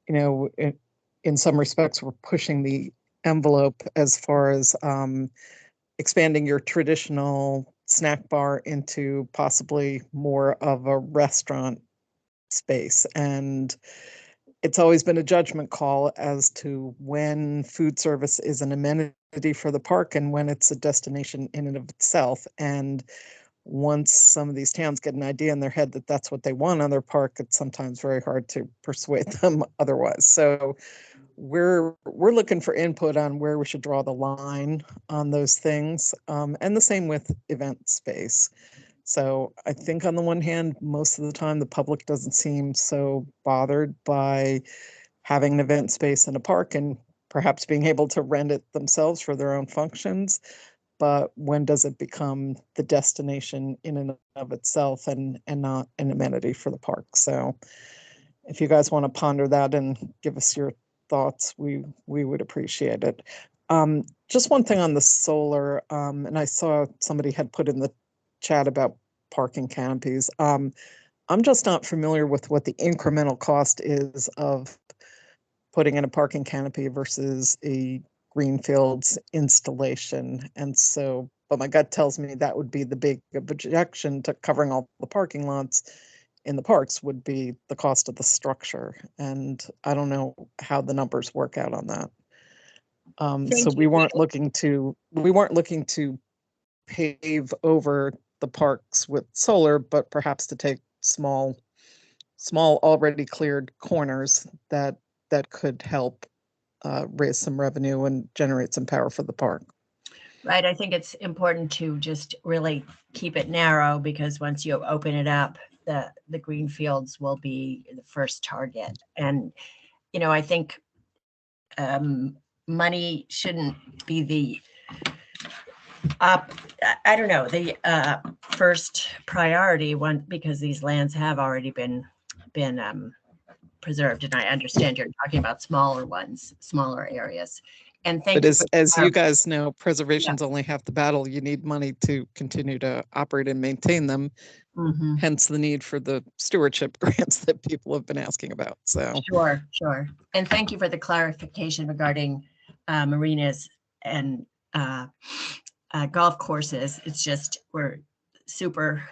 in some respects, we're pushing the envelope as far as expanding your traditional snack bar into possibly more of a restaurant space. And it's always been a judgment call as to when food service is an amenity for the park and when it's a destination in and of itself. And once some of these towns get an idea in their head that that's what they want on their park, it's sometimes very hard to persuade them otherwise. So we're looking for input on where we should draw the line on those things, and the same with event space. So I think on the one hand, most of the time the public doesn't seem so bothered by having an event space in a park and perhaps being able to rent it themselves for their own functions. But when does it become the destination in and of itself and not an amenity for the park? So if you guys want to ponder that and give us your thoughts, we would appreciate it. Just one thing on the solar, and I saw somebody had put in the chat about parking canopies. I'm just not familiar with what the incremental cost is of putting in a parking canopy versus a greenfields installation. And so, but my gut tells me that would be the big objection to covering all the parking lots in the parks would be the cost of the structure. And I don't know how the numbers work out on that. So we weren't looking to pave over the parks with solar, but perhaps to take small already cleared corners that could help raise some revenue and generate some power for the park. Right. I think it's important to just really keep it narrow, because once you open it up, the green fields will be the first target. And, I think money shouldn't be the first priority one, because these lands have already been preserved. And I understand you're talking about smaller areas. And thank you. But as you guys know, preservation's only half the battle. You need money to continue to operate and maintain them. Mm-hmm. Hence the need for the stewardship grants that people have been asking about. So Sure. And thank you for the clarification regarding marinas and golf courses. It's just we're super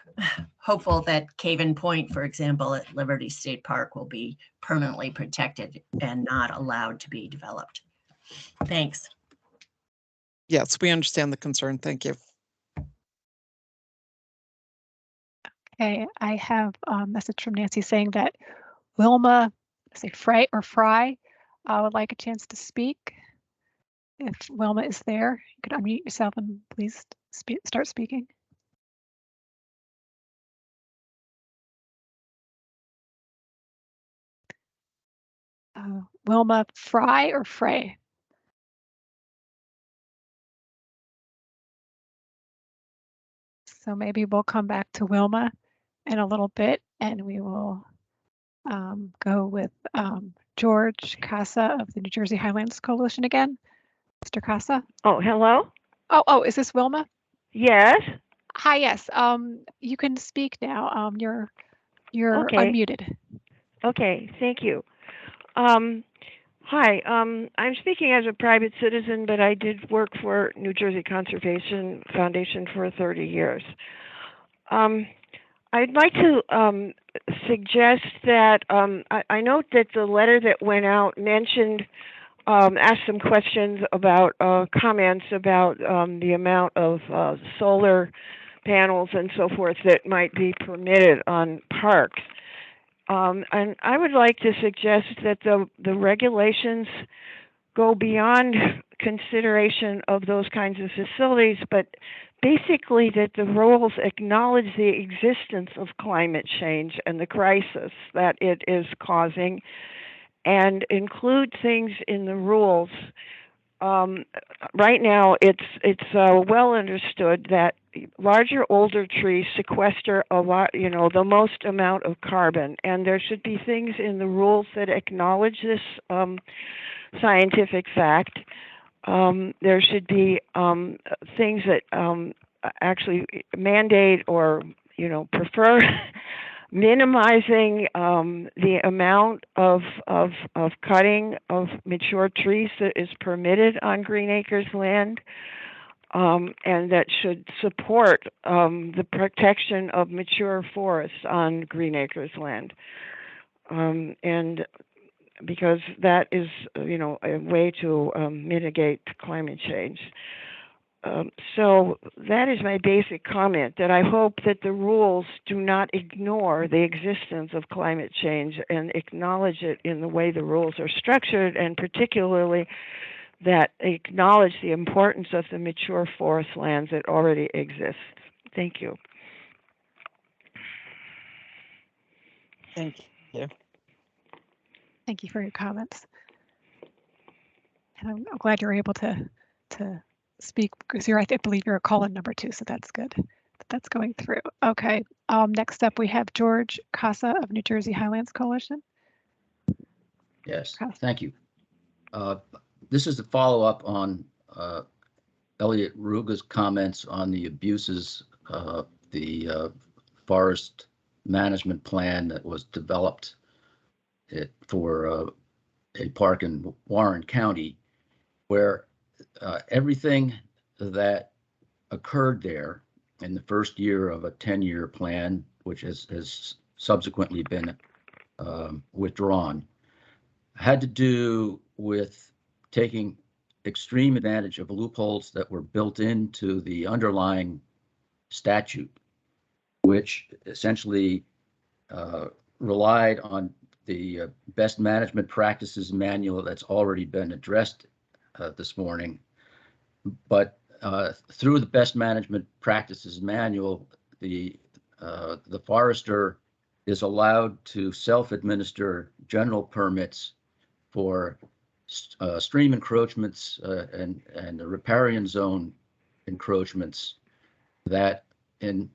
hopeful that Caven Point, for example, at Liberty State Park will be permanently protected and not allowed to be developed. Thanks. Yes, we understand the concern. Thank you. Okay, I have a message from Nancy saying that Wilma, Fry would like a chance to speak. If Wilma is there, you could unmute yourself and please start speaking. Wilma Fry or Frey? So maybe we'll come back to Wilma in a little bit, and we will go with George Casa of the New Jersey Highlands Coalition again. Mr. Casa? Oh, hello? Oh, is this Wilma? Yes. Hi, yes. You can speak now. You're Okay. unmuted. Okay, thank you. Hi, I'm speaking as a private citizen, but I did work for New Jersey Conservation Foundation for 30 years. I'd like to suggest that I note that the letter that went out mentioned, asked some questions about comments about the amount of solar panels and so forth that might be permitted on parks. And I would like to suggest that the regulations go beyond consideration of those kinds of facilities, but basically that the rules acknowledge the existence of climate change and the crisis that it is causing, and include things in the rules. Right now, it's well understood that larger, older trees sequester a lot, the most amount of carbon, and there should be things in the rules that acknowledge this scientific fact. There should be things that actually mandate or prefer minimizing the amount of cutting of mature trees that is permitted on Green Acres land, and that should support the protection of mature forests on Green Acres land. And because that is, a way to mitigate climate change. So that is my basic comment, that I hope that the rules do not ignore the existence of climate change and acknowledge it in the way the rules are structured, and particularly that acknowledge the importance of the mature forest lands that already exist. Thank you. Thank you. Thank you for your comments. And I'm glad you're able to speak, because I believe you're a call-in number 2, so that's good. That's going through. Okay. Next up, we have George Casa of New Jersey Highlands Coalition. Yes, thank you. This is the follow-up on Elliot Ruga's comments on the abuses of the forest management plan that was developed for a park in Warren County, where everything that occurred there in the first year of a 10-year plan, which has subsequently been withdrawn, had to do with taking extreme advantage of loopholes that were built into the underlying statute, which essentially relied on the best management practices manual that's already been addressed this morning. But through the best management practices manual, the forester is allowed to self-administer general permits for stream encroachments and the riparian zone encroachments that in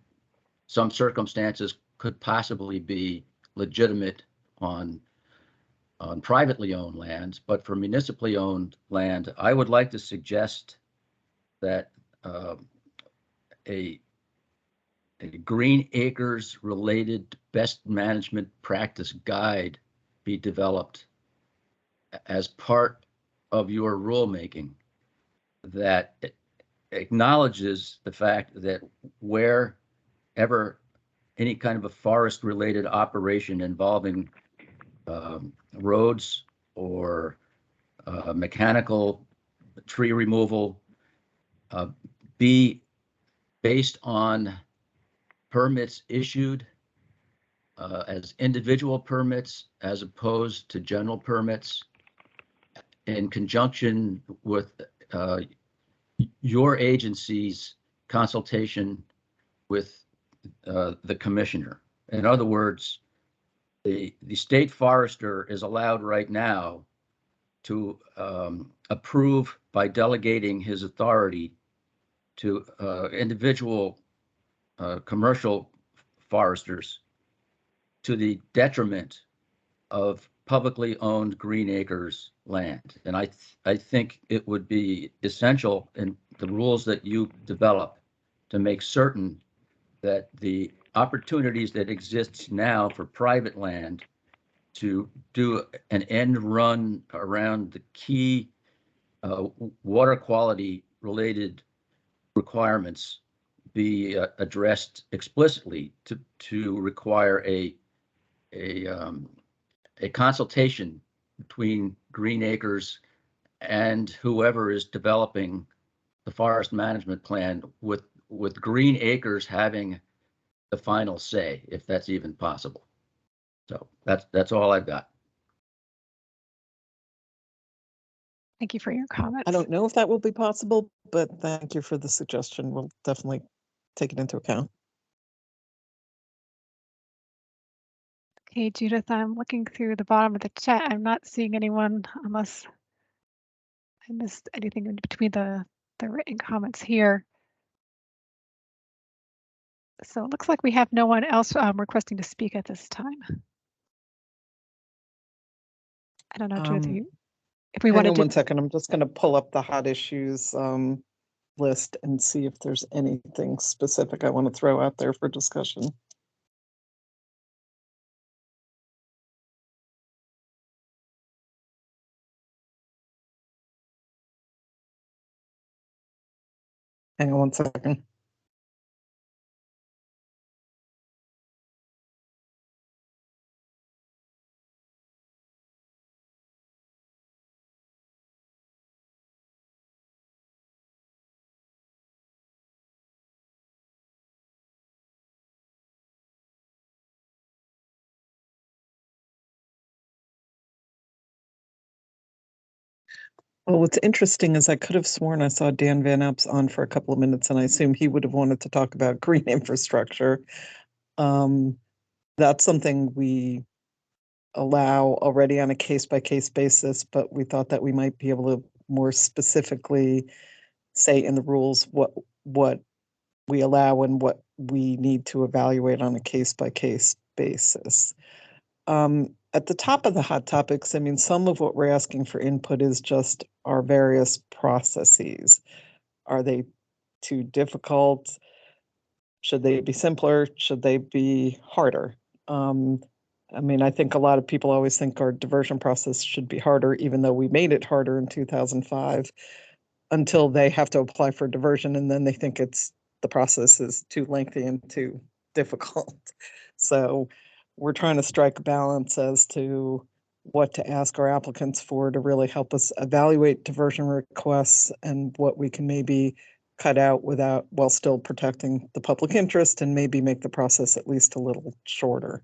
some circumstances could possibly be legitimate on privately owned lands. But for municipally owned land, I would like to suggest that a Green Acres related best management practice guide be developed as part of your rulemaking that acknowledges the fact that wherever any kind of a forest related operation involving roads or mechanical tree removal be based on permits issued as individual permits as opposed to general permits, in conjunction with your agency's consultation with the commissioner. In other words, the state forester is allowed right now to approve by delegating his authority to individual commercial foresters to the detriment of publicly owned Green Acres land. And I think it would be essential in the rules that you develop to make certain that the opportunities that exist now for private land to do an end run around the key water quality related requirements be addressed explicitly to require a consultation between Green Acres and whoever is developing the forest management plan, with Green Acres having the final say, if that's even possible. So that's all I've got. Thank you for your comments. I don't know if that will be possible, but thank you for the suggestion. We'll definitely take it into account. Okay, Judith, I'm looking through the bottom of the chat. I'm not seeing anyone unless I missed anything in between the written comments here. So it looks like we have no one else requesting to speak at this time. I don't know, Judith, if we Hang wanted on to. 1 second. I'm just going to pull up the hot issues list and see if there's anything specific I want to throw out there for discussion. Hang on 1 second. Well, what's interesting is I could have sworn I saw Dan Van Epps on for a couple of minutes, and I assume he would have wanted to talk about green infrastructure. That's something we allow already on a case-by-case basis, but we thought that we might be able to more specifically say in the rules what we allow and what we need to evaluate on a case-by-case basis. At the top of the hot topics, I mean, some of what we're asking for input is just our various processes. Are they too difficult? Should they be simpler? Should they be harder? I mean, I think a lot of people always think our diversion process should be harder, even though we made it harder in 2005, until they have to apply for diversion, and then they think the process is too lengthy and too difficult. So we're trying to strike a balance as to what to ask our applicants for to really help us evaluate diversion requests and what we can maybe cut out while still protecting the public interest and maybe make the process at least a little shorter.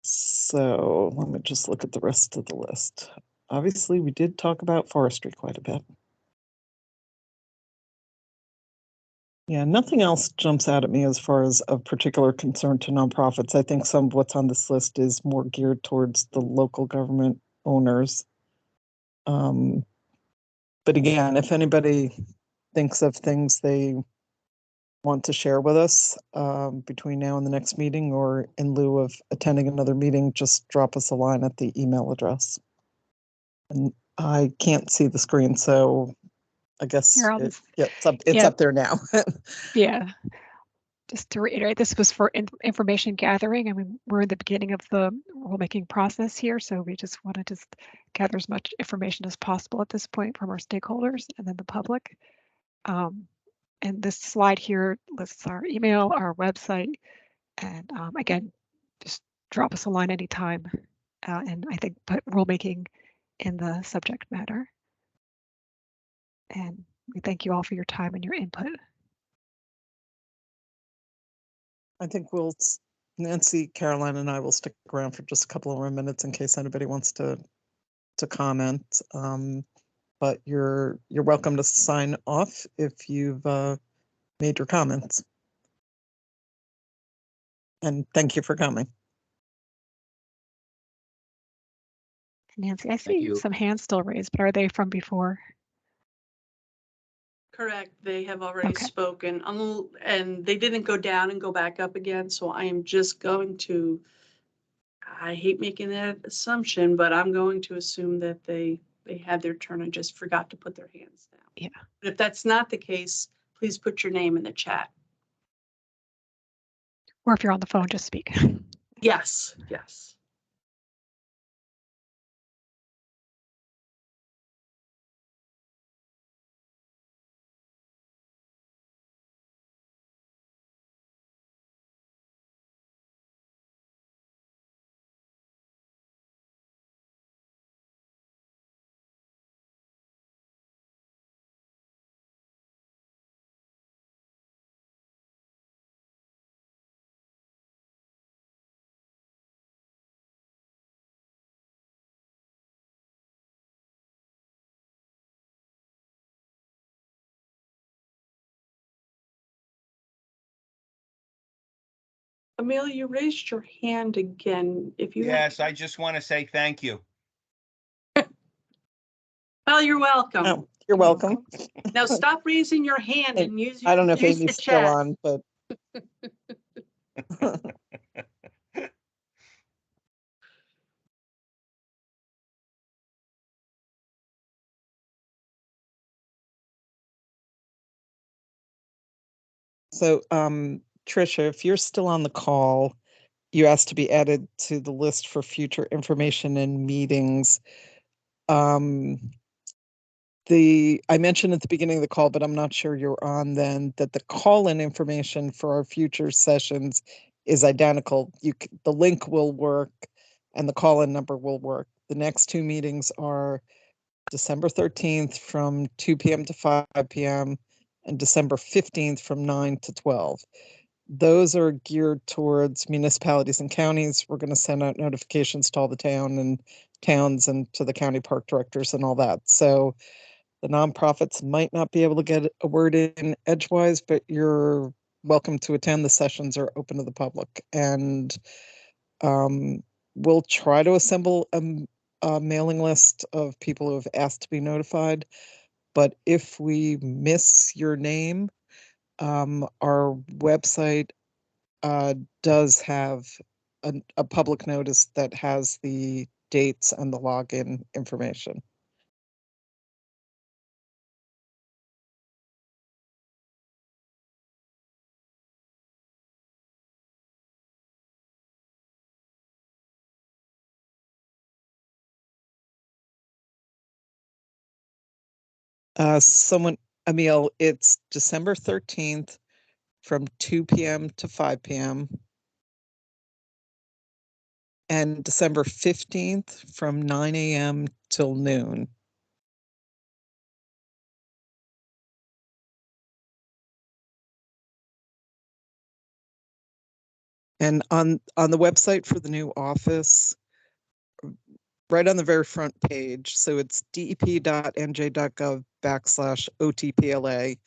So let me just look at the rest of the list. Obviously, we did talk about forestry quite a bit. Yeah, nothing else jumps out at me as far as of particular concern to nonprofits. I think some of what's on this list is more geared towards the local government owners. But again, if anybody thinks of things they want to share with us between now and the next meeting, or in lieu of attending another meeting, just drop us a line at the email address. And I can't see the screen, so I guess it's up there now. Yeah. Just to reiterate, this was for information gathering. I mean, we're in the beginning of the rulemaking process here, so we just want to just gather as much information as possible at this point from our stakeholders and then the public. And this slide here lists our email, our website, and again, just drop us a line anytime. And I think put rulemaking in the subject matter. And we thank you all for your time and your input. I think Nancy, Caroline, and I will stick around for just a couple more minutes in case anybody wants to comment. But you're welcome to sign off if you've made your comments. And thank you for coming. Nancy, I see some hands still raised, but are they from before? Correct. They have already spoken, and they didn't go down and go back up again. So I am just going to, I hate making that assumption, but I'm going to assume that they had their turn and just forgot to put their hands down. Yeah. But if that's not the case, please put your name in the chat. Or if you're on the phone, just speak. Yes, yes. Amelia, you raised your hand again. If you Yes, I just want to say thank you. Well, you're welcome. Oh, you're welcome. Now stop raising your hand and use I don't know if use Amy's the still chat. on, but so Tricia, if you're still on the call, you asked to be added to the list for future information and meetings. I mentioned at the beginning of the call, but I'm not sure you're on then, that the call-in information for our future sessions is identical. The link will work and the call-in number will work. The next two meetings are December 13th from 2 p.m. to 5 p.m. and December 15th from 9 to 12. Those are geared towards municipalities and counties. We're going to send out notifications to all the towns and to the county park directors and all that. So the nonprofits might not be able to get a word in edgewise, but you're welcome to attend. The sessions are open to the public, and we'll try to assemble a mailing list of people who have asked to be notified. But if we miss your name, our website does have a public notice that has the dates and the login information. Emil, it's December 13th from 2 p.m. to 5 p.m. and December 15th from 9 a.m. till noon. And on the website for the new office, right on the very front page, so it's dep.nj.gov/OTPLA.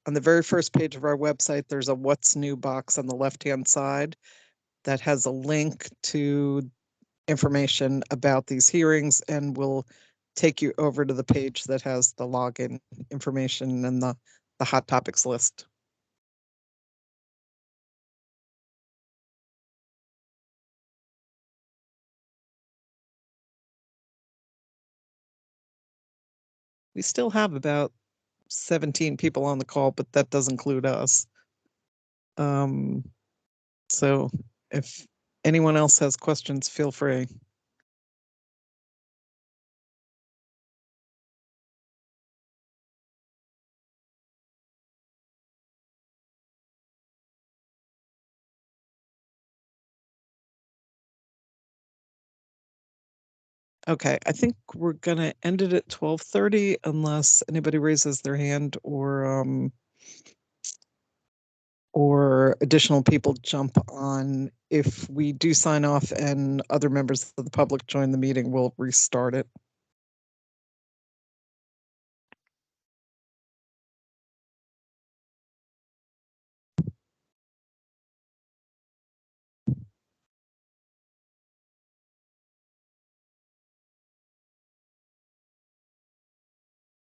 On the very first page of our website, there's a what's new box on the left-hand side that has a link to information about these hearings and will take you over to the page that has the login information and the hot topics list. We still have about 17 people on the call, but that does include us. So if anyone else has questions, feel free. Okay, I think we're gonna end it at 12:30 unless anybody raises their hand or additional people jump on. If we do sign off and other members of the public join the meeting, we'll restart it.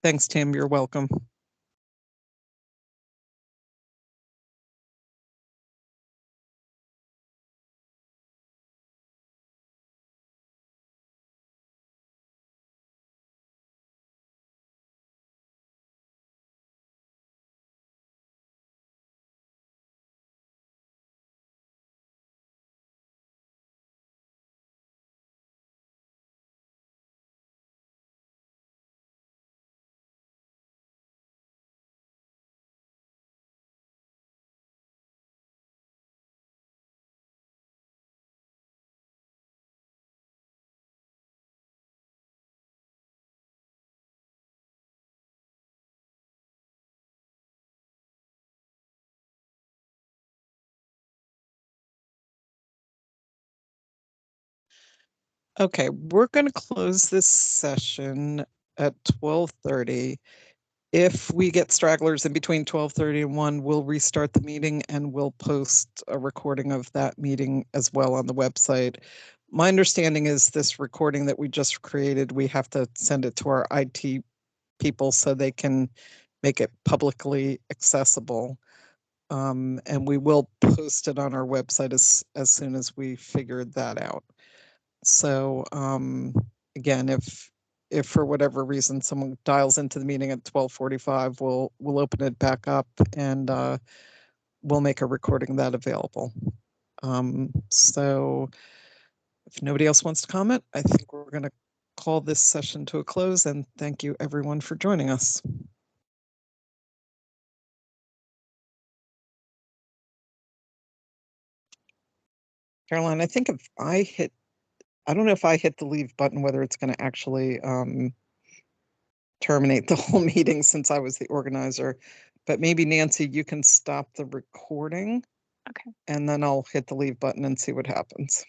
Thanks, Tim. You're welcome. Okay, we're going to close this session at 12:30. If we get stragglers in between 12:30 and 1, we'll restart the meeting and we'll post a recording of that meeting as well on the website. My understanding is this recording that we just created, we have to send it to our IT people so they can make it publicly accessible. And we will post it on our website as soon as we figured that out. So again, if for whatever reason someone dials into the meeting at 12:45, we'll open it back up and we'll make a recording of that available. So if nobody else wants to comment, I think we're going to call this session to a close, and thank you everyone for joining us. Caroline, I think if I don't know if I hit the leave button, whether it's going to actually terminate the whole meeting since I was the organizer, but maybe Nancy, you can stop the recording. Okay. And then I'll hit the leave button and see what happens.